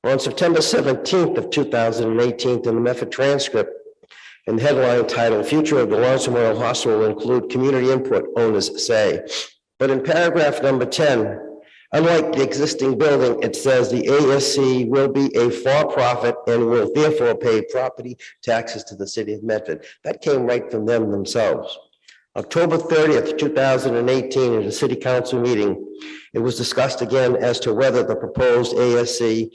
[SPEAKER 17] On September 17th of 2018, in the Medford transcript, and headline title, "Future of the Lawrence Memorial Hospital will include community input, owners say." But in paragraph number 10, unlike the existing building, it says the ASC will be a for-profit and will therefore pay property taxes to the city of Medford. That came right from them themselves. October 30th, 2018, in a city council meeting, it was discussed again as to whether the proposed ASC,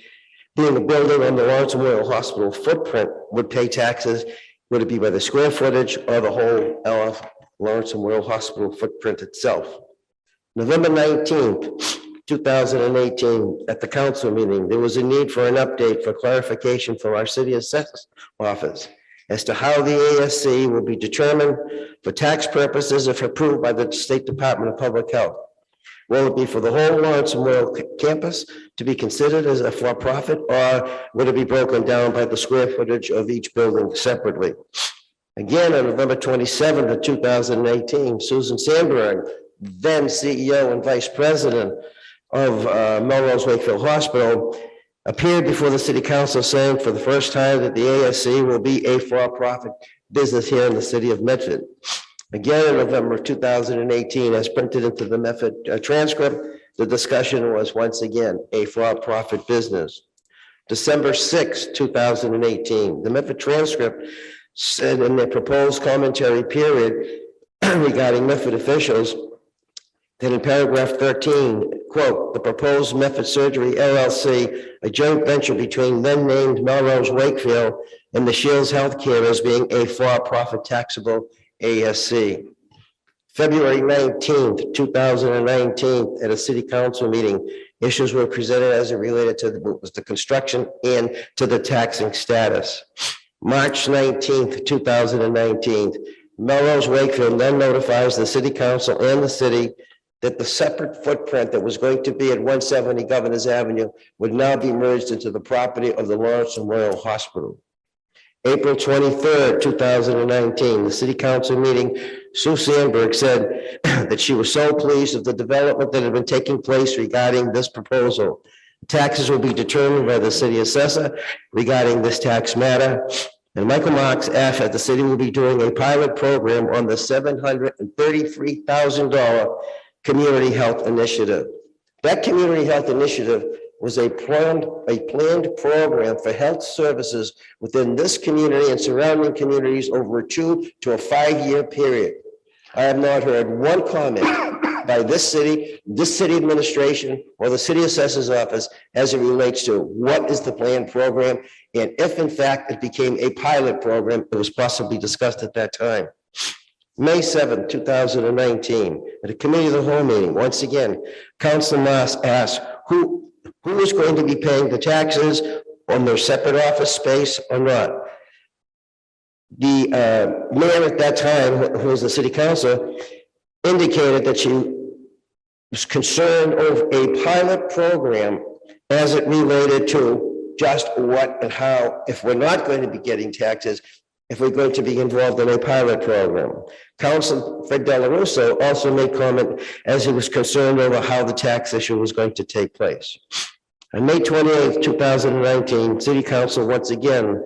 [SPEAKER 17] being a building on the Lawrence Memorial Hospital footprint, would pay taxes. Would it be by the square footage or the whole Lawrence Memorial Hospital footprint itself? November 19th, 2018, at the council meeting, there was a need for an update for clarification from our city assessor's office as to how the ASC will be determined for tax purposes if approved by the State Department of Public Health. Will it be for the whole Lawrence Memorial campus to be considered as a for-profit, or would it be broken down by the square footage of each building separately? Again, on November 27th of 2018, Susan Sandberg, then CEO and Vice President of Melrose Wakefield Hospital, appeared before the city council saying for the first time that the ASC will be a for-profit business here in the city of Medford. Again, in November 2018, as printed into the Medford transcript, the discussion was once again a for-profit business. December 6, 2018, the Medford transcript said in their proposed commentary period regarding Medford officials that in paragraph 13, quote, "The proposed Medford Surgery LLC, a joint venture between then named Melrose Wakefield and the Shields Healthcare as being a for-profit taxable ASC." February 19th, 2019, at a city council meeting, issues were presented as it related to the construction and to the taxing status. March 19th, 2019, Melrose Wakefield then notifies the city council and the city that the separate footprint that was going to be at 170 Governors Avenue would now be merged into the property of the Lawrence Memorial Hospital. April 23rd, 2019, the city council meeting, Sue Sandberg said that she was so pleased with the development that had been taking place regarding this proposal. Taxes will be determined by the city assessor regarding this tax matter. And Michael Marks asked that the city will be doing a pilot program on the $733,000 community health initiative. That community health initiative was a planned program for health services within this community and surrounding communities over a 2 to 5 year period. I have not heard one comment by this city administration, or the city assessor's office as it relates to what is the planned program, and if in fact it became a pilot program, it was possibly discussed at that time. May 7th, 2019, at a committee of the whole meeting, once again, Councilor Moss asked who is going to be paying the taxes on their separate office space or not. The mayor at that time, who was the city councilor, indicated that she was concerned over a pilot program as it related to just what and how, if we're not going to be getting taxes, if we're going to be involved in a pilot program. Councilor Fred Delarusso also made comment as he was concerned over how the tax issue was going to take place. On May 28th, 2019, City Council once again,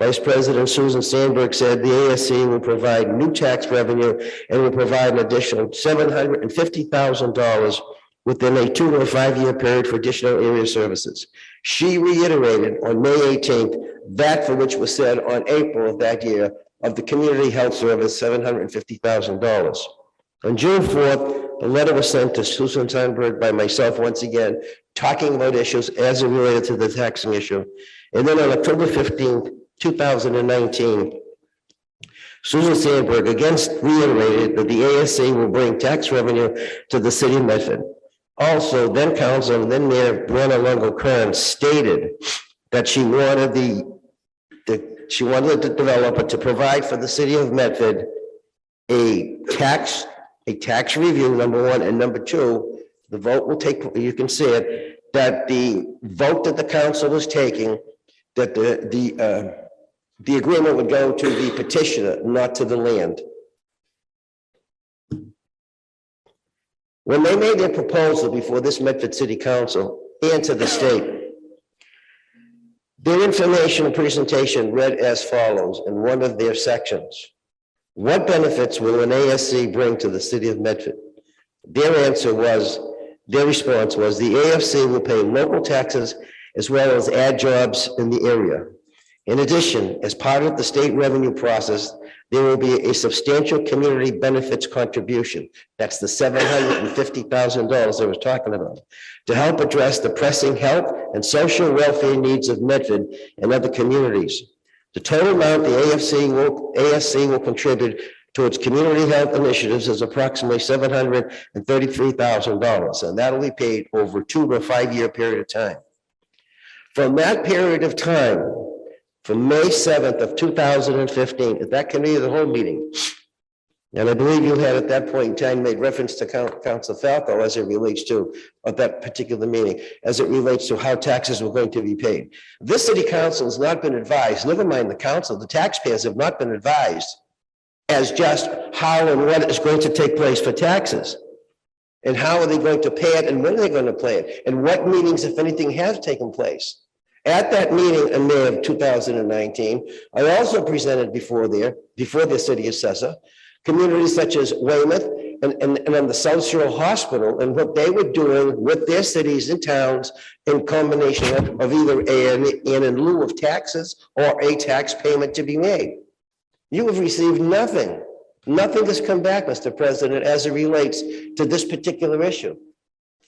[SPEAKER 17] Vice President Susan Sandberg said the ASC will provide new tax revenue and will provide an additional $750,000 within a 2 to 5 year period for additional area services. She reiterated on May 18th that for which was said on April of that year of the community health service, $750,000. On June 4th, a letter was sent to Susan Sandberg by myself once again, talking about issues as it related to the taxing issue. And then on October 15th, 2019, Susan Sandberg again reiterated that the ASC will bring tax revenue to the city of Medford. Also, then Council and then Mayor Brenna Longo-Kern stated that she wanted the developer to provide for the city of Medford a tax review, number one, and number two, the vote will take, you can see it, that the vote that the council was taking, that the agreement would go to the petitioner, not to the land. When they made their proposal before this Medford City Council and to the state, their information presentation read as follows in one of their sections. What benefits will an ASC bring to the city of Medford? Their response was the AFC will pay local taxes as well as add jobs in the area. In addition, as part of the state revenue process, there will be a substantial community benefits contribution. That's the $750,000 I was talking about, to help address the pressing health and social welfare needs of Medford and other communities. The total amount the ASC will contribute towards community health initiatives is approximately $733,000, and that'll be paid over a 2 to 5 year period of time. From that period of time, from May 7th of 2015, at that committee of the whole meeting, and I believe you had at that point in time made reference to Council Falco as it relates to that particular meeting, as it relates to how taxes were going to be paid. This city council has not been advised, never mind the council, the taxpayers have not been advised as just how and what is going to take place for taxes. And how are they going to pay it and when are they going to pay it? And what meetings, if anything, have taken place? At that meeting in May of 2019, I also presented before the city assessor, communities such as Weymouth and on the South Shore Hospital and what they were doing with their cities and towns in combination of either in lieu of taxes or a tax payment to be made. You have received nothing. Nothing has come back, Mr. President, as it relates to this particular issue.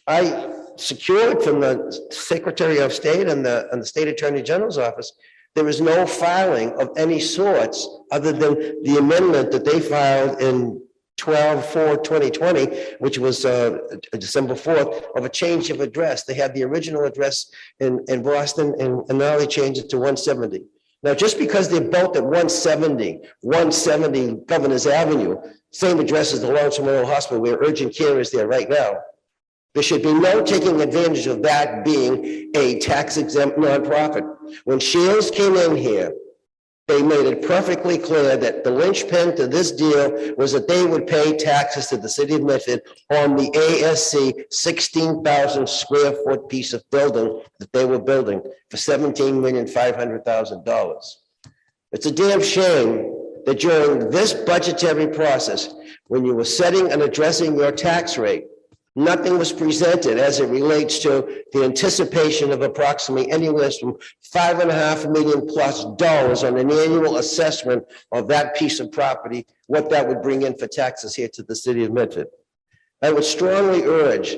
[SPEAKER 17] I secured from the Secretary of State and the State Attorney General's office, there is no filing of any sorts other than the amendment that they filed in 12/4/2020, which was December 4th, of a change of address. They had the original address in Boston and now they changed it to 170. Now, just because they're built at 170 Governor's Avenue, same address as the Lawrence Memorial Hospital where urgent care is there right now, there should be no taking advantage of that being a tax exempt nonprofit. When Shields came in here, they made it perfectly clear that the linchpin to this deal was that they would pay taxes to the city of Medford on the ASC 16,000 square foot piece of building that they were building for $17,500,000. It's a damn shame that during this budgetary process, when you were setting and addressing your tax rate, nothing was presented as it relates to the anticipation of approximately anywhere from $5.5 million plus on an annual assessment of that piece of property, what that would bring in for taxes here to the city of Medford. I would strongly urge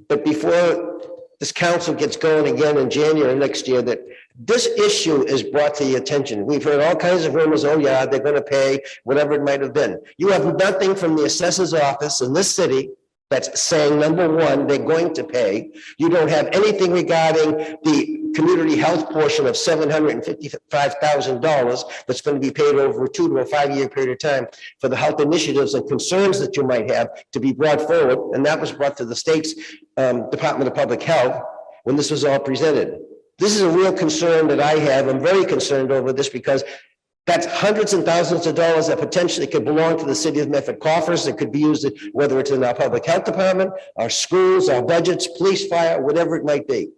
[SPEAKER 17] that before this council gets going again in January next year, that this issue is brought to your attention. We've heard all kinds of rumors, oh yeah, they're going to pay whatever it might have been. You have nothing from the assessor's office in this city that's saying, number one, they're going to pay. You don't have anything regarding the community health portion of $755,000 that's going to be paid over a 2 to a 5 year period of time for the health initiatives and concerns that you might have to be brought forward. And that was brought to the state's Department of Public Health when this was all presented. This is a real concern that I have. I'm very concerned over this because that's hundreds and thousands of dollars that potentially could belong to the city of Medford coffers. That could be used, whether it's in our public health department, our schools, our budgets, police, fire, whatever it might be.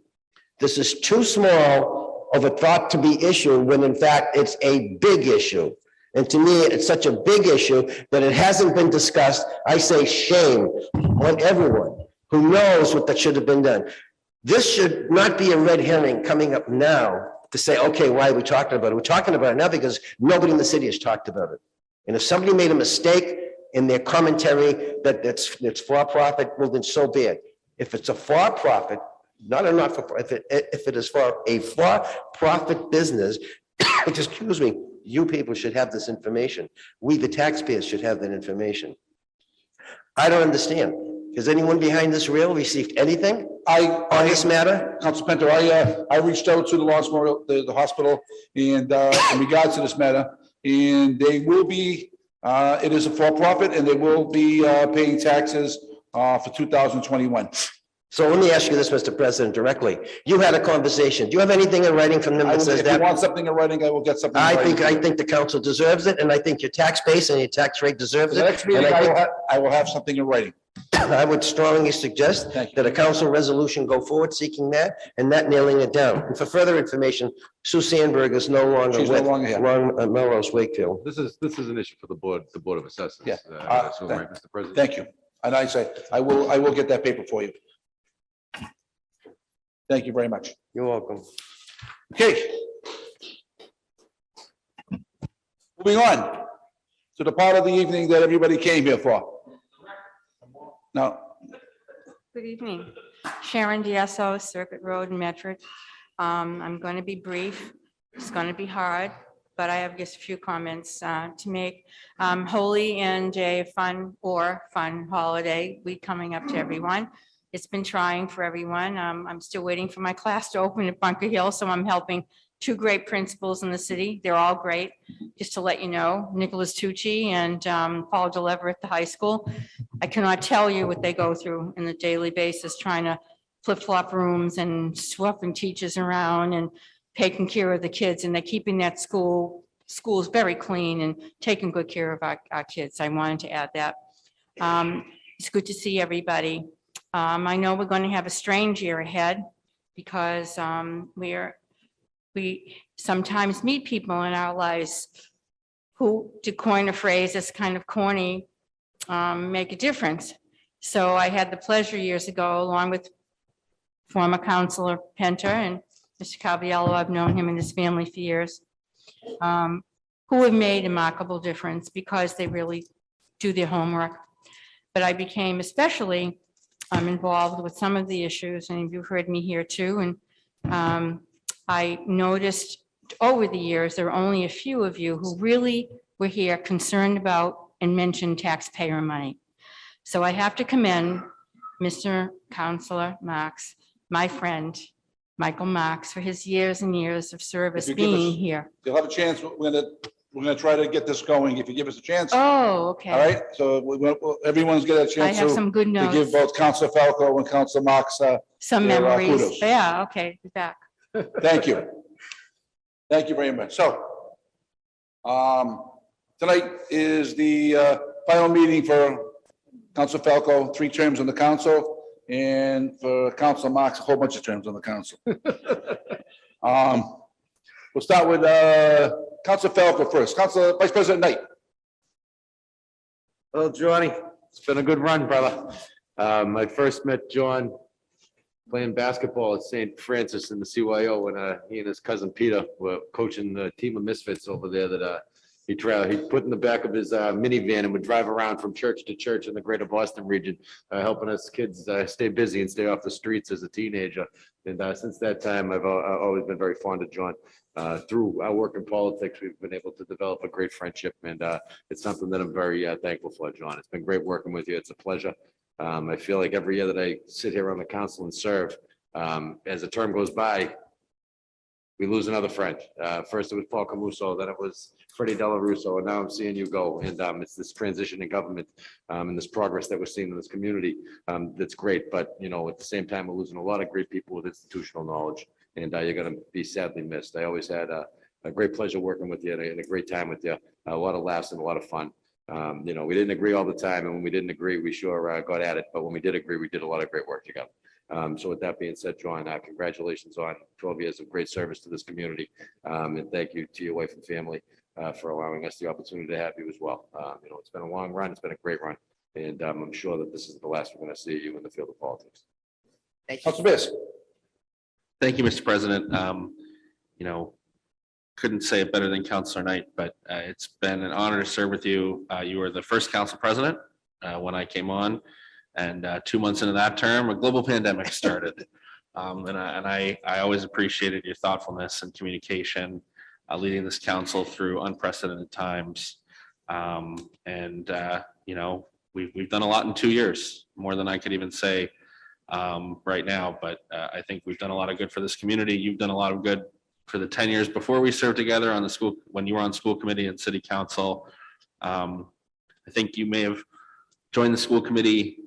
[SPEAKER 17] This is too small of a thought to be issued when in fact it's a big issue. And to me, it's such a big issue that it hasn't been discussed. I say shame on everyone who knows what that should have been done. This should not be a red herring coming up now to say, okay, why are we talking about it? We're talking about it now because nobody in the city has talked about it. And if somebody made a mistake in their commentary that's for profit, well, then so be it. If it's a for profit, not a not for profit, if it is for a for profit business, excuse me, you people should have this information. We, the taxpayers, should have that information. I don't understand. Has anyone behind this rail received anything on this matter?
[SPEAKER 1] Council Penter, I reached out to the Lawrence Memorial, the hospital, and in regards to this matter, and they will be, it is a for-profit, and they will be paying taxes for 2021.
[SPEAKER 17] So let me ask you this, Mr. President, directly. You had a conversation. Do you have anything in writing from them that says
[SPEAKER 1] If you
[SPEAKER 17] that?
[SPEAKER 1] want something in writing, I will get something. in writing.
[SPEAKER 17] I think the council deserves it, and I think your tax base and your tax rate deserves
[SPEAKER 1] For the
[SPEAKER 17] it.
[SPEAKER 1] next meeting,
[SPEAKER 17] And I think-
[SPEAKER 1] I will have something in writing.
[SPEAKER 17] I would strongly suggest that a council resolution go forward seeking that and not nailing it down. And for further information, Sue Sandberg is no longer
[SPEAKER 1] She's no
[SPEAKER 17] with
[SPEAKER 1] longer here.
[SPEAKER 17] Melrose Wakefield.
[SPEAKER 10] This is an issue for the Board of Assessors.
[SPEAKER 1] Yeah.
[SPEAKER 10] So, right, Mr. President?
[SPEAKER 1] Thank you. And I say, I will get that paper for you. Thank you very much.
[SPEAKER 17] You're welcome.
[SPEAKER 1] Okay. Moving on to the part of the evening that everybody came here for. Now,
[SPEAKER 18] Good evening. Sharon Diaso, Circuit Road in Medford. I'm going to be brief. It's going to be hard, but I have just a few comments to make. Holy and a fun holiday week coming up to everyone. It's been trying for everyone. I'm still waiting for my class to open at Bunker Hill, so I'm helping two great principals in the city. They're all great. Just to let you know, Nicholas Tucci and Paul DeLever at the high school. I cannot tell you what they go through on a daily basis, trying to flip-flop rooms and swapping teachers around and taking care of the kids. And they're keeping that schools very clean and taking good care of our kids. I wanted to add that. It's good to see everybody. I know we're going to have a strange year ahead because we sometimes meet people in our lives who, to coin a phrase that's kind of corny, make a difference. So I had the pleasure years ago, along with former Councilor Penter and Mr. Caviello, I've known him and his family for years, who have made a remarkable difference because they really do their homework. But I became especially involved with some of the issues, and you've heard me here too. And I noticed over the years, there are only a few of you who really were here concerned about and mentioned taxpayer money. So I have to commend Mr. Councilor Marks, my friend, Michael Marks, for his years and years of service
[SPEAKER 1] If you give us-
[SPEAKER 18] being here.
[SPEAKER 1] You'll have a chance. We're gonna try to get this going if you give us a chance.
[SPEAKER 18] Oh, okay.
[SPEAKER 1] All right, so everyone's got a
[SPEAKER 18] I
[SPEAKER 1] chance
[SPEAKER 18] have
[SPEAKER 1] to
[SPEAKER 18] some good
[SPEAKER 1] to give
[SPEAKER 18] notes,
[SPEAKER 1] both Council Falco and Council Marks,
[SPEAKER 18] some
[SPEAKER 1] their,
[SPEAKER 18] memories.
[SPEAKER 1] kudos.
[SPEAKER 18] Yeah, okay, be back.
[SPEAKER 1] Thank you. Thank you very much. So, tonight is the final meeting for Council Falco, 3 terms on the council, and for Council Marks, a whole bunch of terms on the council. We'll start with Council Falco first. Council Vice President Knight.
[SPEAKER 10] Well, Johnny, it's been a good run, brother. I first met John playing basketball at St. Francis in the CYO when he and his cousin Peter were coaching the team of misfits over there that he put in the back of his minivan and would drive around from church to church in the greater Boston region, helping us kids stay busy and stay off the streets as a teenager. And since that time, I've always been very fond of John. Through our work in politics, we've been able to develop a great friendship, and it's something that I'm very thankful for, John. It's been great working with you. It's a pleasure. I feel like every year that I sit here on the council and serve, as the term goes by, we lose another friend. First it was Paul Camuso, then it was Freddie Della Russo, and now I'm seeing you go. And it's this transition in government and this progress that we're seeing in this community. That's great, but at the same time, we're losing a lot of great people with institutional knowledge, and you're going to be sadly missed. I always had a great pleasure working with you and a great time with you. A lot of laughs and a lot of fun. We didn't agree all the time, and when we didn't agree, we sure got at it. But when we did agree, we did a lot of great work together. So with that being said, John, congratulations on 12 years of great service to this community. And thank you to your wife and family for allowing us the opportunity to have you as well. It's been a long run. It's been a great run. And I'm sure that this is the last we're going to see you in the field of politics.
[SPEAKER 4] Thank you.
[SPEAKER 1] Council Biss.
[SPEAKER 9] Thank you, Mr. President. Couldn't say it better than Councilor Knight, but it's been an honor to serve with you. You were the first council president when I came on, and 2 months into that term, a global pandemic started. And I always appreciated your thoughtfulness and communication, leading this council through unprecedented times. We've done a lot in 2 years, more than I could even say right now, but I think we've done a lot of good for this community. You've done a lot of good for the 10 years before we served together on the school, when you were on school committee and city council. I think you may have joined the school committee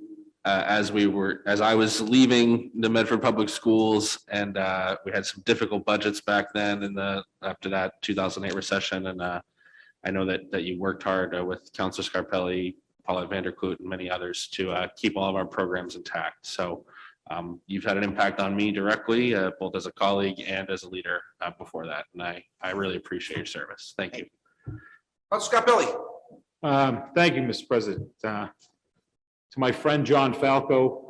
[SPEAKER 9] as I was leaving the Medford Public Schools, and we had some difficult budgets back then after that 2008 recession. And I know that you worked hard with Councilor Scarpelli, Paulette Vanderkloot, and many others to keep all of our programs intact. So you've had an impact on me directly, both as a colleague and as a leader before that. And I really appreciate your service. Thank you.
[SPEAKER 1] Council Scarpelli.
[SPEAKER 5] Thank you, Mr. President. To my friend John Falco,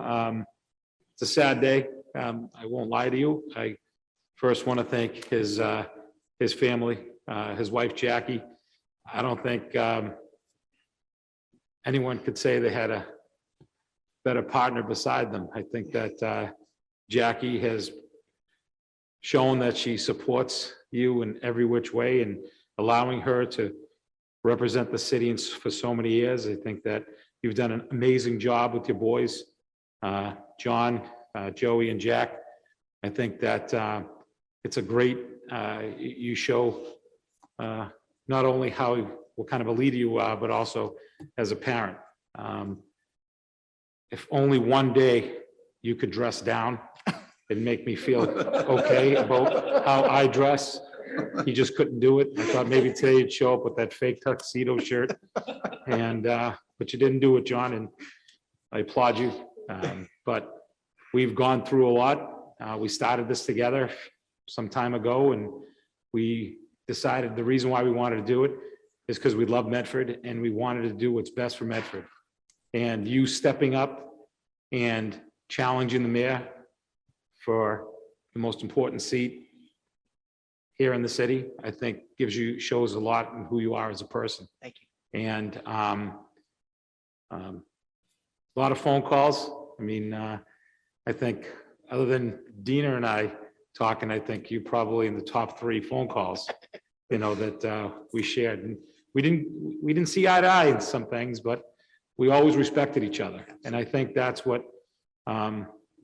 [SPEAKER 5] it's a sad day. I won't lie to you. I first want to thank his family, his wife Jackie. I don't think anyone could say they had a better partner beside them. I think that Jackie has shown that she supports you in every which way, and allowing her to represent the city for so many years. I think that you've done an amazing job with your boys, John, Joey, and Jack. I think that it's a great, you show not only what kind of a leader you are, but also as a parent. If only one day you could dress down and make me feel okay about how I dress. He just couldn't do it. I thought maybe today you'd show up with that fake tuxedo shirt, and but you didn't do it, John, and I applaud you. But we've gone through a lot. We started this together some time ago, and we decided the reason why we wanted to do it is because we love Medford and we wanted to do what's best for Medford. And you stepping up and challenging the mayor for the most important seat here in the city, I think shows a lot in who you are as a person.
[SPEAKER 4] Thank you.
[SPEAKER 5] And a lot of phone calls. I mean, I think other than Dina and I talking, I think you're probably in the top 3 phone calls, that we shared. And we didn't see eye to eye in some things, but we always respected each other. And I think that's what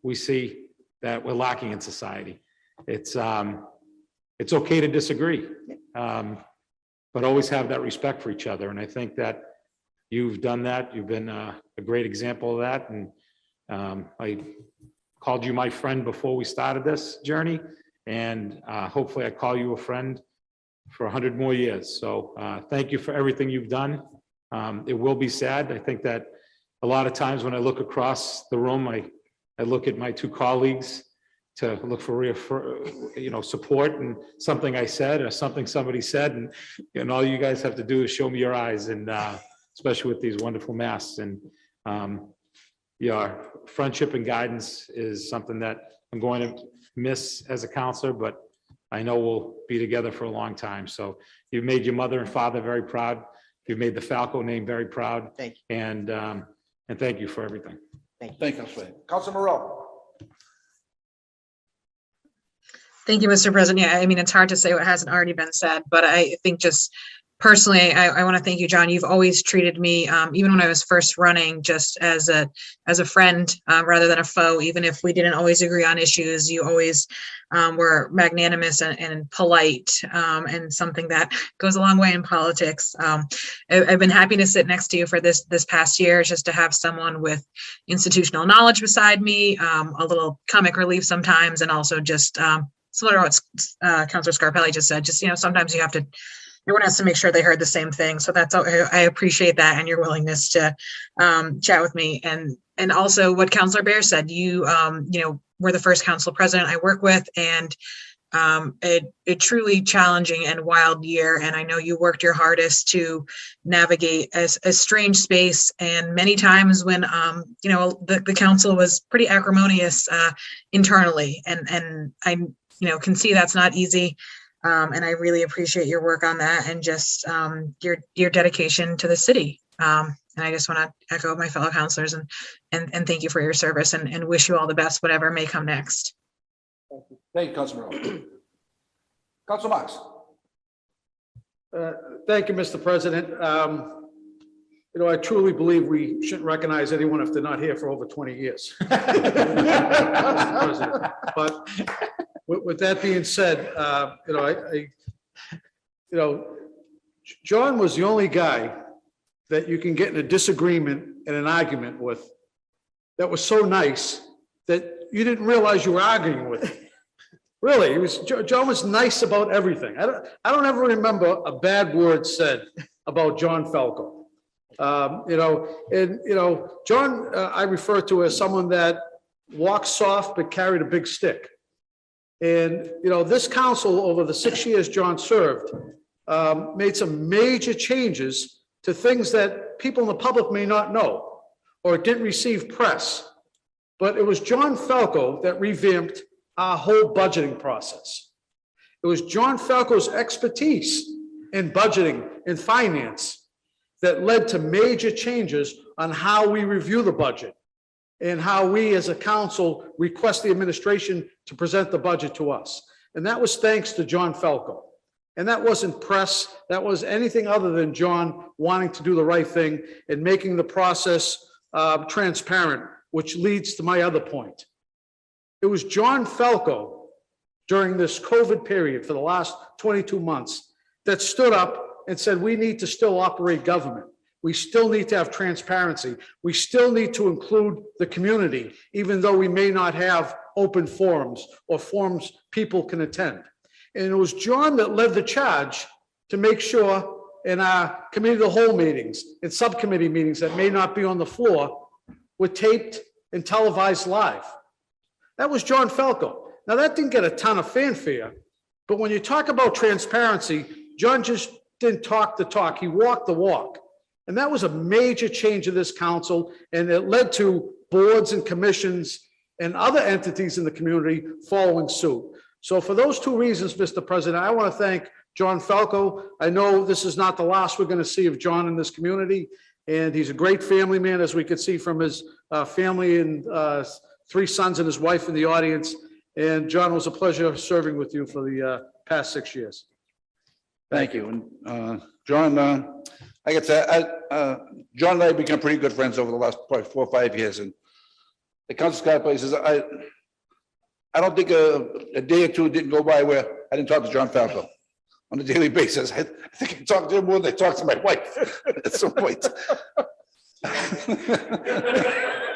[SPEAKER 5] we see that we're lacking in society. it's okay to disagree. But always have that respect for each other. And I think that you've done that. You've been a great example of that. And I called you my friend before we started this journey. And hopefully I call you a friend for 100 more years. So thank you for everything you've done. It will be sad. I think that a lot of times when I look across the room, I look at my two colleagues to look for support and something I said or something somebody said. And all you guys have to do is show me your eyes, and especially with these wonderful masks. And your friendship and guidance is something that I'm going to miss as a counselor, but I know we'll be together for a long time. So you've made your mother and father very proud. You've made the Falco name very proud.
[SPEAKER 4] Thank
[SPEAKER 5] you. And thank you for everything.
[SPEAKER 1] Thank you, Councilor. Councilor Morell.
[SPEAKER 3] Thank you, Mr. President. Yeah, I mean, it's hard to say what hasn't already been said, but I think just personally, I want to thank you, John. You've always treated me, even when I was first running, just as a friend rather than a foe. Even if we didn't always agree on issues, you always were magnanimous and polite, and something that goes a long way in politics. I've been happy to sit next to you for this past year, just to have someone with institutional knowledge beside me, a little comic relief sometimes, and also just similar to what Councilor Scarpelli just said. Just sometimes you have to. Everyone has to make sure they heard the same thing. So I appreciate that and your willingness to chat with me. And also what Councilor Bear said, you were the first council president I work with, and a truly challenging and wild year. And I know you worked your hardest to navigate a strange space. And many times when, the council was pretty acrimonious internally, and I, can see that's not easy. And I really appreciate your work on that, and just your dedication to the city. And I just want to echo my fellow councilors and thank you for your service, and wish you all the best, whatever may come next.
[SPEAKER 1] Thank you, Councilor Morell. Councilor Marks.
[SPEAKER 7] Thank you, Mr. President. I truly believe we shouldn't recognize anyone if they're not here for over 20 years. But with that being said, John was the only guy that you can get in a disagreement and an argument with that was so nice that you didn't realize you were arguing with him. Really, John was nice about everything. I don't ever remember a bad word said about John Falco. John, I refer to as someone that walked soft but carried a big stick. And, this council, over the 6 years John served, made some major changes to things that people in the public may not know or didn't receive press. But it was John Falco that revamped our whole budgeting process. It was John Falco's expertise in budgeting and finance that led to major changes on how we review the budget and how we as a council request the administration to present the budget to us. And that was thanks to John Falco. And that wasn't press, that was anything other than John wanting to do the right thing and making the process transparent, which leads to my other point. It was John Falco during this COVID period for the last 22 months that stood up and said, we need to still operate government. We still need to have transparency. We still need to include the community, even though we may not have open forums or forums people can attend. And it was John that led the charge to make sure in our committee of the whole meetings and subcommittee meetings that may not be on the floor were taped and televised live. That was John Falco. Now that didn't get a ton of fanfare, but when you talk about transparency, John just didn't talk the talk, he walked the walk. And that was a major change of this council, and it led to boards and commissions and other entities in the community following suit. So for those two reasons, Mr. President, I want to thank John Falco. I know this is not the last we're going to see of John in this community, and he's a great family man, as we could see from his family and 3 sons and his wife in the audience. And John, it was a pleasure serving with you for the past 6 years.
[SPEAKER 1] Thank you. And John, I get that. John and I become pretty good friends over the last probably 4 or 5 years. And the Council Scott places, I don't think a day or two didn't go by where I didn't talk to John Falco on a daily basis. I think I talked to him more than I talked to my wife at some point.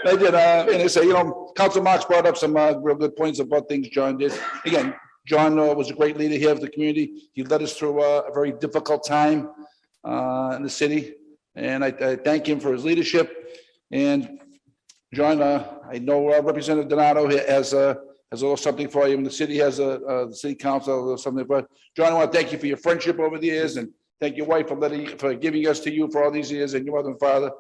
[SPEAKER 1] I did, and I say, Council Marks brought up some real good points about things John did. Again, John was a great leader here of the community. He led us through a very difficult time in the city, and I thank him for his leadership. And John, I know Representative Donato has a little something for you, and the city has the city council, a little something. But John, I want to thank you for your friendship over the years, and thank your wife for giving us to you for all these years, and your mother and father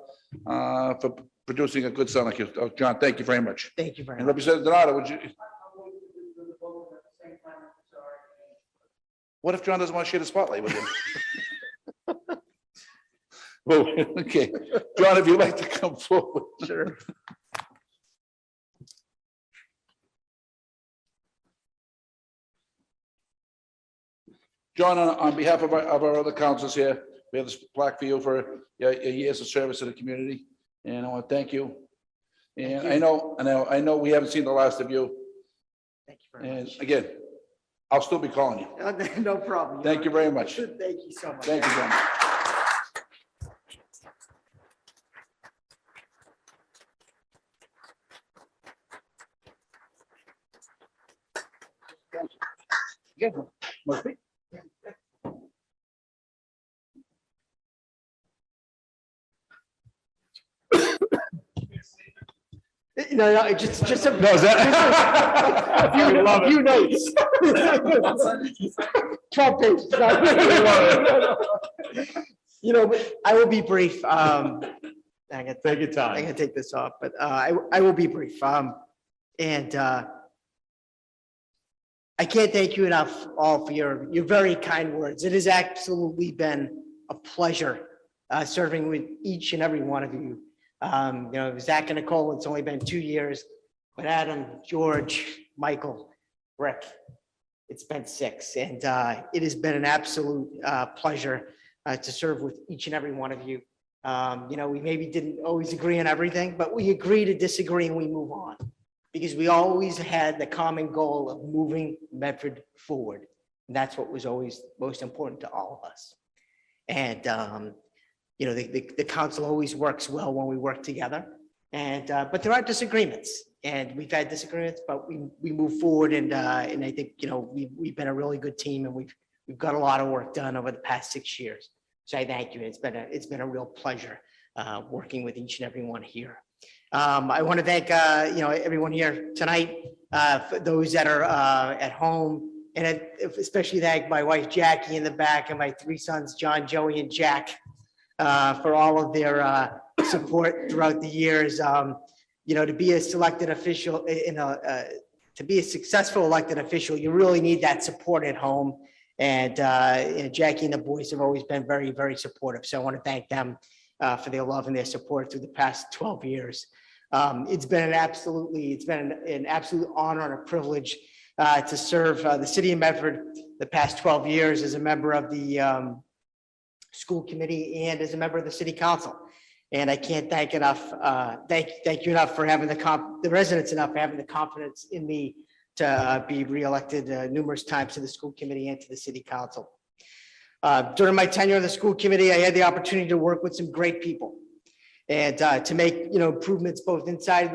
[SPEAKER 1] for producing a good son like you. John, thank you very much.
[SPEAKER 4] Thank you very
[SPEAKER 1] And
[SPEAKER 4] much.
[SPEAKER 1] Representative Donato, would you? What if John doesn't want to share the spotlight with you? Well, okay, John, if you'd like to come forward.
[SPEAKER 4] Sure.
[SPEAKER 1] John, on behalf of our other councils here, we have this plaque for you for your years of service to the community, and I want to thank you. And I know we haven't seen the last of you,
[SPEAKER 4] Thank you very
[SPEAKER 1] and
[SPEAKER 4] much.
[SPEAKER 1] again, I'll still be calling you.
[SPEAKER 4] No problem.
[SPEAKER 1] Thank you very much.
[SPEAKER 4] Thank you so much.
[SPEAKER 1] Thank you, John. Yeah, must be.
[SPEAKER 4] No, just a.
[SPEAKER 1] No, is that-
[SPEAKER 4] A few notes. 12 pages. But I will be brief.
[SPEAKER 5] Take your time.
[SPEAKER 4] I can take this off, but I will be brief. And I can't thank you enough all for your very kind words. It has absolutely been a pleasure serving with each and every one of you. Zach and Nicole, it's only been 2 years, but Adam, George, Michael, Rick, it's been 6. And it has been an absolute pleasure to serve with each and every one of you. We maybe didn't always agree on everything, but we agree to disagree and we move on. Because we always had the common goal of moving Medford forward. And that's what was always most important to all of us. And, the council always works well when we work together. And, but there are disagreements. And we've had disagreements, but we move forward. And I think, we've been a really good team, and we've got a lot of work done over the past 6 years. So I thank you. It's been a real pleasure working with each and every one here. I want to thank, everyone here tonight, for those that are at home, and especially thank my wife Jackie in the back and my 3 sons, John, Joey, and Jack, for all of their support throughout the years. To be a selected official, to be a successful elected official, you really need that support at home. And Jackie and the boys have always been very, very supportive. So I want to thank them for their love and their support through the past 12 years. It's been an absolute honor and a privilege to serve the city of Medford the past 12 years as a member of the school committee and as a member of the city council. And I can't thank enough, thank you enough for having the residents enough for having the confidence in me to be reelected numerous times to the school committee and to the city council. During my tenure of the school committee, I had the opportunity to work with some great people and to make, improvements both inside of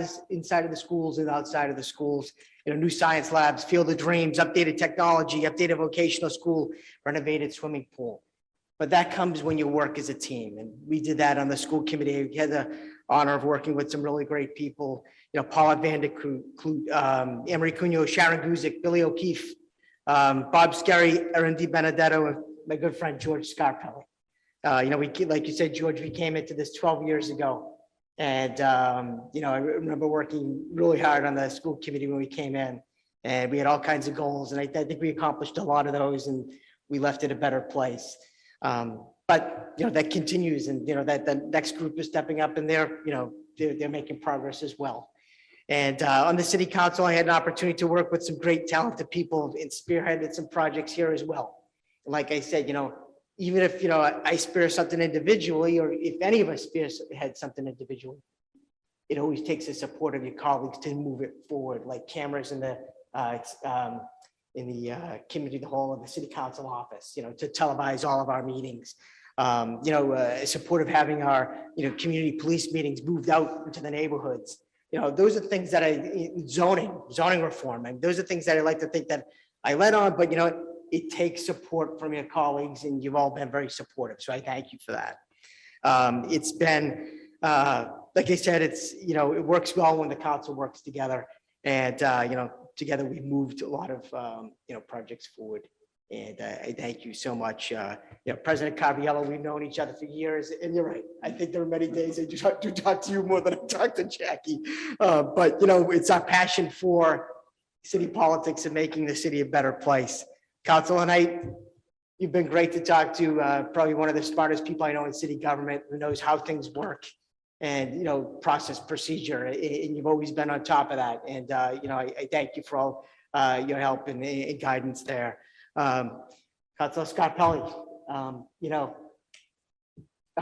[SPEAKER 4] the schools and outside of the schools, new science labs, field of dreams, updated technology, updated vocational school, renovated swimming pool. But that comes when you work as a team. And we did that on the school committee. We had the honor of working with some really great people, Paula Vanderklut, Emery Cunha, Sharon Guzik, Billy O'Keefe, Bob Scarry, Erin DiBenedetto, and my good friend, George Scarpelli. Like you said, George, we came into this 12 years ago. And, I remember working really hard on the school committee when we came in, and we had all kinds of goals. And I think we accomplished a lot of those, and we left it a better place. But that continues, and that the next group is stepping up, and they're making progress as well. And on the city council, I had an opportunity to work with some great talented people and spearheaded some projects here as well. And like I said, even if I spear something individually, or if any of us had something individually, it always takes the support of your colleagues to move it forward, like cameras in the It's in the committee, the hall of the city council office, to televise all of our meetings. Support of having our, community police meetings moved out into the neighborhoods. Those are things that zoning reform, and those are things that I like to think that I led on, but it takes support from your colleagues, and you've all been very supportive. So I thank you for that. It's been, like I said, it works well when the council works together. And, together we moved a lot of, projects forward. And I thank you so much. President Carviallo, we've known each other for years, and you're right. I think there are many days I do talk to you more than I talk to Jackie. But, it's our passion for city politics and making the city a better place. Councilor Knight, you've been great to talk to, probably one of the smartest people I know in city government, who knows how things work and, process, procedure, and you've always been on top of that. And, I thank you for all your help and guidance there. Councilor Scott Pelley, our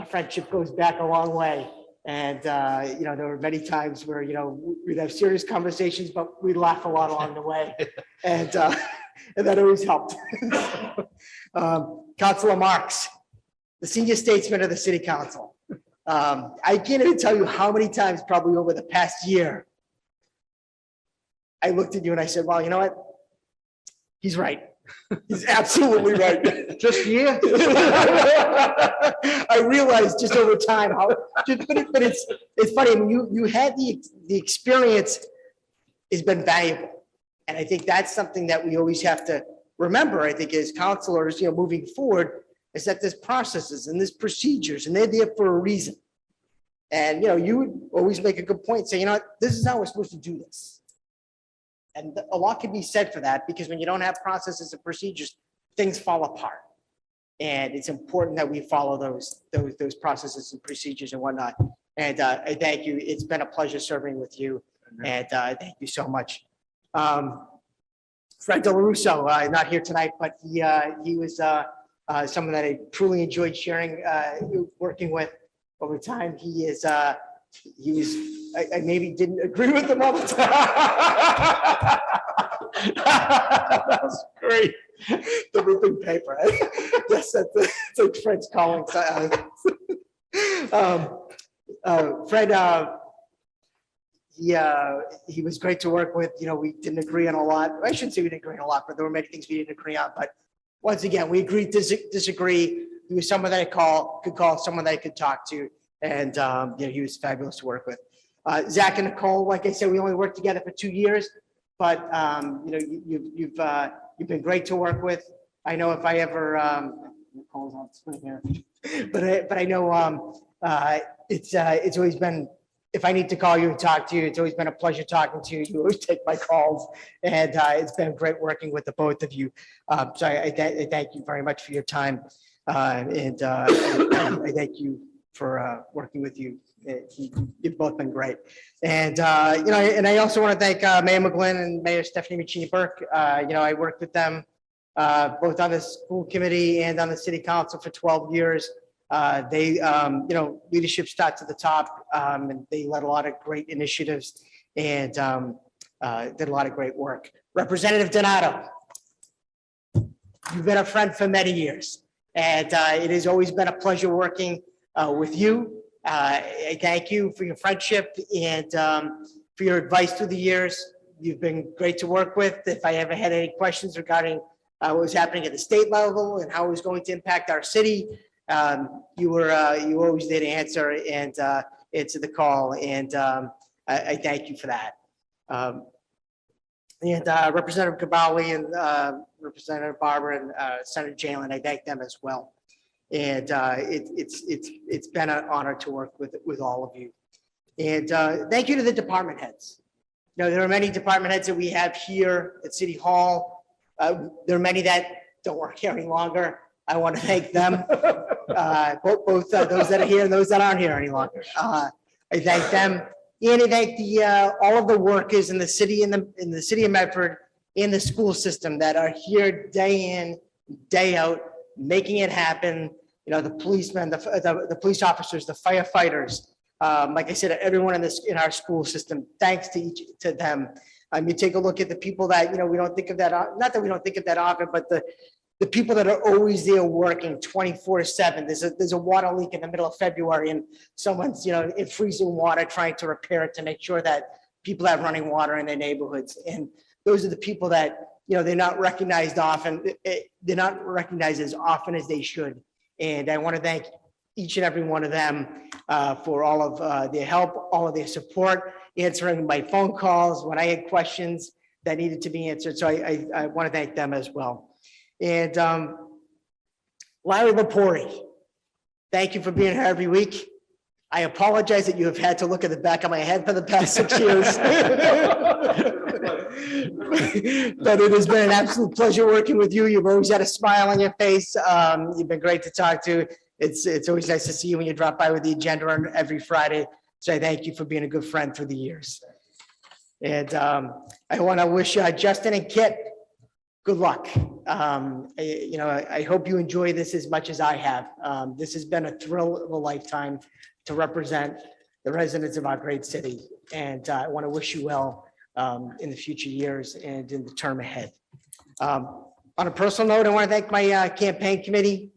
[SPEAKER 4] friendship goes back a long way. And, there were many times where, we'd have serious conversations, but we'd laugh a lot along the way. And that always helped. Councilor Marks, the senior statesman of the city council. I can't even tell you how many times, probably over the past year, I looked at you and I said, well, you know what? He's right. He's absolutely right.
[SPEAKER 7] Just a year?
[SPEAKER 4] I realized just over time how, but it's funny. I mean, you had the experience has been valuable. And I think that's something that we always have to remember, I think, as counselors, moving forward, is that there's processes and there's procedures and they're there for a reason. And, you would always make a good point, say, this is how we're supposed to do this. And a lot can be said for that, because when you don't have processes and procedures, things fall apart. And it's important that we follow those processes and procedures and whatnot. And I thank you. It's been a pleasure serving with you. And thank you so much. Fred DeLaRusso, not here tonight, but he was someone that I truly enjoyed sharing, working with over time. I maybe didn't agree with him all the time. That was great. The ripping paper. Yes, that's like Fred's calling. Fred, he was great to work with. We didn't agree on a lot. I shouldn't say we didn't agree on a lot, but there were many things we didn't agree on. But once again, we agreed to disagree. He was someone that could call, someone that I could talk to. And he was fabulous to work with. Zach and Nicole, like I said, we only worked together for 2 years, but you've been great to work with. I know if I ever Nicole's on screen here, but I know it's always been, if I need to call you and talk to you, it's always been a pleasure talking to you. You always take my calls, and it's been great working with the both of you. So I thank you very much for your time, and I thank you for working with you. You've both been great. And, and I also want to thank Mayor McGlynn and Mayor Stephanie McChini Burke. I worked with them both on the school committee and on the city council for 12 years. They, leadership starts at the top, and they led a lot of great initiatives and did a lot of great work. Representative Donato, you've been a friend for many years, and it has always been a pleasure working with you. I thank you for your friendship and for your advice through the years. You've been great to work with. If I ever had any questions regarding what was happening at the state level and how it was going to impact our city, you were always there to answer and answer the call. And I thank you for that. Representative Kabali and Representative Barber and Senator Jalen, I thank them as well. And it's been an honor to work with all of you. And thank you to the department heads. There are many department heads that we have here at City Hall. There are many that don't work here any longer. I want to thank them, both those that are here and those that aren't here any longer. I thank them, and I thank all of the workers in the city, in the city of Medford, in the school system that are here day in, day out, making it happen. The policemen, the police officers, the firefighters, Like I said, everyone in our school system, thanks to them. You take a look at the people that, we don't think of that, not that we don't think of that often, but the people that are always there working 24/7. There's a water leak in the middle of February and someone's, in freezing water trying to repair it to make sure that people have running water in their neighborhoods. And those are the people that, they're not recognized often. They're not recognized as often as they should. And I want to thank each and every one of them for all of their help, all of their support, answering my phone calls when I had questions that needed to be answered. So I want to thank them as well. And Larry Lepori, thank you for being here every week. I apologize that you have had to look at the back of my head for the past 6 years. But it has been an absolute pleasure working with you. You've always had a smile on your face. You've been great to talk to. It's always nice to see you when you drop by with the agenda on every Friday. So I thank you for being a good friend through the years. And I want to wish Justin and Kit good luck. I hope you enjoy this as much as I have. This has been a thrill of a lifetime to represent the residents of our great city. And I want to wish you well in the future years and in the term ahead. On a personal note, I want to thank my campaign committee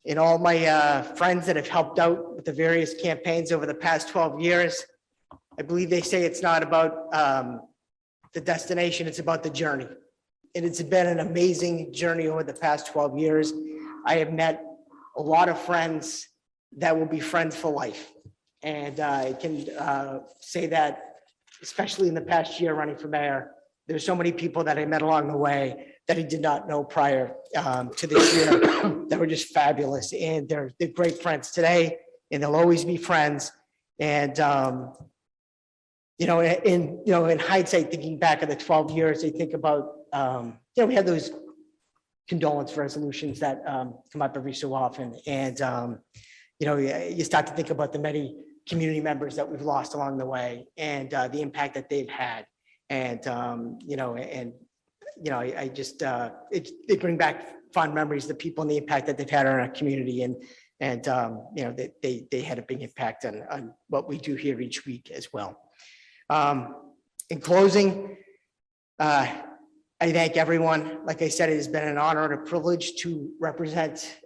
[SPEAKER 4] and all my friends that have helped out with the various campaigns over the past 12 years. I believe they say it's not about the destination, it's about the journey. And it's been an amazing journey over the past 12 years. I have met a lot of friends that will be friends for life. And I can say that, especially in the past year running for mayor, there's so many people that I met along the way that I did not know prior to this year that were just fabulous. And they're great friends today, and they'll always be friends. And in hindsight, thinking back at the 12 years, I think about, we had those condolence resolutions that come up every so often. And, you start to think about the many community members that we've lost along the way and the impact that they've had. And, I just, they bring back fond memories, the people and the impact that they've had on our community. And they had a big impact on what we do here each week as well. In closing, I thank everyone. Like I said, it has been an honor and a privilege to represent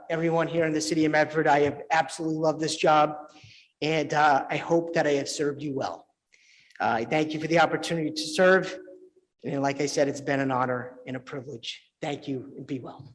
[SPEAKER 4] everyone here in the city of Medford. I have absolutely loved this job, and I hope that I have served you well. I thank you for the opportunity to serve. And like I said, it's been an honor and a privilege. Thank you and be well.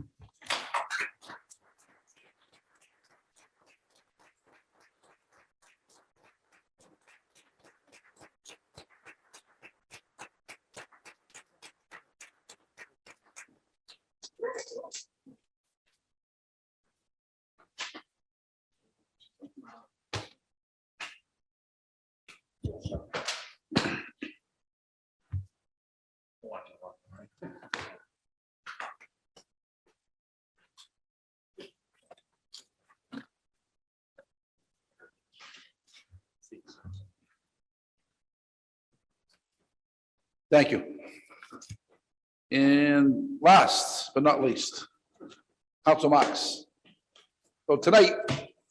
[SPEAKER 1] Thank you. And last but not least, Council Marks. So tonight,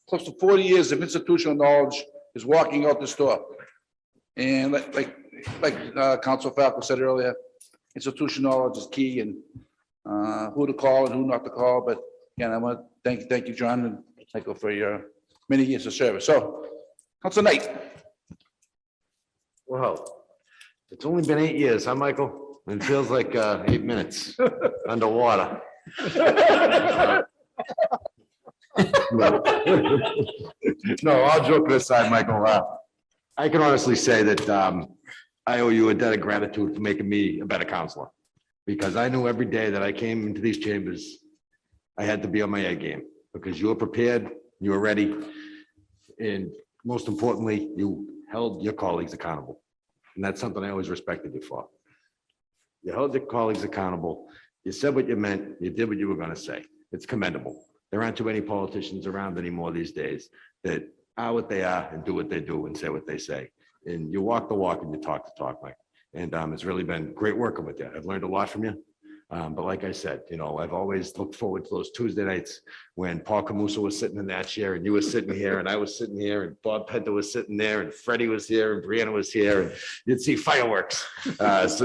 [SPEAKER 1] close to 40 years of institutional knowledge is walking out this door. And like Council Falco said earlier, institutional knowledge is key, and who to call and who not to call. But again, I want to thank you, John, and thank you for your many years of service. So, Council Knight.
[SPEAKER 10] Well, it's only been 8 years, huh, Michael? It feels like 8 minutes underwater. No, all joking aside, Michael, I can honestly say that I owe you a debt of gratitude for making me a better counselor. Because I knew every day that I came into these chambers, I had to be on my A game, because you were prepared, you were ready, and most importantly, you held your colleagues accountable. And that's something I always respected you for. You held your colleagues accountable. You said what you meant. You did what you were going to say. It's commendable. There aren't too many politicians around anymore these days that are what they are and do what they do and say what they say. And you walk the walk and you talk the talk, Mike. And it's really been great working with you. I've learned a lot from you. But like I said, I've always looked forward to those Tuesday nights when Paul Camuso was sitting in that chair and you were sitting here and I was sitting here and Bob Penta was sitting there and Freddie was here and Brianna was here and you'd see fireworks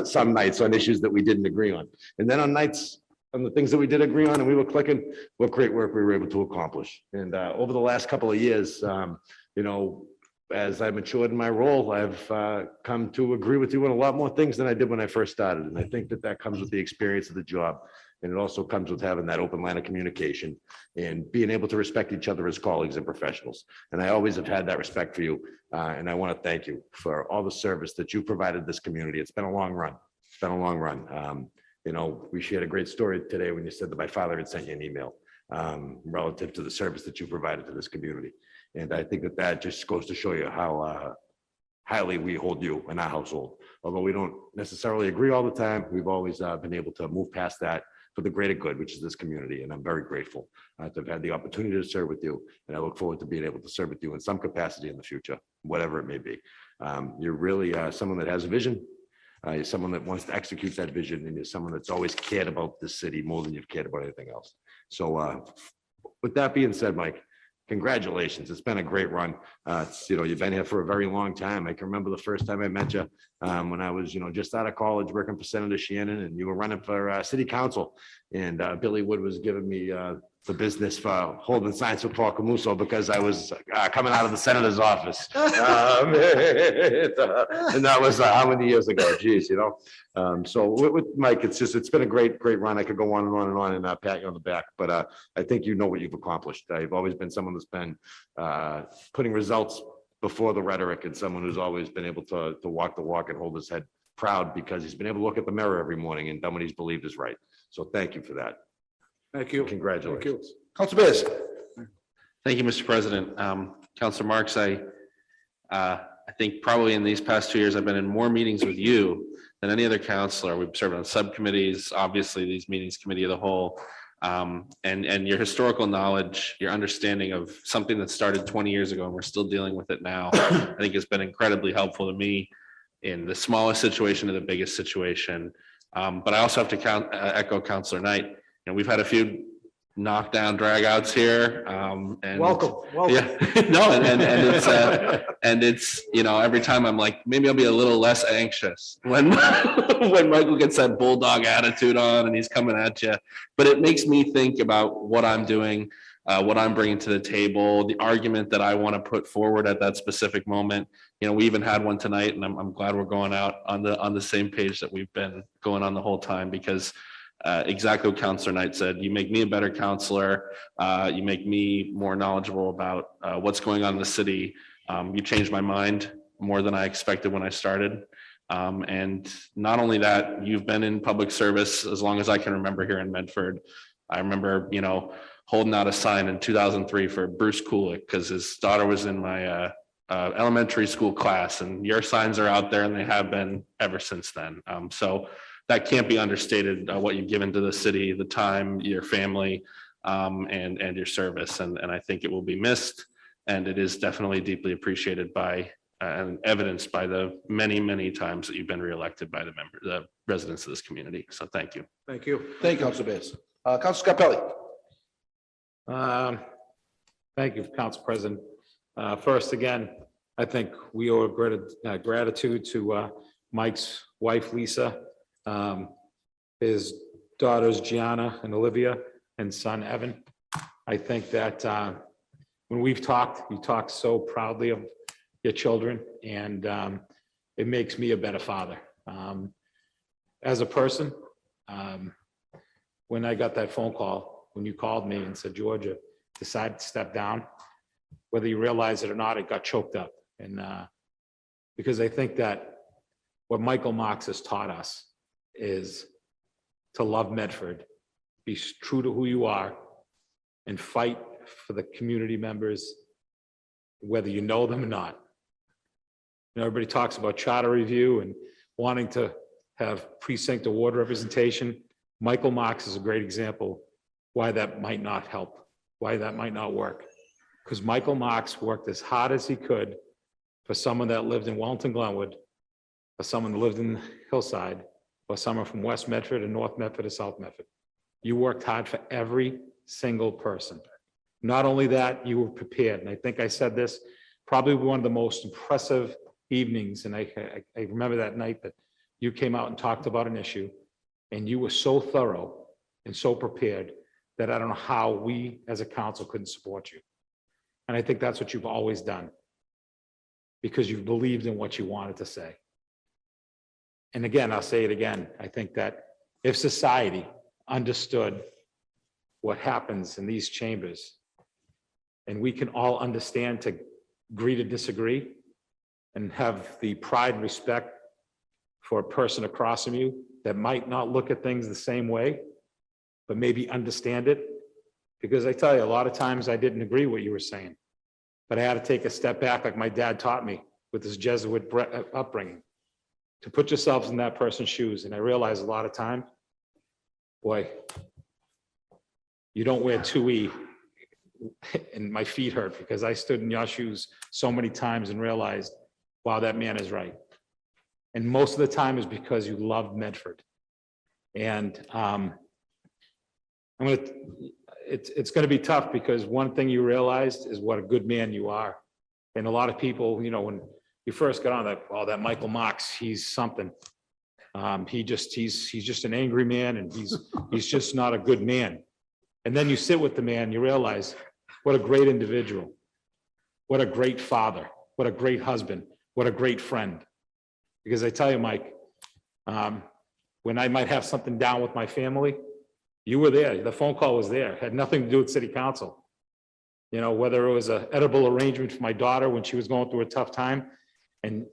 [SPEAKER 10] some nights on issues that we didn't agree on. And then on nights, on the things that we did agree on and we were clicking, what great work we were able to accomplish. And over the last couple of years, as I matured in my role, I've come to agree with you on a lot more things than I did when I first started. And I think that comes with the experience of the job. And it also comes with having that open line of communication and being able to respect each other as colleagues and professionals. And I always have had that respect for you. And I want to thank you for all the service that you provided this community. It's been a long run. It's been a long run. We shared a great story today when you said that my father had sent you an email relative to the service that you provided to this community. And I think that just goes to show you how highly we hold you in our household. Although we don't necessarily agree all the time, we've always been able to move past that for the greater good, which is this community. And I'm very grateful to have had the opportunity to serve with you. And I look forward to being able to serve with you in some capacity in the future, whatever it may be. You're really someone that has a vision. You're someone that wants to execute that vision, and you're someone that's always cared about this city more than you've cared about anything else. So with that being said, Mike, congratulations. It's been a great run. You've been here for a very long time. I can remember the first time I met you when I was, just out of college working for Senator Shannon, and you were running for city council. And Billy Wood was giving me the business for holding signs for Paul Camuso because I was coming out of the senator's office. And that was how many years ago? Geez, So with Mike, it's been a great run. I could go on and on and on and pat you on the back, but I think you know what you've accomplished. You've always been someone that's been putting results before the rhetoric, and someone who's always been able to walk the walk and hold his head proud because he's been able to look at the mirror every morning and done what he's believed is right. So thank you for that.
[SPEAKER 1] Thank you.
[SPEAKER 10] Congratulations.
[SPEAKER 1] Councilor Bears.
[SPEAKER 9] Thank you, Mr. President. Councilor Marks, I think probably in these past 2 years, I've been in more meetings with you than any other counselor. We've served on subcommittees, obviously these meetings, committee of the whole, and your historical knowledge, your understanding of something that started 20 years ago and we're still dealing with it now, I think has been incredibly helpful to me in the smallest situation to the biggest situation. But I also have to echo Councilor Knight. We've had a few knockdown dragouts here. And
[SPEAKER 7] Welcome.
[SPEAKER 9] Yeah, no, and it's every time I'm like, maybe I'll be a little less anxious when when Michael gets that bulldog attitude on and he's coming at you. But it makes me think about what I'm doing, what I'm bringing to the table, the argument that I want to put forward at that specific moment. We even had one tonight, and I'm glad we're going out on the same page that we've been going on the whole time, because exactly what Councilor Knight said. You make me a better counselor. You make me more knowledgeable about what's going on in the city. You changed my mind more than I expected when I started. And not only that, you've been in public service as long as I can remember here in Medford. I remember, holding out a sign in 2003 for Bruce Kulick because his daughter was in my elementary school class, and your signs are out there and they have been ever since then. So that can't be understated, what you've given to the city, the time, your family, and your service. And I think it will be missed. And it is definitely deeply appreciated by and evidenced by the many, many times that you've been reelected by the residents of this community. So thank you.
[SPEAKER 1] Thank you. Thank you, Councilor Bears. Councilor Scarpelli.
[SPEAKER 5] Thank you, Council President. First, again, I think we owe gratitude to Mike's wife, Lisa, his daughters, Gianna and Olivia, and son, Evan. I think that when we've talked, you talk so proudly of your children, and it makes me a better father. As a person, when I got that phone call, when you called me and said, Georgia decided to step down, whether you realize it or not, it got choked up. And because I think that what Michael Marks has taught us is to love Medford, be true to who you are, and fight for the community members, whether you know them or not. Everybody talks about charter review and wanting to have precinct or ward representation. Michael Marks is a great example why that might not help, why that might not work. Because Michael Marks worked as hard as he could for someone that lived in Wellington Glenwood, for someone that lived in Hillside, or some are from West Medford and North Medford or South Medford. You worked hard for every single person. Not only that, you were prepared. And I think I said this, probably one of the most impressive evenings. And I remember that night that you came out and talked about an issue, and you were so thorough and so prepared that I don't know how we as a council couldn't support you. And I think that's what you've always done, because you believed in what you wanted to say. And again, I'll say it again. I think that if society understood what happens in these chambers, and we can all understand to agree to disagree and have the pride and respect for a person across from you that might not look at things the same way, but maybe understand it. Because I tell you, a lot of times I didn't agree with what you were saying, but I had to take a step back like my dad taught me with his Jesuit upbringing, to put yourselves in that person's shoes. And I realized a lot of time, boy, you don't wear 2E, and my feet hurt because I stood in your shoes so many times and realized, wow, that man is right. And most of the time is because you loved Medford. And it's going to be tough, because one thing you realized is what a good man you are. And a lot of people, you know, when you first got on that, oh, that Michael Marks, he's something. He's just an angry man, and he's just not a good man. And then you sit with the man, you realize what a great individual, what a great father, what a great husband, what a great friend. Because I tell you, Mike, when I might have something down with my family, you were there. The phone call was there. It had nothing to do with city council. You know, whether it was an edible arrangement for my daughter when she was going through a tough time. And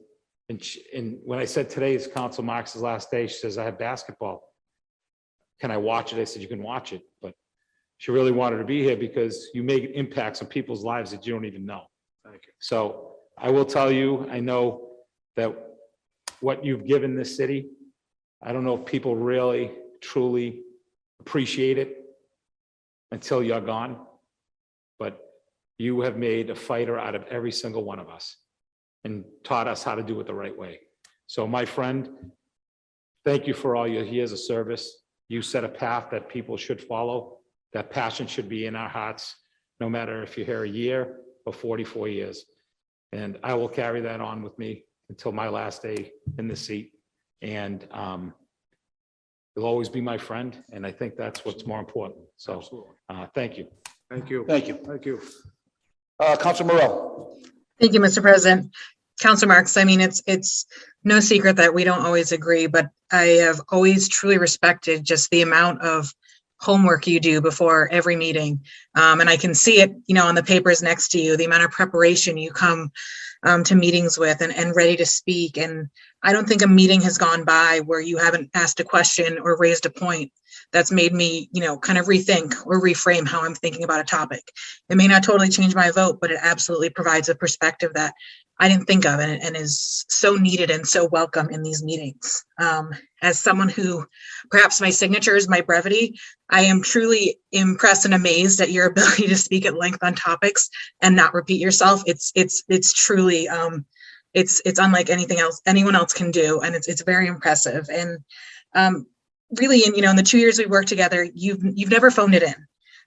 [SPEAKER 5] when I said today is Council Marks' last day, she says, I have basketball. Can I watch it? I said, you can watch it. But she really wanted to be here because you make impacts on people's lives that you don't even know. Thank you. So I will tell you, I know that what you've given this city, I don't know if people really, truly appreciate it until you're gone, but you have made a fighter out of every single one of us and taught us how to do it the right way. So my friend, thank you for all your years of service. You set a path that people should follow. That passion should be in our hearts, no matter if you're here a year or 44 years. And I will carry that on with me until my last day in the seat. And you'll always be my friend. And I think that's what's more important. So thank you.
[SPEAKER 7] Thank you.
[SPEAKER 1] Thank you.
[SPEAKER 7] Thank you.
[SPEAKER 1] Council Morell.
[SPEAKER 3] Thank you, Mr. President. Council Marks, I mean, it's no secret that we don't always agree, but I have always truly respected just the amount of homework you do before every meeting. And I can see it, you know, on the papers next to you, the amount of preparation you come to meetings with and ready to speak. And I don't think a meeting has gone by where you haven't asked a question or raised a point that's made me, you know, kind of rethink or reframe how I'm thinking about a topic. It may not totally change my vote, but it absolutely provides a perspective that I didn't think of and is so needed and so welcome in these meetings. As someone who, perhaps my signature is my brevity, I am truly impressed and amazed at your ability to speak at length on topics and not repeat yourself. It's truly, it's unlike anything else anyone else can do. And it's very impressive. And really, in the 2 years we worked together, you've never phoned it in.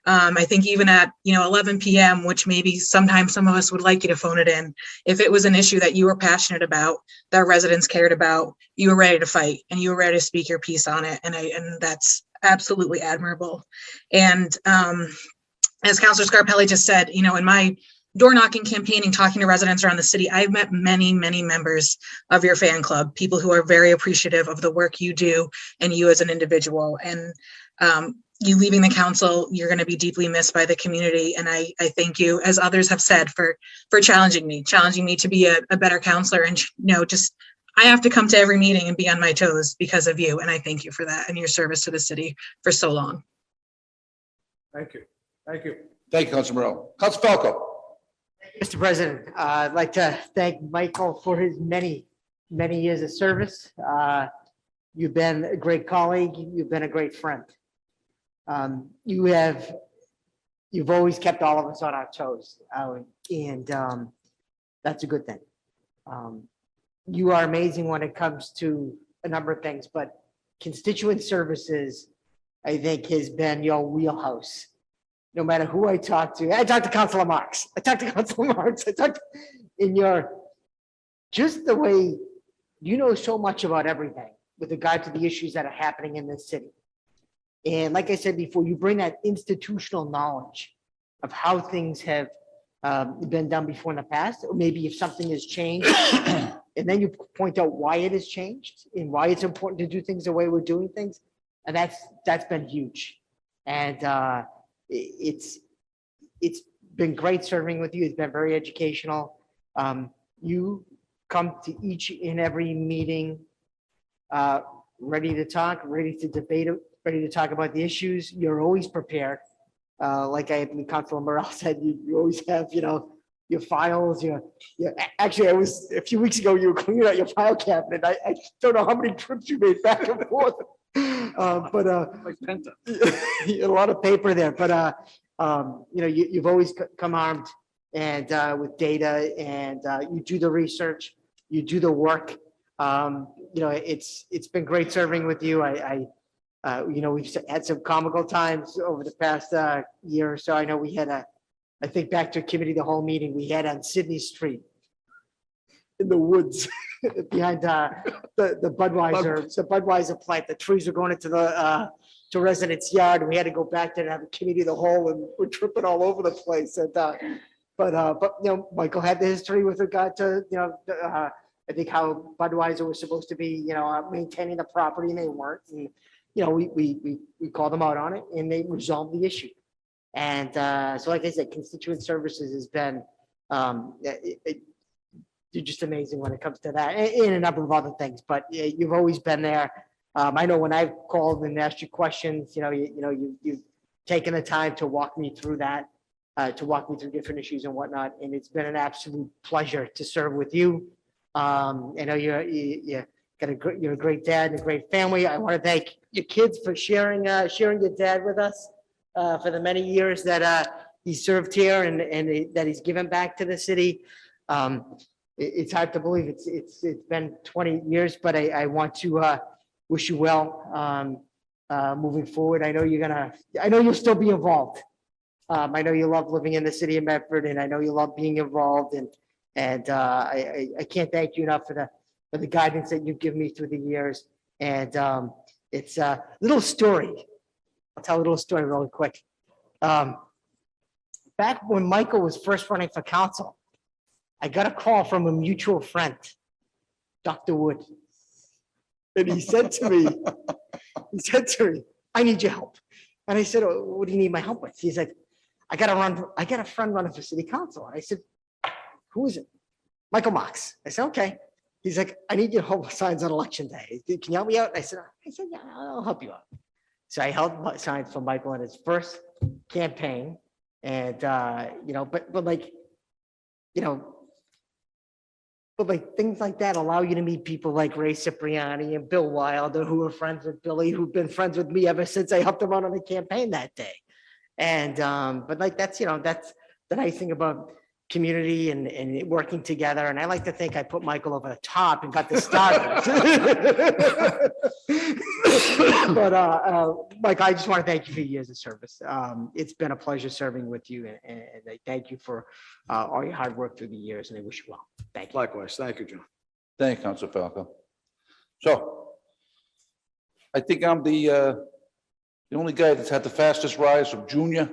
[SPEAKER 3] I think even at 11 p.m., which maybe sometimes some of us would like you to phone it in, if it was an issue that you were passionate about, that residents cared about, you were ready to fight and you were ready to speak your piece on it, and that's absolutely admirable. And as Councilor Scarpelli just said, in my door knocking campaigning, talking to residents around the city, I've met many, many members of your fan club, people who are very appreciative of the work you do and you as an individual. And you leaving the council, you're going to be deeply missed by the community. And I thank you, as others have said, for challenging me to be a better counselor. And just I have to come to every meeting and be on my toes because of you. And I thank you for that and your service to the city for so long.
[SPEAKER 7] Thank you. Thank you.
[SPEAKER 1] Thank you, Council Morell. Council Falco.
[SPEAKER 4] Mr. President, I'd like to thank Michael for his many, many years of service. You've been a great colleague. You've been a great friend. You've always kept all of us on our toes, and that's a good thing. You are amazing when it comes to a number of things, but constituent services, I think, has been your wheelhouse. No matter who I talk to, I talked to Councilor Marks, in your, just the way you know so much about everything with regard to the issues that are happening in this city. And like I said before, you bring that institutional knowledge of how things have been done before in the past, or maybe if something has changed. And then you point out why it has changed and why it's important to do things the way we're doing things. And that's been huge. And it's been great serving with you. It's been very educational. You come to each and every meeting ready to talk, ready to debate, ready to talk about the issues. You're always prepared. Like Councilor Morrell said, you always have, your files, actually, a few weeks ago, you were cleaning out your file cabinet. I don't know how many trips you made back and forth. But
[SPEAKER 7] Like Penta.
[SPEAKER 4] a lot of paper there, but you've always come armed and with data, and you do the research, you do the work. It's been great serving with you. We've had some comical times over the past year or so. I know we had I think back to committee, the whole meeting we had on Sydney Street in the woods behind the Budweiser plant. The trees were going into the to residents' yard, and we had to go back there and have a committee of the whole, and we're tripping all over the place. And but Michael had the history with regard to I think how Budweiser was supposed to be maintaining the property, and they weren't. And we called them out on it, and they resolved the issue. And so, like I said, constituent services has been you're just amazing when it comes to that, and a number of other things. But you've always been there. I know when I've called and asked you questions, you've taken the time to walk me through that, to walk me through different issues and whatnot. And it's been an absolute pleasure to serve with you. I know you're a great dad and a great family. I want to thank your kids for sharing your dad with us for the many years that he served here and that he's given back to the city. It's hard to believe it's been 20 years, but I want to wish you well moving forward. I know you'll still be involved. I know you love living in the city of Medford, and I know you love being involved, and I can't thank you enough for the guidance that you've given me through the years. And it's a little story. I'll tell a little story really quick. Back when Michael was first running for council, I got a call from a mutual friend, Dr. Wood. And he said to me, I need your help. And I said, oh, what do you need my help with? He's like, I got a friend running for city council. And I said, who is it? Michael Marks. I said, okay. He's like, I need you to hold signs on election day. Can you help me out? I said, yeah, I'll help you out. So I held signs for Michael in his first campaign. And, but things like that allow you to meet people like Ray Cipriani and Bill Wilder, who are friends with Billy, who've been friends with me ever since I helped him out on the campaign that day. And, that's the nice thing about community and working together. And I like to think I put Michael over the top and got the start. But Mike, I just want to thank you for your years of service. It's been a pleasure serving with you, and I thank you for all your hard work through the years, and I wish you well. Thank you.
[SPEAKER 1] Likewise. Thank you, John. Thank you, Councilor Falco. So I think I'm the only guy that's had the fastest rise from junior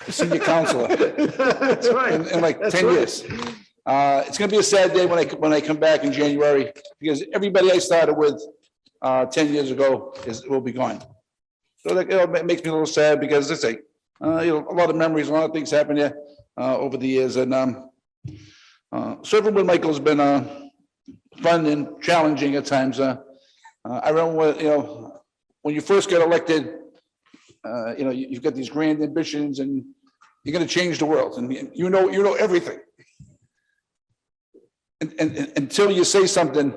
[SPEAKER 1] to senior councilor.
[SPEAKER 4] That's right.
[SPEAKER 1] In like 10 years. It's gonna be a sad day when I come back in January, because everybody I started with 10 years ago will be gone. So it makes me a little sad, because it's a lot of memories, a lot of things happened here over the years, and serving with Michael has been fun and challenging at times. I remember when you first get elected, you've got these grand ambitions, and you're going to change the world, and you know everything. And until you say something,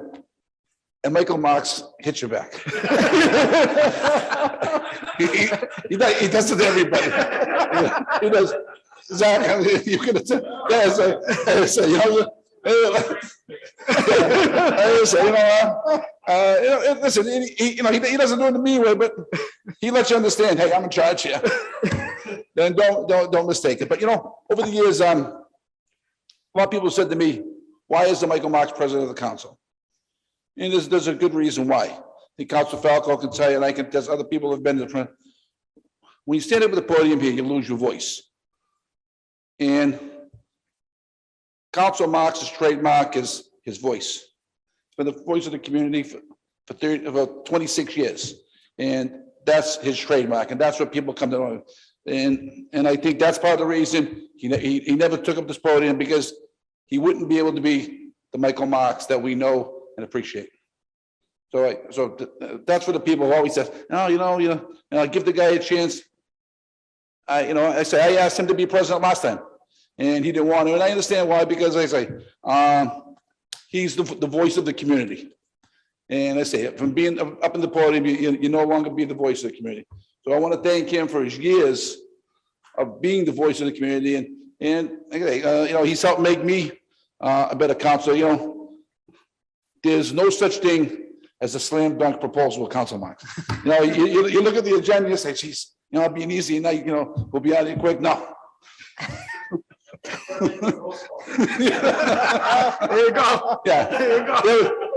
[SPEAKER 1] and Michael Marks hits you back. he does it to everybody. He does. Zach, you can say, Listen, listen, he doesn't do it the mean way, but he lets you understand, hey, I'm in charge here. Then don't mistake it. But over the years, a lot of people said to me, why is Michael Marks president of the council? And there's a good reason why. I think Council Falco can tell you, and there's other people who've been in front. When you stand up at the podium here, you lose your voice. And Council Marks' trademark is his voice. He's been the voice of the community for 26 years. And that's his trademark, and that's what people come to know. And I think that's part of the reason he never took up this podium, because he wouldn't be able to be the Michael Marks that we know and appreciate. So that's what the people always say. No, give the guy a chance. I asked him to be president last time, and he didn't want to, and I understand why, because I say he's the voice of the community. And I say, from being up in the podium, you no longer be the voice of the community. So I want to thank him for his years of being the voice of the community, and he's helped make me a better councilor. There's no such thing as a slam dunk proposal with Council Marks. You look at the agenda, you say, geez, it'll be an easy night, we'll be out of here quick. No. There you go. Yeah.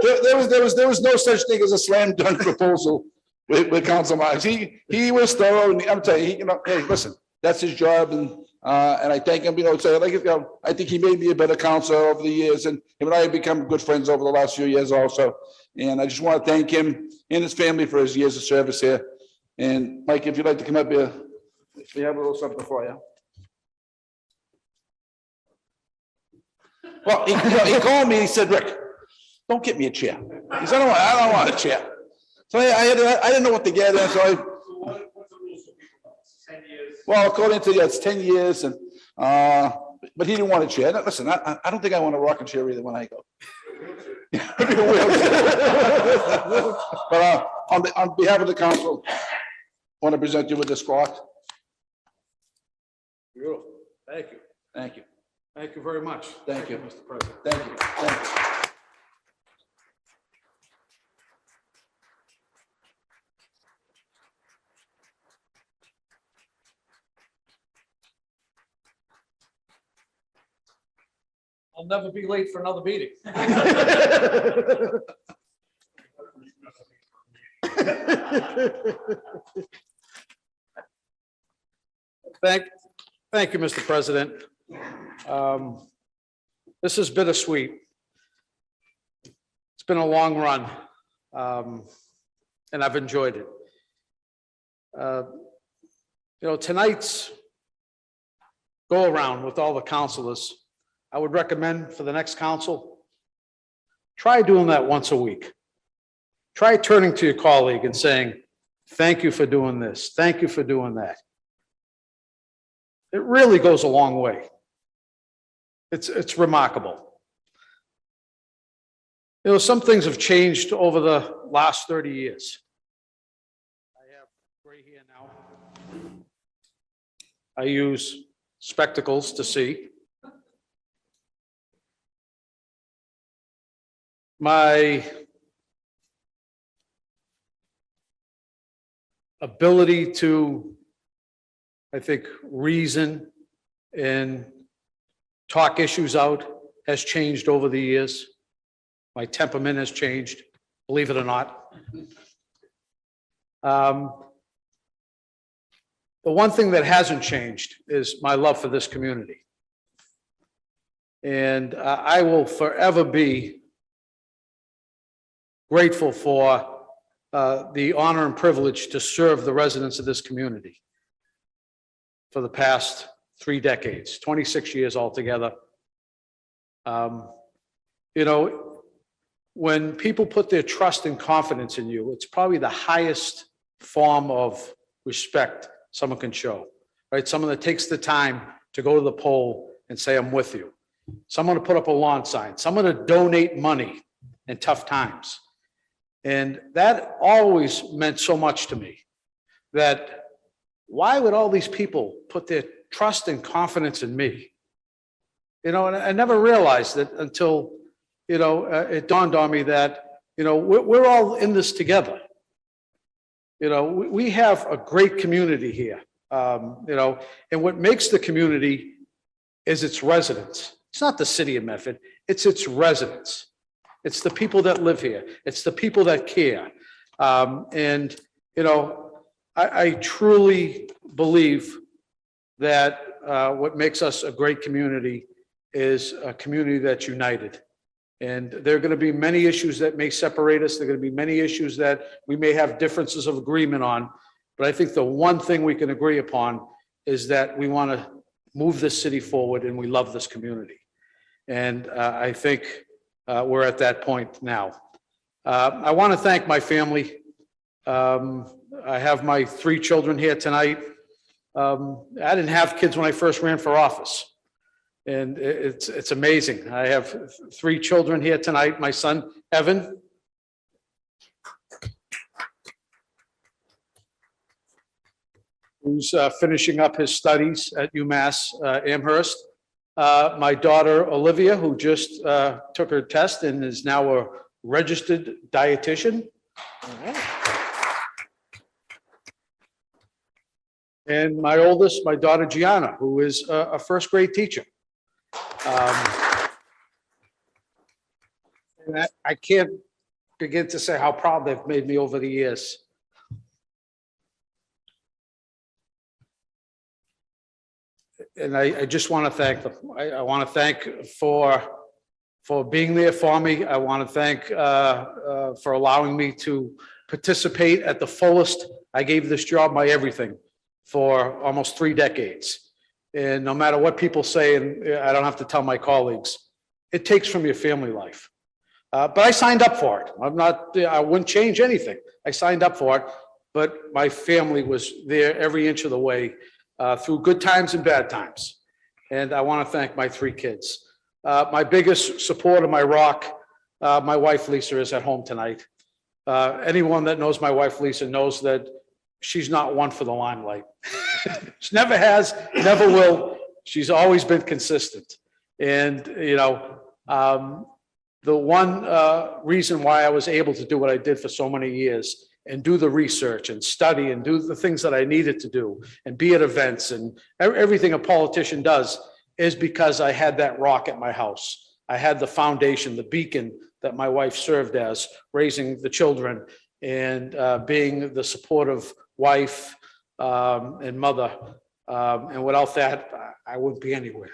[SPEAKER 1] There was no such thing as a slam dunk proposal with Council Marks. He was thorough, and I'm telling you, hey, listen, that's his job, and I thank him. I think he made me a better councilor over the years, and him and I have become good friends over the last few years also. And I just want to thank him and his family for his years of service here. And Mike, if you'd like to come up here, we have a little something for you. Well, he called me and he said, Rick, don't get me a chair. He said, I don't want a chair. So I didn't know what to get. Well, according to it's 10 years, and but he didn't want a chair. Listen, I don't think I want a rocking chair either when I go. But on behalf of the council, I want to present you with this clock.
[SPEAKER 7] Beautiful. Thank you.
[SPEAKER 1] Thank you.
[SPEAKER 7] Thank you very much.
[SPEAKER 1] Thank you.
[SPEAKER 7] Mr. President.
[SPEAKER 1] Thank you. Thank you.
[SPEAKER 7] I'll never be late for another meeting. Thank you, Mr. President. This is bittersweet. It's been a long run, and I've enjoyed it. Tonight's go around with all the councilors, I would recommend for the next council, try doing that once a week. Try turning to your colleague and saying, thank you for doing this. Thank you for doing that. It really goes a long way. It's remarkable. Some things have changed over the last 30 years. I have gray hair now. I use spectacles to see. My ability to, I think, reason and talk issues out has changed over the years. My temperament has changed, believe it or not. The one thing that hasn't changed is my love for this community. And I will forever be grateful for the honor and privilege to serve the residents of this community for the past 3 decades, 26 years altogether. When people put their trust and confidence in you, it's probably the highest form of respect someone can show, right? Someone that takes the time to go to the poll and say, I'm with you. Someone to put up a lawn sign, someone to donate money in tough times. And that always meant so much to me, that why would all these people put their trust and confidence in me? You know, and I never realized it until, you know, it dawned on me that, you know, we're all in this together. You know, we have a great community here, you know, and what makes the community is its residents. It's not the city of Medford, it's its residents. It's the people that live here. It's the people that care. And, you know, I truly believe that what makes us a great community is a community that's united. And there are going to be many issues that may separate us. There are going to be many issues that we may have differences of agreement on. But I think the one thing we can agree upon is that we want to move this city forward and we love this community. And I think we're at that point now. I want to thank my family. I have my 3 children here tonight. I didn't have kids when I first ran for office. And it's amazing. I have 3 children here tonight. My son, Evan. Who's finishing up his studies at UMass Amherst. My daughter, Olivia, who just took her test and is now a registered dietitian. And my oldest, my daughter, Gianna, who is a first grade teacher. And I can't begin to say how proud they've made me over the years. And I just want to thank them. I want to thank for being there for me. I want to thank for allowing me to participate at the fullest. I gave this job my everything for almost 3 decades. And no matter what people say, and I don't have to tell my colleagues, it takes from your family life. But I signed up for it. I wouldn't change anything. I signed up for it, but my family was there every inch of the way through good times and bad times. And I want to thank my 3 kids. My biggest supporter, my rock, my wife, Lisa, is at home tonight. Anyone that knows my wife, Lisa, knows that she's not one for the limelight. She never has, never will. She's always been consistent. And, you know, the one reason why I was able to do what I did for so many years and do the research and study and do the things that I needed to do and be at events and everything a politician does is because I had that rock at my house. I had the foundation, the beacon that my wife served as, raising the children and being the supportive wife and mother. And without that, I wouldn't be anywhere.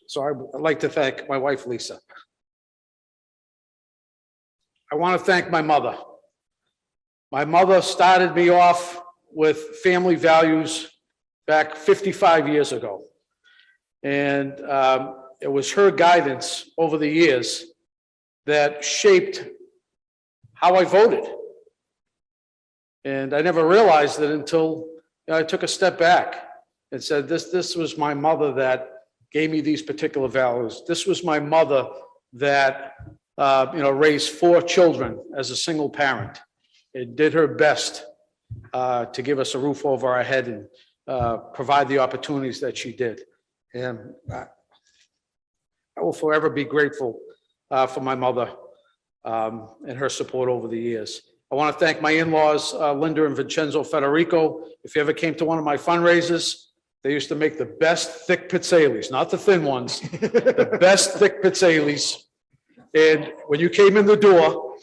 [SPEAKER 7] So I'd like to thank my wife, Lisa. I want to thank my mother. My mother started me off with family values back 55 years ago. And it was her guidance over the years that shaped how I voted. And I never realized it until I took a step back and said, this was my mother that gave me these particular values. This was my mother that raised 4 children as a single parent. It did her best to give us a roof over our head and provide the opportunities that she did. And I will forever be grateful for my mother and her support over the years. I want to thank my in-laws, Linda and Vincenzo Federico. If you ever came to one of my fundraisers, they used to make the best thick pizzelles, not the thin ones, the best thick pizzelles. And when you came in the door,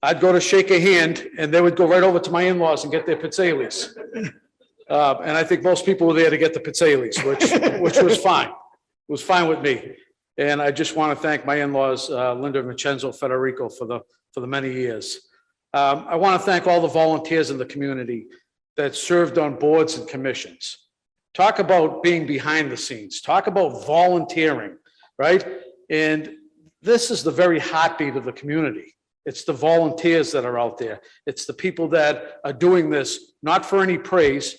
[SPEAKER 7] I'd go to shake a hand and they would go right over to my in-laws and get their pizzelles. And I think most people were there to get the pizzelles, which was fine. It was fine with me. And I just want to thank my in-laws, Linda and Vincenzo Federico, for the many years. I want to thank all the volunteers in the community that served on boards and commissions. Talk about being behind the scenes. Talk about volunteering, right? And this is the very heartbeat of the community. It's the volunteers that are out there. It's the people that are doing this, not for any praise,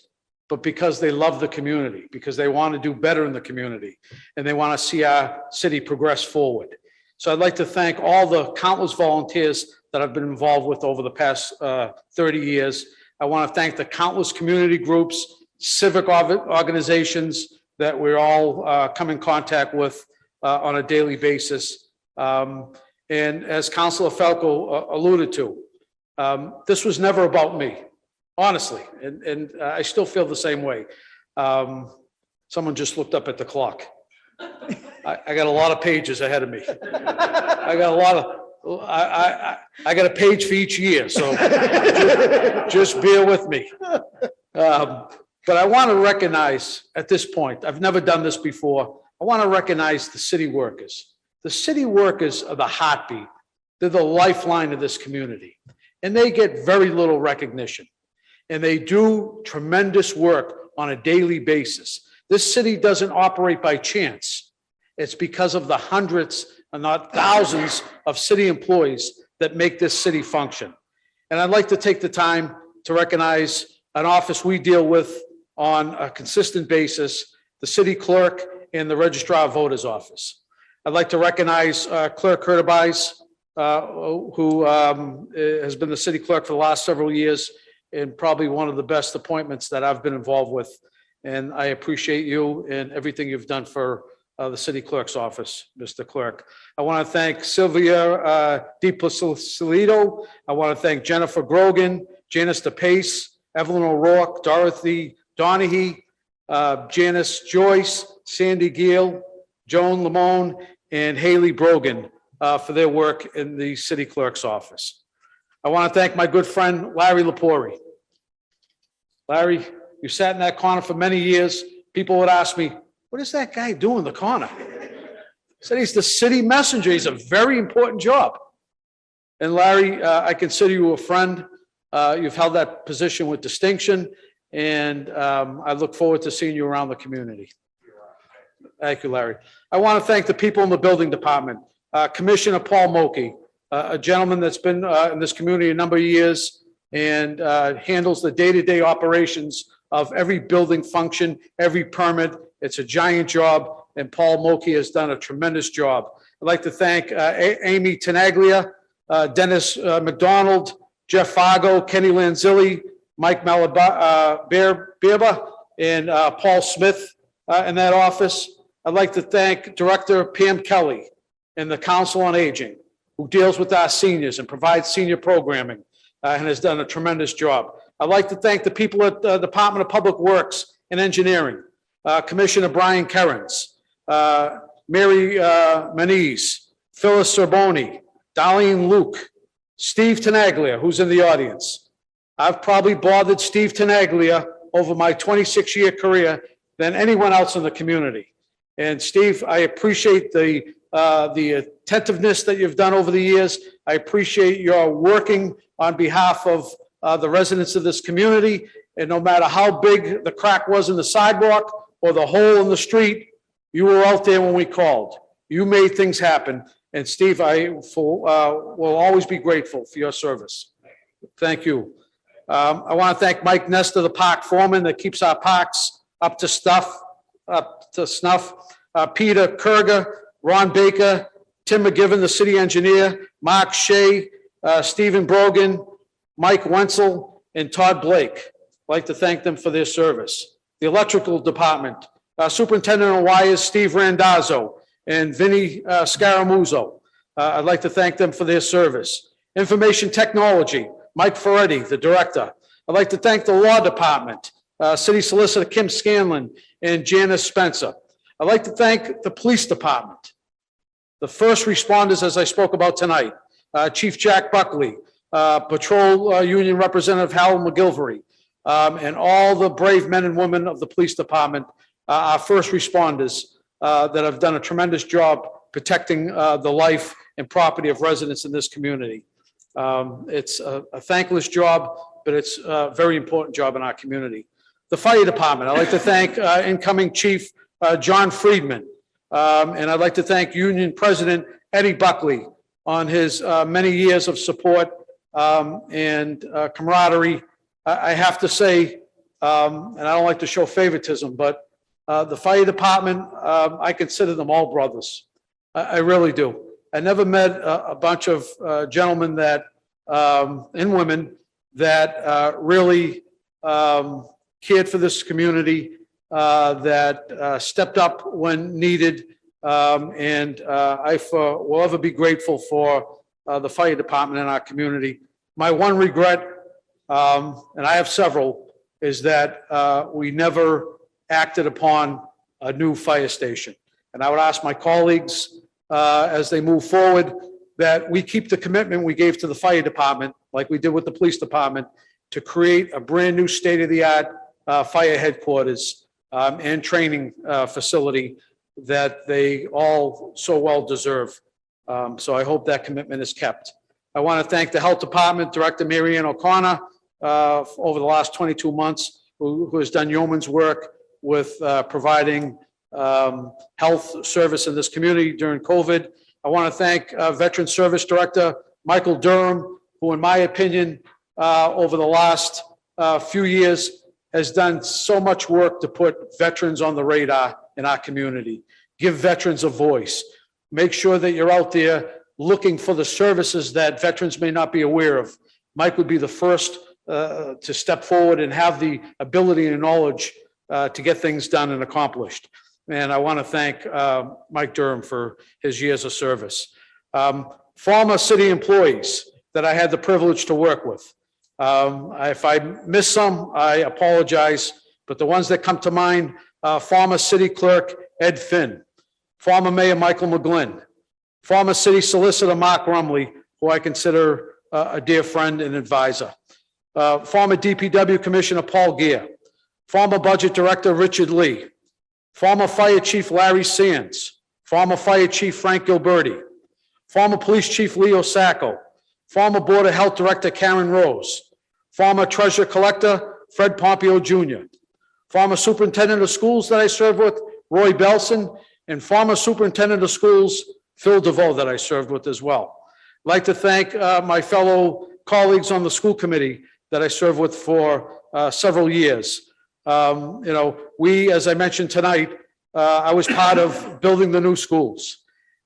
[SPEAKER 7] but because they love the community, because they want to do better in the community, and they want to see our city progress forward. So I'd like to thank all the countless volunteers that I've been involved with over the past 30 years. I want to thank the countless community groups, civic organizations, that we're all come in contact with on a daily basis. And as Councilor Falco alluded to, this was never about me, honestly, and I still feel the same way. Someone just looked up at the clock. I got a lot of pages ahead of me. I got a lot of, I got a page for each year, so just bear with me. But I want to recognize at this point, I've never done this before, I want to recognize the city workers. The city workers are the heartbeat. They're the lifeline of this community, and they get very little recognition. And they do tremendous work on a daily basis. This city doesn't operate by chance. It's because of the hundreds and not thousands of city employees that make this city function. And I'd like to take the time to recognize an office we deal with on a consistent basis, the city clerk and the registrar of voters office. I'd like to recognize Clerk Kurtubise, who has been the city clerk for the last several years and probably one of the best appointments that I've been involved with. And I appreciate you and everything you've done for the city clerk's office, Mr. Clerk. I want to thank Sylvia DiPlacido. I want to thank Jennifer Grogan, Janice DePace, Evelyn O'Rourke, Dorothy Donahue, Janice Joyce, Sandy Gill, Joan Lamone, and Haley Brogan for their work in the city clerk's office. I want to thank my good friend, Larry Lepori. Larry, you sat in that corner for many years. People would ask me, what does that guy do in the corner? I said, he's the city messenger. He's a very important job. And Larry, I consider you a friend. You've held that position with distinction, and I look forward to seeing you around the community. Thank you, Larry. I want to thank the people in the building department. Commissioner Paul Moki, a gentleman that's been in this community a number of years and handles the day-to-day operations of every building function, every permit. It's a giant job, and Paul Moki has done a tremendous job. I'd like to thank Amy Tenaglia, Dennis McDonald, Jeff Fargo, Kenny Lanzilli, Mike Malaberba, and Paul Smith in that office. I'd like to thank Director Pam Kelly and the Council on Aging, who deals with our seniors and provides senior programming and has done a tremendous job. I'd like to thank the people at the Department of Public Works and Engineering, Commissioner Brian Kerens, Mary Manise, Phyllis Sorboni, Darlene Luke, Steve Tenaglia, who's in the audience. I've probably bothered Steve Tenaglia over my 26-year career than anyone else in the community. And Steve, I appreciate the attentiveness that you've done over the years. I appreciate your working on behalf of the residents of this community. And no matter how big the crack was in the sidewalk or the hole in the street, you were out there when we called. You made things happen. And Steve, I will always be grateful for your service. Thank you. I want to thank Mike Nestor, the park foreman that keeps our parks up to snuff. Peter Kurger, Ron Baker, Tim McGivern, the city engineer, Mark Shea, Stephen Brogan, Mike Wenzel, and Todd Blake. I'd like to thank them for their service. The electrical department, Superintendent of Wires, Steve Randazzo, and Vinny Scaramuzzo. I'd like to thank them for their service. Information technology, Mike Ferretti, the director. I'd like to thank the law department, City Solicitor Kim Scanlon and Janice Spencer. I'd like to thank the police department, the first responders, as I spoke about tonight, Chief Jack Buckley, Patrol Union Representative Hal McGilvery, and all the brave men and women of the police department, our first responders that have done a tremendous job protecting the life and property of residents in this community. It's a thankless job, but it's a very important job in our community. The fire department, I'd like to thank incoming Chief John Friedman, and I'd like to thank Union President Eddie Buckley on his many years of support and camaraderie. I have to say, and I don't like to show favoritism, but the fire department, I consider them all brothers. I really do. I never met a bunch of gentlemen that and women that really cared for this community that stepped up when needed. And will ever be grateful for the fire department in our community. My one regret, and I have several, is that we never acted upon a new fire station. And I would ask my colleagues, as they move forward, that we keep the commitment we gave to the fire department, like we did with the police department, to create a brand-new state-of-the-art fire headquarters and training facility that they all so well deserve. So I hope that commitment is kept. I want to thank the Health Department Director Mary Ann O'Connor over the last 22 months, who has done yeoman's work with providing health service in this community during COVID. I want to thank Veteran Service Director Michael Durham, who in my opinion, over the last few years has done so much work to put veterans on the radar in our community. Give veterans a voice. Make sure that you're out there looking for the services that veterans may not be aware of. Mike would be the first to step forward and have the ability and knowledge to get things done and accomplished. And I want to thank Mike Durham for his years of service. Former city employees that I had the privilege to work with. If I miss some, I apologize, but the ones that come to mind, former city clerk Ed Finn, former mayor Michael McGlynn, former city solicitor Mark Rumley, who I consider a dear friend and advisor, former DPW Commissioner Paul Gear, former budget director Richard Lee, former fire chief Larry Sands, former fire chief Frank Gilberti, former police chief Leo Sacco, former board of health director Karen Rose, former treasurer collector Fred Pompeo Jr., former superintendent of schools that I served with Roy Belson, and former superintendent of schools Phil DeVoe that I served with as well. I'd like to thank my fellow colleagues on the school committee that I served with for several years. We, as I mentioned tonight, I was part of building the new schools.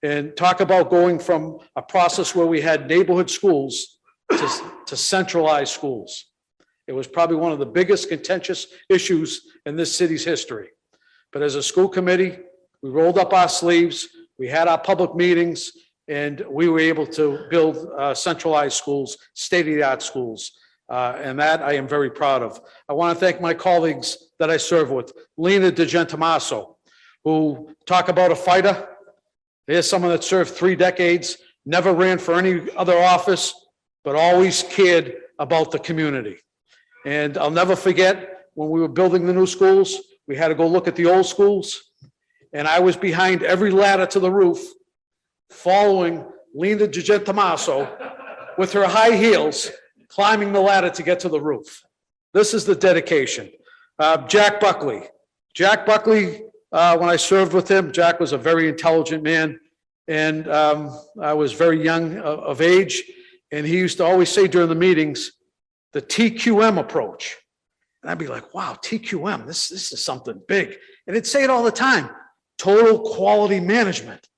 [SPEAKER 7] And talk about going from a process where we had neighborhood schools to centralized schools. It was probably one of the biggest contentious issues in this city's history. But as a school committee, we rolled up our sleeves, we had our public meetings, and we were able to build centralized schools, state-of-the-art schools. And that I am very proud of. I want to thank my colleagues that I serve with. Lena DeGentamaso, who talk about a fighter. Here's someone that served 3 decades, never ran for any other office, but always cared about the community. And I'll never forget when we were building the new schools, we had to go look at the old schools. And I was behind every ladder to the roof, following Lena DeGentamaso with her high heels, climbing the ladder to get to the roof. This is the dedication. Jack Buckley. Jack Buckley, when I served with him, Jack was a very intelligent man, and I was very young of age, and he used to always say during the meetings, the TQM approach. And I'd be like, wow, TQM, this is something big. And he'd say it all the time, total quality management.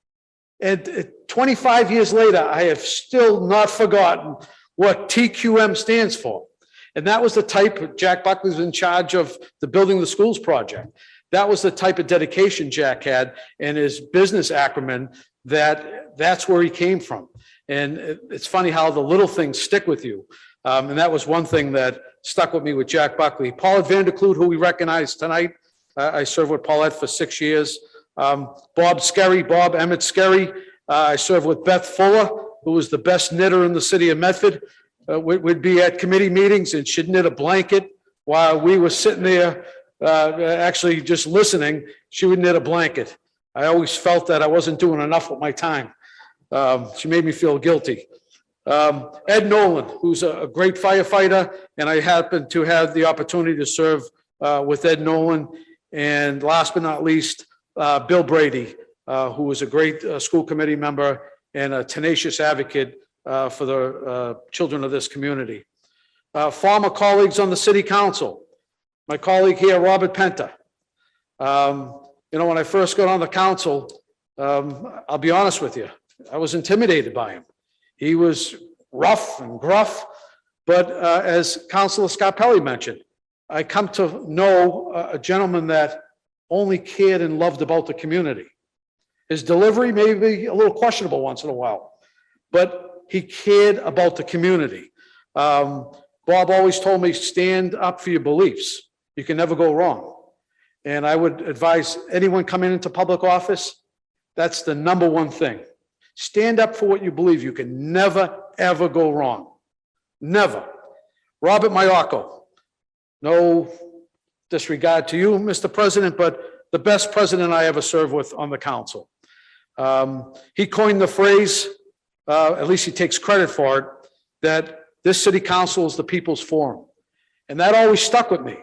[SPEAKER 7] And 25 years later, I have still not forgotten what TQM stands for. And that was the type, Jack Buckley was in charge of the Building the Schools project. That was the type of dedication Jack had and his business acumen, that's where he came from. And it's funny how the little things stick with you. And that was one thing that stuck with me with Jack Buckley. Paulette Vanderkloot, who we recognize tonight. I served with Paulette for 6 years. Bob Emmett Skerry. I served with Beth Fuller, who was the best knitter in the city of Medford. We'd be at committee meetings and she'd knit a blanket while we were sitting there actually just listening. She would knit a blanket. I always felt that I wasn't doing enough with my time. She made me feel guilty. Ed Nolan, who's a great firefighter, and I happened to have the opportunity to serve with Ed Nolan. And last but not least, Bill Brady, who was a great school committee member and a tenacious advocate for the children of this community. Former colleagues on the city council. My colleague here, Robert Penta. When I first got on the council, I'll be honest with you, I was intimidated by him. He was rough and gruff, but as Councilor Scarpelli mentioned, I come to know a gentleman that only cared and loved about the community. His delivery may be a little questionable once in a while, but he cared about the community. Bob always told me, stand up for your beliefs. You can never go wrong. And I would advise anyone coming into public office, that's the number one thing. Stand up for what you believe. You can never, ever go wrong. Never. Robert Maiocco, no disregard to you, Mr. President, but the best president I ever served with on the council. He coined the phrase, at least he takes credit for it, that this city council is the people's forum. And that always stuck with me,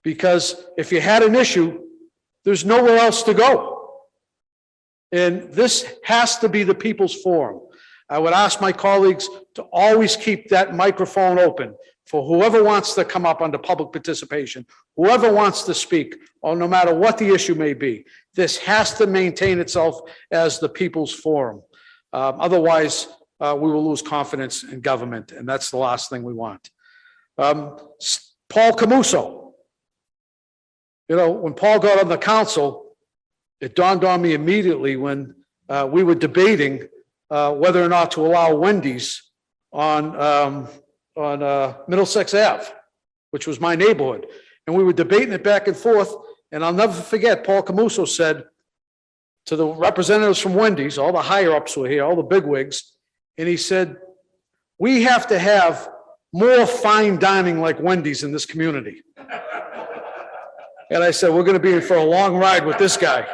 [SPEAKER 7] because if you had an issue, there's nowhere else to go. And this has to be the people's forum. I would ask my colleagues to always keep that microphone open for whoever wants to come up under public participation, whoever wants to speak, or no matter what the issue may be. This has to maintain itself as the people's forum. Otherwise, we will lose confidence in government, and that's the last thing we want. Paul Camuso. You know, when Paul got on the council, it dawned on me immediately when we were debating whether or not to allow Wendy's on Middlesex Ave, which was my neighborhood. And we were debating it back and forth. And I'll never forget, Paul Camuso said to the representatives from Wendy's, all the higher ups were here, all the bigwigs, and he said, we have to have more fine dining like Wendy's in this community. And I said, we're going to be in for a long ride with this guy.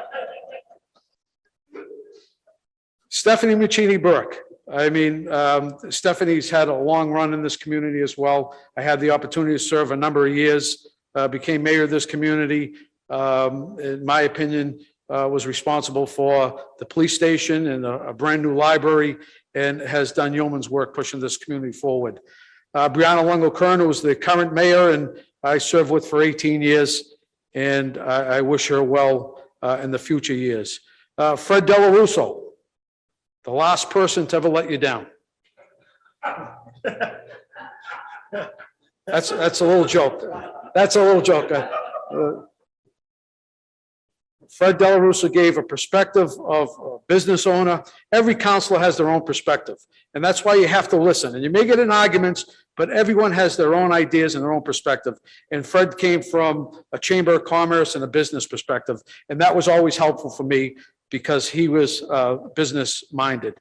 [SPEAKER 7] Stephanie Muccini Burke. I mean, Stephanie's had a long run in this community as well. I had the opportunity to serve a number of years, became mayor of this community. In my opinion, was responsible for the police station and a brand new library, and has done yeoman's work pushing this community forward. Brianna Lungo-Kern was the current mayor, and I served with for 18 years, and I wish her well in the future years. Fred Delarusso, the last person to ever let you down. That's a little joke. That's a little joke. Fred Delarusso gave a perspective of a business owner. Every councilor has their own perspective, and that's why you have to listen. And you may get in arguments, but everyone has their own ideas and their own perspective. And Fred came from a chamber of commerce and a business perspective, and that was always helpful for me because he was business-minded.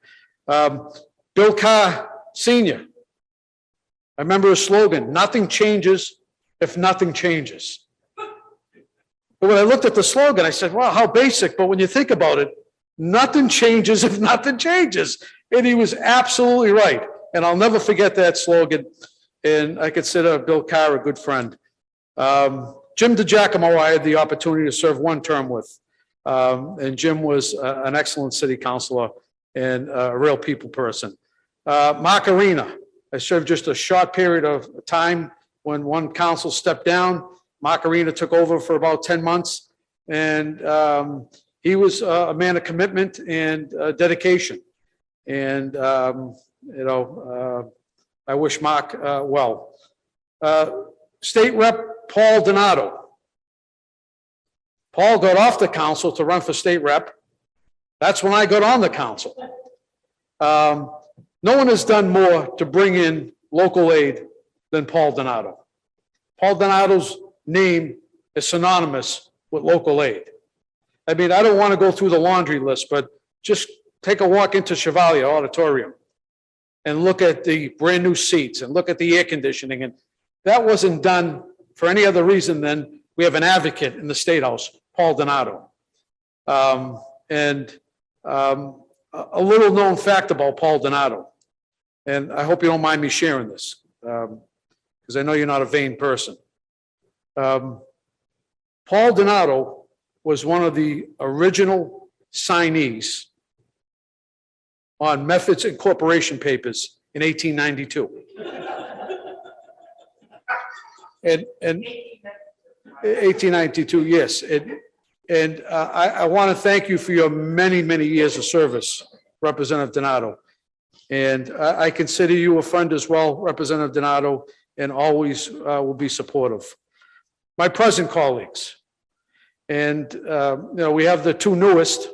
[SPEAKER 7] Bill Carr Sr., I remember his slogan, nothing changes if nothing changes. But when I looked at the slogan, I said, wow, how basic. But when you think about it, nothing changes if nothing changes. And he was absolutely right. And I'll never forget that slogan. And I consider Bill Carr a good friend. Jim DiGiacomo, I had the opportunity to serve one term with. And Jim was an excellent city councilor and a real people person. Mark Arena, I served just a short period of time when one council stepped down. Mark Arena took over for about 10 months, and he was a man of commitment and dedication. And, I wish Mark well. State Rep Paul Donato. Paul got off the council to run for state rep. That's when I got on the council. No one has done more to bring in local aid than Paul Donato. Paul Donato's name is synonymous with local aid. I mean, I don't want to go through the laundry list, but just take a walk into Chevalier Auditorium and look at the brand new seats and look at the air conditioning. And that wasn't done for any other reason than we have an advocate in the State House, Paul Donato. A little known fact about Paul Donato, and I hope you don't mind me sharing this, because I know you're not a vain person. Paul Donato was one of the original signees on Methods Incorporation papers in 1892. And 1892, yes. I want to thank you for your many, many years of service, Representative Donato. And I consider you a friend as well, Representative Donato, and always will be supportive. My present colleagues, And, we have the two newest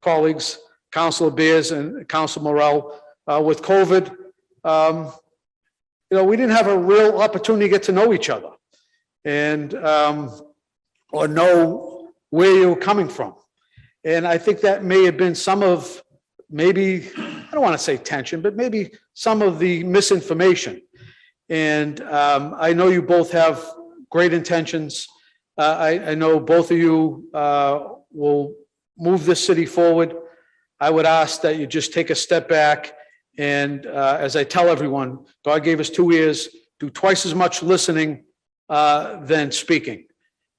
[SPEAKER 7] colleagues, Councilor Beers and Councilor Morel. With COVID, we didn't have a real opportunity to get to know each other and, or know where you were coming from. And I think that may have been some of, maybe, I don't want to say tension, but maybe some of the misinformation. And I know you both have great intentions. I know both of you will move this city forward. I would ask that you just take a step back and, as I tell everyone, God gave us 2 ears, do twice as much listening than speaking.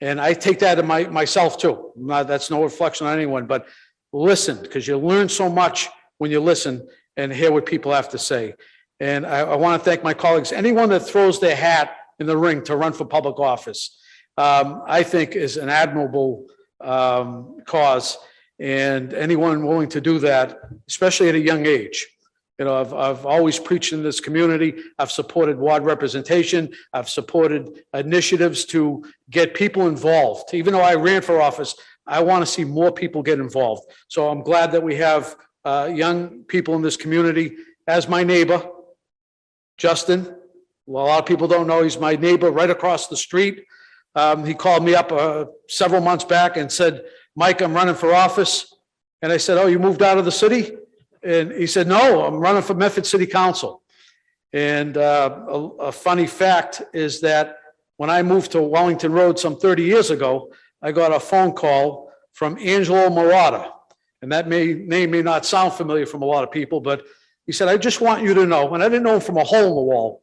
[SPEAKER 7] And I take that to myself too. That's no reflection on anyone, but listen, because you learn so much when you listen and hear what people have to say. And I want to thank my colleagues. Anyone that throws their hat in the ring to run for public office, I think is an admirable cause. And anyone willing to do that, especially at a young age. I've always preached in this community. I've supported ward representation. I've supported initiatives to get people involved. Even though I ran for office, I want to see more people get involved. So I'm glad that we have young people in this community. As my neighbor, Justin, well, a lot of people don't know, he's my neighbor right across the street. He called me up several months back and said, Mike, I'm running for office. And I said, oh, you moved out of the city? And he said, no, I'm running for Medford City Council. And a funny fact is that when I moved to Wellington Road some 30 years ago, I got a phone call from Angelo Murata. And that name may not sound familiar from a lot of people, but he said, I just want you to know, and I didn't know him from a hole in the wall.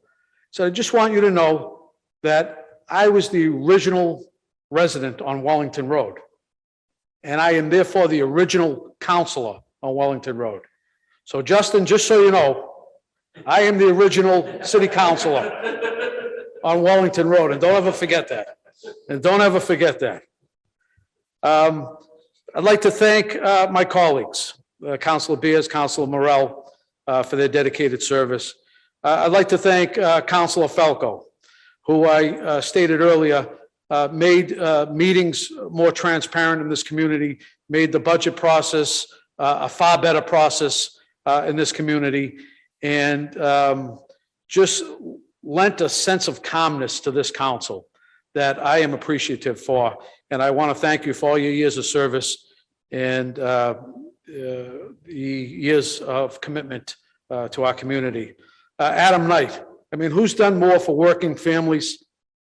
[SPEAKER 7] So I just want you to know that I was the original resident on Wellington Road. And I am therefore the original counselor on Wellington Road. So Justin, just so you know, I am the original city councilor on Wellington Road, and don't ever forget that. And don't ever forget that. I'd like to thank my colleagues, Councilor Beers, Councilor Morel, for their dedicated service. I'd like to thank Councilor Falco, who I stated earlier, made meetings more transparent in this community, made the budget process a far better process in this community, and just lent a sense of calmness to this council that I am appreciative for. And I want to thank you for all your years of service and the years of commitment to our community. Adam Knight, I mean, who's done more for working families?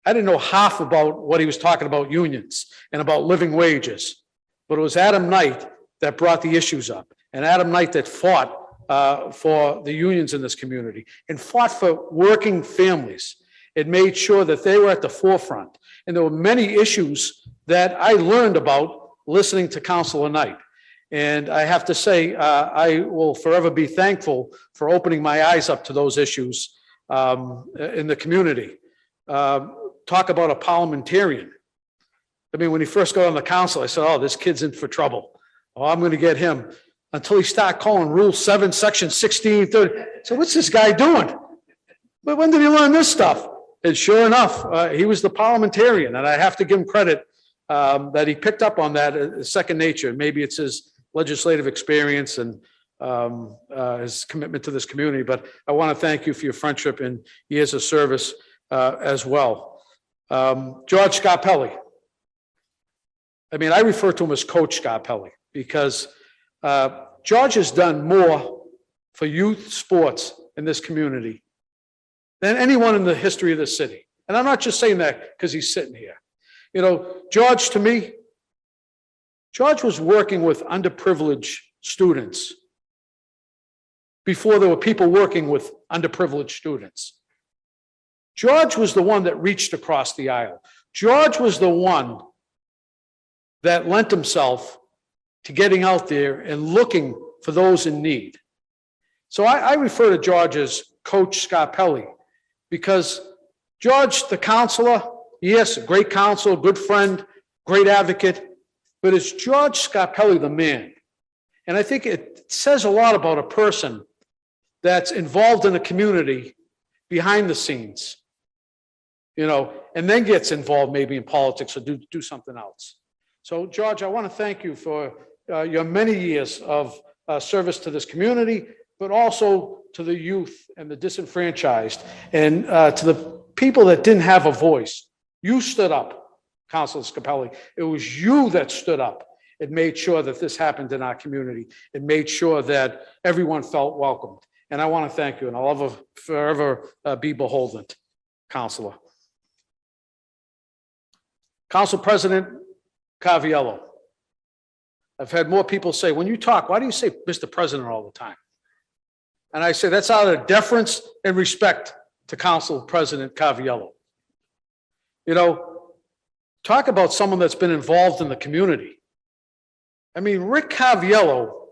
[SPEAKER 7] I didn't know half about what he was talking about unions and about living wages, but it was Adam Knight that brought the issues up, and Adam Knight that fought for the unions in this community and fought for working families. It made sure that they were at the forefront. And there were many issues that I learned about listening to Councilor Knight. And I have to say, I will forever be thankful for opening my eyes up to those issues in the community. Talk about a parliamentarian. I mean, when he first got on the council, I said, oh, this kid's in for trouble. Oh, I'm going to get him. Until he started calling Rule 7, Section 16, 30. So what's this guy doing? But when did he learn this stuff? And sure enough, he was the parliamentarian, and I have to give him credit that he picked up on that second nature. Maybe it's his legislative experience and his commitment to this community, but I want to thank you for your friendship and years of service as well. George Scarpelli. I mean, I refer to him as Coach Scarpelli because George has done more for youth sports in this community than anyone in the history of the city. And I'm not just saying that because he's sitting here. You know, George, to me, George was working with underprivileged students before there were people working with underprivileged students. George was the one that reached across the aisle. George was the one that lent himself to getting out there and looking for those in need. So I refer to George as Coach Scarpelli because George, the counselor, yes, a great counselor, good friend, great advocate, but it's George Scarpelli, the man. And I think it says a lot about a person that's involved in a community behind the scenes, you know, and then gets involved maybe in politics or do something else. So, George, I want to thank you for your many years of service to this community, but also to the youth and the disenfranchised, and to the people that didn't have a voice. You stood up, Councilor Scapelli. It was you that stood up and made sure that this happened in our community and made sure that everyone felt welcomed. And I want to thank you, and I'll forever be beholden, Councilor. Council President Caviello. I've had more people say, when you talk, why do you say Mr. President all the time? And I say, that's out of deference and respect to Council President Caviello. You know, talk about someone that's been involved in the community. I mean, Rick Caviello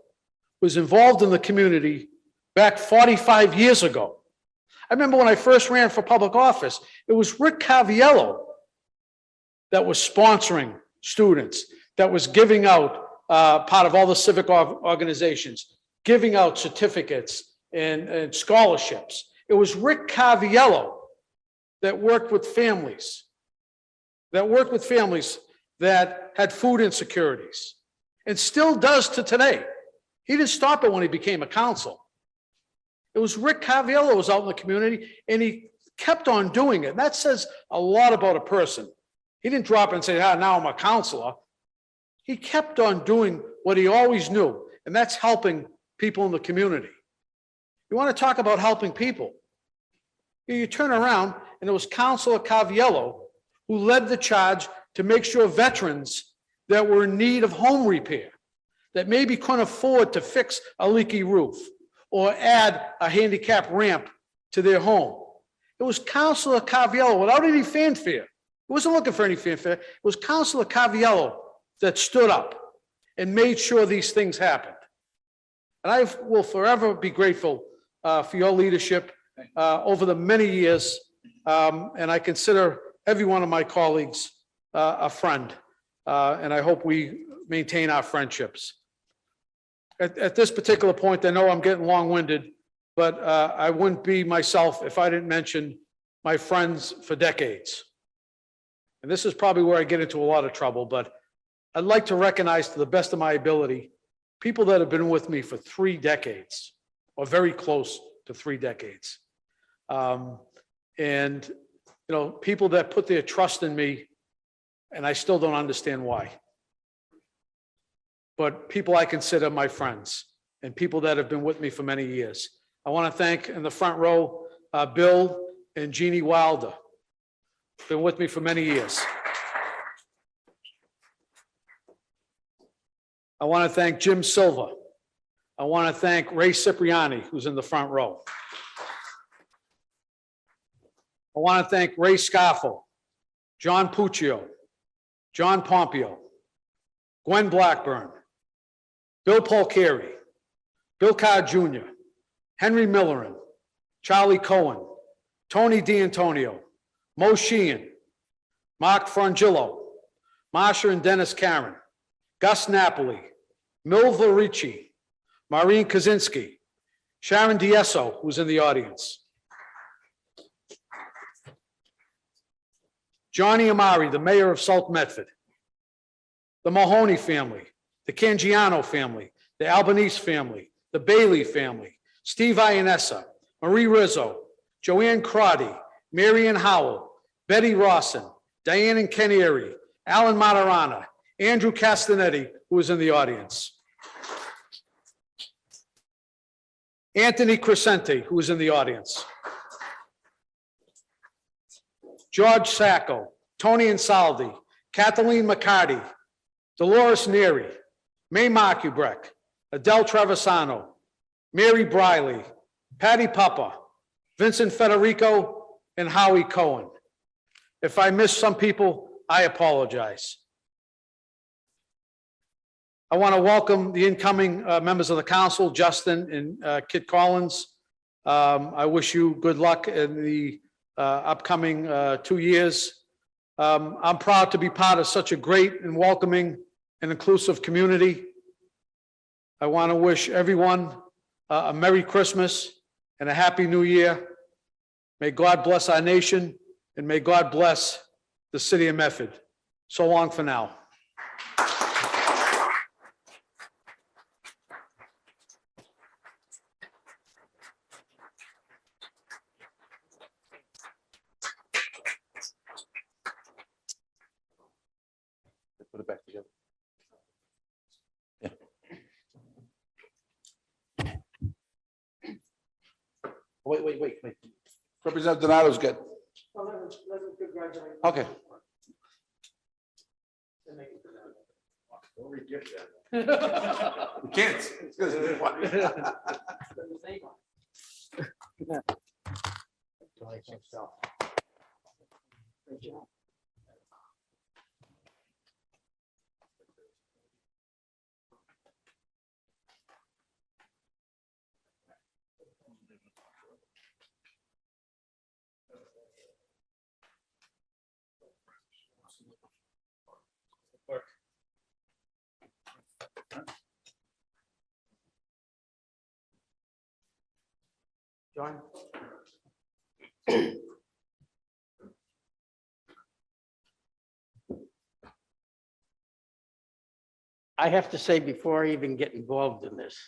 [SPEAKER 7] was involved in the community back 45 years ago. I remember when I first ran for public office, it was Rick Caviello that was sponsoring students, that was giving out, part of all the civic organizations, giving out certificates and scholarships. It was Rick Caviello that worked with families, that had food insecurities, and still does to today. He didn't stop it when he became a council. It was Rick Caviello who was out in the community, and he kept on doing it. And that says a lot about a person. He didn't drop and say, now I'm a counselor. He kept on doing what he always knew, and that's helping people in the community. You want to talk about helping people? You turn around, and it was Councilor Caviello who led the charge to make sure veterans that were in need of home repair, that maybe couldn't afford to fix a leaky roof or add a handicap ramp to their home. It was Councilor Caviello, without any fanfare. He wasn't looking for any fanfare. It was Councilor Caviello that stood up and made sure these things happened. And I will forever be grateful for your leadership over the many years. And I consider every one of my colleagues a friend. And I hope we maintain our friendships. At this particular point, I know I'm getting long-winded, but I wouldn't be myself if I didn't mention my friends for decades. And this is probably where I get into a lot of trouble, but I'd like to recognize, to the best of my ability, people that have been with me for 3 decades, or very close to 3 decades. And, you know, people that put their trust in me, and I still don't understand why. But people I consider my friends, and people that have been with me for many years. I want to thank, in the front row, Bill and Jeannie Wilder. Been with me for many years. I want to thank Jim Silva. I want to thank Ray Cipriani, who's in the front row. I want to thank Ray Scaffo, John Puccio, John Pompeo, Gwen Blackburn, Bill Polcari, Bill Carr Jr., Henry Millerin, Charlie Cohen, Tony D'Antonio, Mo Sheehan, Mark Frangillo, Marsha and Dennis Karen, Gus Napoli, Milva Ricci, Maureen Kaczynski, Sharon Diesso, who's in the audience, Johnny Amari, the mayor of South Medford, the Mahoney family, the Cangiano family, the Albanese family, the Bailey family, Steve Ianessa, Marie Rizzo, Joanne Crotty, Marion Howell, Betty Rawson, Diane and Kenneary, Alan Matarana, Andrew Castanetti, who is in the audience, Anthony Crescente, who is in the audience, George Sacco, Tony Insaldi, Kathleen McCarty, Dolores Neary, May Markubreck, Adele Travisano, Mary Briley, Patty Papa, Vincent Federico, and Howie Cohen. If I missed some people, I apologize. I want to welcome the incoming members of the council, Justin and Kit Collins. I wish you good luck in the upcoming 2 years. I'm proud to be part of such a great and welcoming and inclusive community. I want to wish everyone a Merry Christmas and a Happy New Year. May God bless our nation, and may God bless the city of Medford. So long for now.
[SPEAKER 1] Put it back together. Yeah. Wait. Representative Donato's good. Okay. We can't. It's good.
[SPEAKER 8] John? I have to say, before I even get involved in this,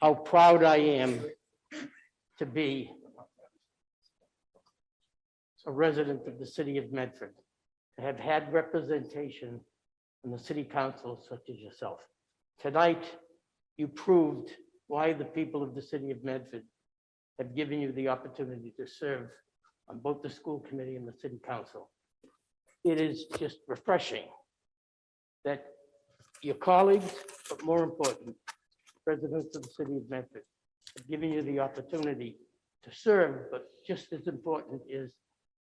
[SPEAKER 8] how proud I am to be a resident of the city of Medford, to have had representation in the city council such as yourself. Tonight, you proved why the people of the city of Medford have given you the opportunity to serve on both the school committee and the city council. It is just refreshing that your colleagues, but more important, residents of the city of Medford, have given you the opportunity to serve, but just as important is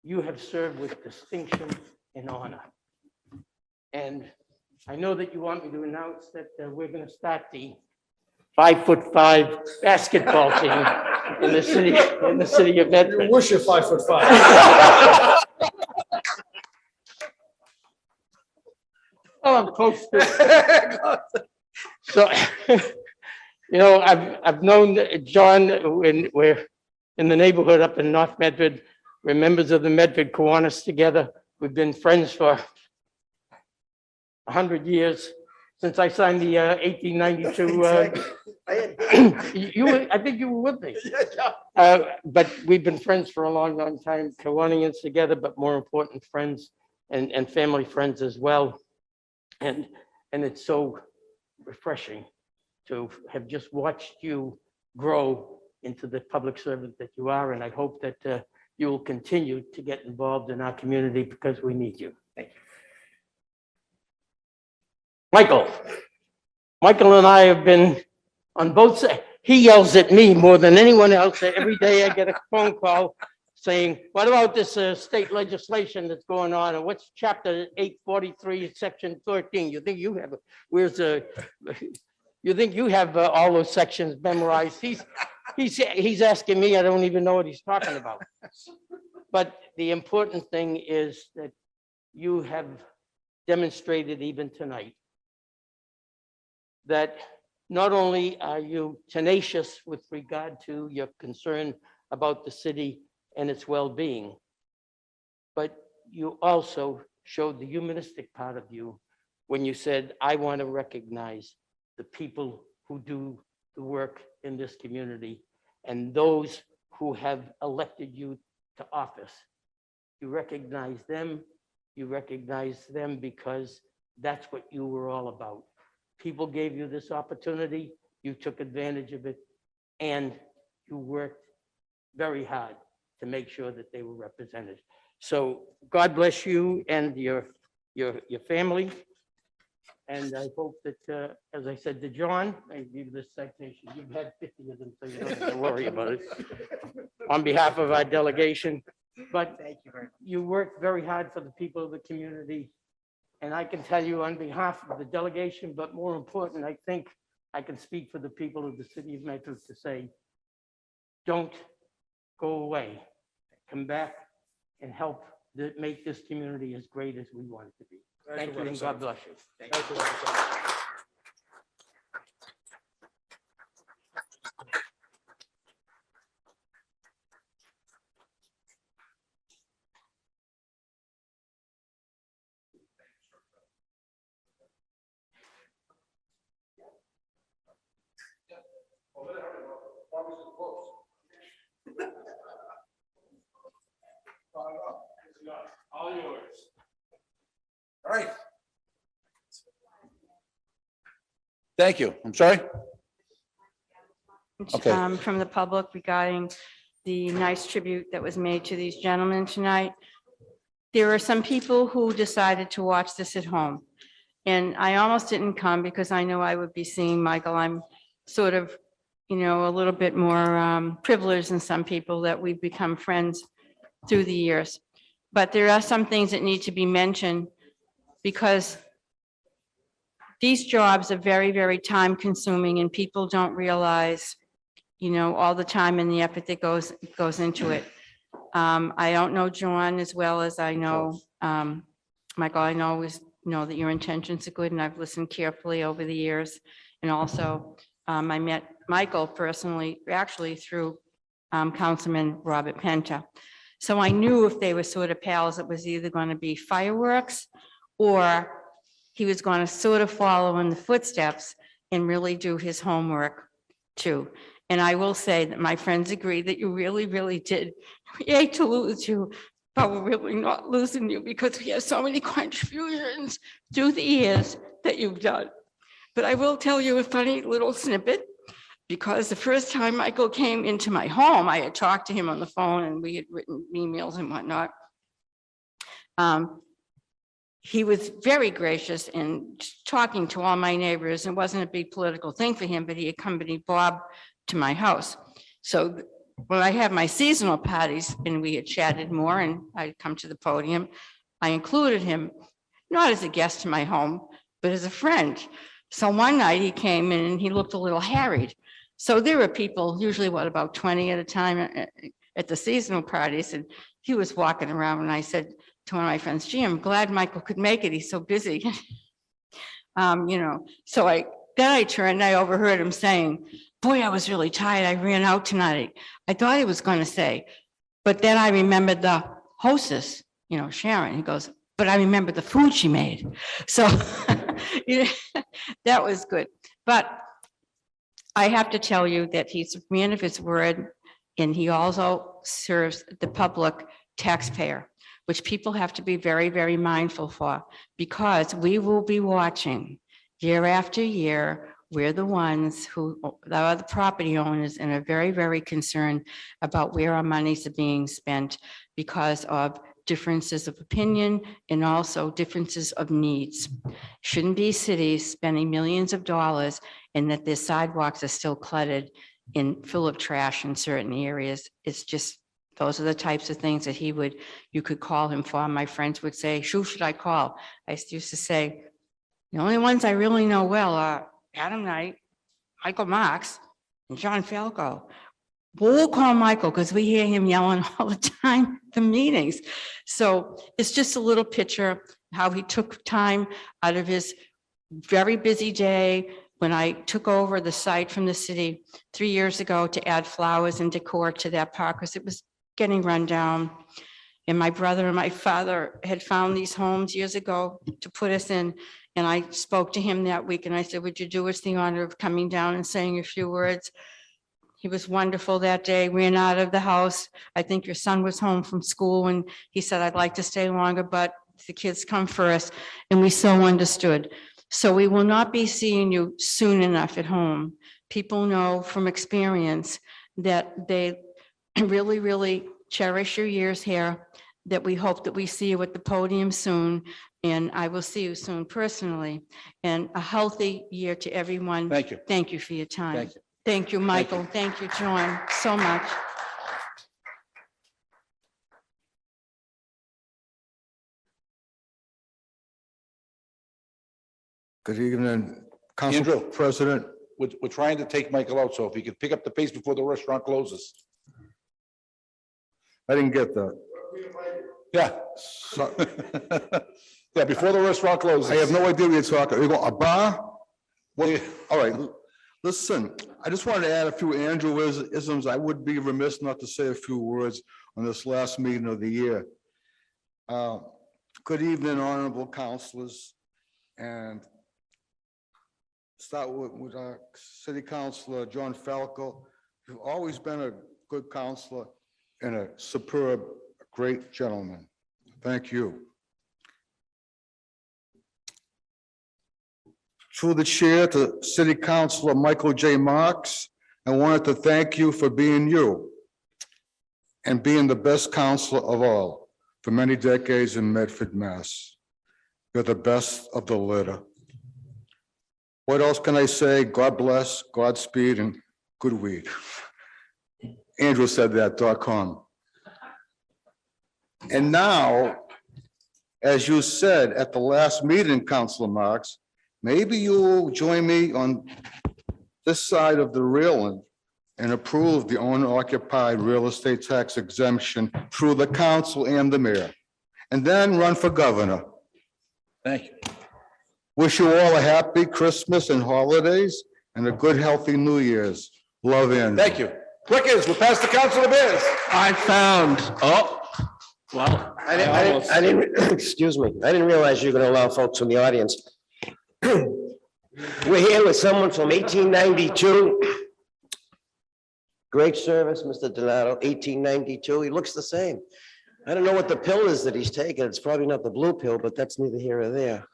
[SPEAKER 8] you have served with distinction and honor. And I know that you want me to announce that we're going to start the 5'5" basketball team in the city of Medford.
[SPEAKER 7] You wish you're 5'5".
[SPEAKER 8] Oh, I'm close to it. So, you know, I've known John when we're in the neighborhood up in North Medford. We're members of the Medford Kiwanis together. We've been friends for 100 years, since I signed the 1892. I think you were with me. But we've been friends for a long, long time, Kiwanians together, but more important, friends and family friends as well. And it's so refreshing to have just watched you grow into the public servant that you are. And I hope that you will continue to get involved in our community because we need you. Thank you. Michael and I have been on both sides. He yells at me more than anyone else. Every day I get a phone call saying, what about this state legislation that's going on? And what's chapter 843, section 13? You think you have, you think you have all those sections memorized? He's asking me, I don't even know what he's talking about. But the important thing is that you have demonstrated even tonight that not only are you tenacious with regard to your concern about the city and its well-being, but you also showed the humanistic part of you when you said, I want to recognize the people who do the work in this community and those who have elected you to office. You recognize them. You recognize them because that's what you were all about. People gave you this opportunity. You took advantage of it, and you worked very hard to make sure that they were represented. So God bless you and your family. And I hope that, as I said to John, I give you this citation. You've had 50 of them, so you don't have to worry about it. On behalf of our delegation, but
[SPEAKER 4] Thank you very much.
[SPEAKER 8] you worked very hard for the people of the community. And I can tell you on behalf of the delegation, but more important, I think I can speak for the people of the city of Medford to say, don't go away. Come back and help make this community as great as we want it to be. Thank you, and God bless you. Thank you.
[SPEAKER 1] All yours. All right, Thank you. I'm sorry? Okay.
[SPEAKER 18] From the public regarding the nice tribute that was made to these gentlemen tonight. There are some people who decided to watch this at home. And I almost didn't come because I know I would be seeing Michael. I'm sort of, you know, a little bit more privileged than some people that we've become friends through the years. But there are some things that need to be mentioned because these jobs are very, very time consuming and people don't realize, you know, all the time and the effort that goes into it. I don't know John as well as I know Michael. I always know that your intentions are good and I've listened carefully over the years. And also I met Michael personally, actually through Councilman Robert Penta. So I knew if they were sort of pals, it was either going to be fireworks or he was going to sort of follow in the footsteps and really do his homework too. And I will say that my friends agree that you really, really did. We hate to lose you, but we're really not losing you because we have so many contributions through the years that you've done. But I will tell you a funny little snippet, because the first time Michael came into my home, I had talked to him on the phone and we had written emails and whatnot. He was very gracious in talking to all my neighbors. It wasn't a big political thing for him, but he accompanied Bob to my house. So when I had my seasonal parties and we had chatted more and I'd come to the podium, I included him, not as a guest to my home, but as a friend. So one night he came in and he looked a little harried. So there were people, usually what, about 20 at a time at the seasonal parties. And he was walking around and I said to one of my friends, gee, I'm glad Michael could make it. He's so busy. You know, so then I turned, I overheard him saying, boy, I was really tired. I ran out tonight. I thought he was going to say, but then I remembered the hostess, you know, Sharon. He goes, but I remember the food she made. So you know, that was good. But I have to tell you that he's a man of his word, and he also serves the public taxpayer, which people have to be very, very mindful for, because we will be watching year after year. We're the ones who are the property owners and are very, very concerned about where our monies are being spent because of differences of opinion and also differences of needs. Shouldn't be cities spending millions of dollars and that their sidewalks are still cluttered and full of trash in certain areas. It's just, those are the types of things that you could call him for. My friends would say, who should I call? I used to say, the only ones I really know well are Adam Knight, Michael Marks, and John Falco. We'll call Michael because we hear him yelling all the time at the meetings. So it's just a little picture how he took time out of his very busy day when I took over the site from the city 3 years ago to add flowers and decor to that park because it was getting run down. And my brother and my father had found these homes years ago to put us in. And I spoke to him that week and I said, would you do us the honor of coming down and saying a few words? He was wonderful that day, ran out of the house. I think your son was home from school and he said, I'd like to stay longer, but the kids come first. And we so understood. So we will not be seeing you soon enough at home. People know from experience that they really, really cherish your years here, that we hope that we see you at the podium soon. And I will see you soon personally. And a healthy year to everyone.
[SPEAKER 1] Thank you.
[SPEAKER 18] Thank you for your time.
[SPEAKER 1] Thank you.
[SPEAKER 18] Thank you, Michael. Thank you, John, so much.
[SPEAKER 15] Good evening, Council
[SPEAKER 1] Andrew.
[SPEAKER 15] President.
[SPEAKER 1] We're trying to take Michael out, so if he could pick up the pace before the restaurant closes.
[SPEAKER 15] I didn't get that.
[SPEAKER 1] Yeah.
[SPEAKER 15] So-
[SPEAKER 1] Yeah, before the restaurant closes.
[SPEAKER 15] I have no idea what you're talking. You go, a bar? What? All right, listen, I just wanted to add a few Andrewisms. I would be remiss not to say a few words on this last meeting of the year. Good evening, honorable councilors, and start with our city councilor, John Falco. You've always been a good counselor and a superb, great gentleman. Thank you. through the chair to City Councilor Michael J. Marks. I wanted to thank you for being you and being the best counselor of all for many decades in Medford, Mass. You're the best of the litter. What else can I say? God bless, Godspeed, and good weed. Andrew said that.com. And now, as you said at the last meeting, Councilor Marks, maybe you'll join me on this side of the railing and approve the owner-occupied real estate tax exemption through the council and the mayor, and then run for governor.
[SPEAKER 1] Thank you.
[SPEAKER 15] Wish you all a happy Christmas and holidays and a good, healthy New Year's. Love, Andrew.
[SPEAKER 1] Thank you. Quickens, we'll pass the council of biz.
[SPEAKER 9] I found, oh, well.
[SPEAKER 17] I didn't, excuse me, I didn't realize you were gonna allow folks from the audience. We're here with someone from 1892. Great service, Mr. Donato, 1892. He looks the same. I don't know what the pill is that he's taking. It's probably not the blue pill, but that's neither here or there.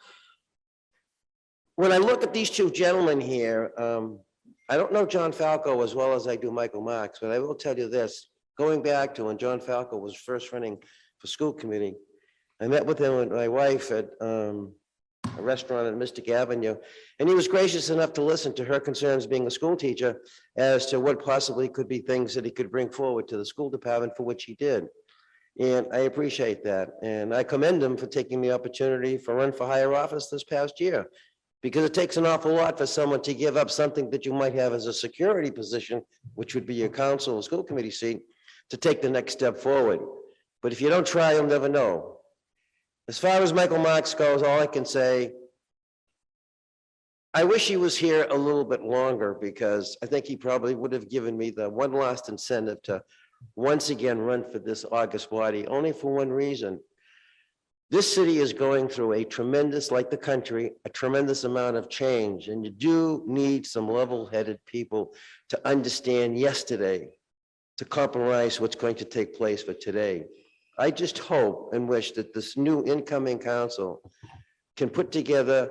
[SPEAKER 17] When I look at these two gentlemen here, I don't know John Falco as well as I do Michael Marks, but I will tell you this, going back to when John Falco was first running for school committee, I met with him and my wife at a restaurant in Mystic Avenue, and he was gracious enough to listen to her concerns being a school teacher as to what possibly could be things that he could bring forward to the school department, for which he did. And I appreciate that. And I commend him for taking the opportunity for run for higher office this past year, because it takes an awful lot for someone to give up something that you might have as a security position, which would be your council or school committee seat, to take the next step forward. But if you don't try, you'll never know. As far as Michael Marks goes, all I can say, I wish he was here a little bit longer, because I think he probably would have given me the one last incentive to once again run for this August body, only for one reason. This city is going through a tremendous, like the country, a tremendous amount of change, and you do need some level-headed people to understand yesterday, to compromise what's going to take place for today. I just hope and wish that this new incoming council can put together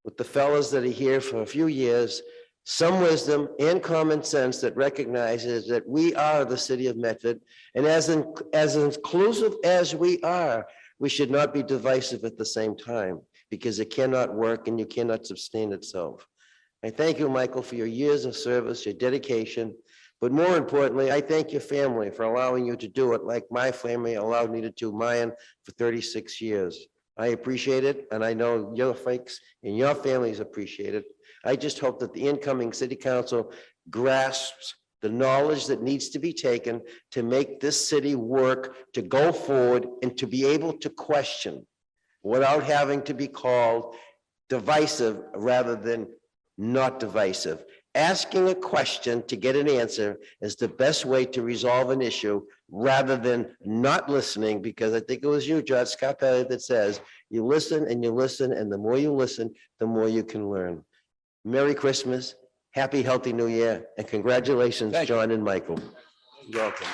[SPEAKER 17] with the fellows that are here for a few years, some wisdom and common sense that recognizes that we are the city of Medford, and as inclusive as we are, we should not be divisive at the same time, because it cannot work and you cannot sustain itself. I thank you, Michael, for your years of service, your dedication, but more importantly, I thank your family for allowing you to do it like my family allowed me to do mine for 36 years. I appreciate it, and I know your folks and your families appreciate it. I just hope that the incoming city council grasps the knowledge that needs to be taken to make this city work, to go forward, and to be able to question without having to be called divisive rather than not divisive. Asking a question to get an answer is the best way to resolve an issue rather than not listening, because I think it was you, George Scarpelli, that says you listen and you listen, and the more you listen, the more you can learn. Merry Christmas, happy, healthy New Year, and congratulations, John and Michael. You're welcome.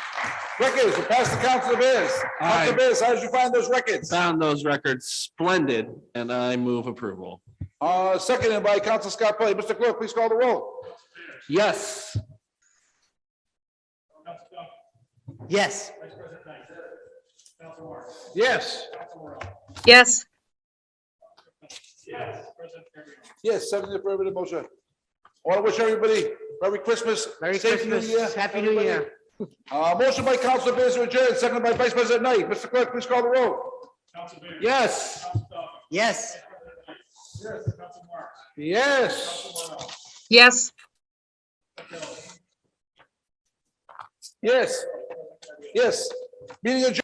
[SPEAKER 1] Records, we'll pass the council of biz. Council of biz, how did you find those records?
[SPEAKER 9] Found those records splendid, and I move approval.
[SPEAKER 1] Seconded by Council Scott Pelley. Mr. Clerk, please call the roll.
[SPEAKER 9] Yes.
[SPEAKER 4] Yes.
[SPEAKER 7] Yes.
[SPEAKER 3] Yes.
[SPEAKER 1] Yes, 7 affirmative motion. I want to wish everybody Merry Christmas.
[SPEAKER 4] Merry
[SPEAKER 1] safe New
[SPEAKER 4] Christmas.
[SPEAKER 1] Year,
[SPEAKER 4] Happy New Year.
[SPEAKER 1] Motion by Council Biz to adjourn, seconded by Vice President Knight. Mr. Clerk, please call the roll.
[SPEAKER 7] Yes.
[SPEAKER 4] Yes.
[SPEAKER 7] Yes.
[SPEAKER 3] Yes.
[SPEAKER 1] Yes. Yes. Meeting adjourned.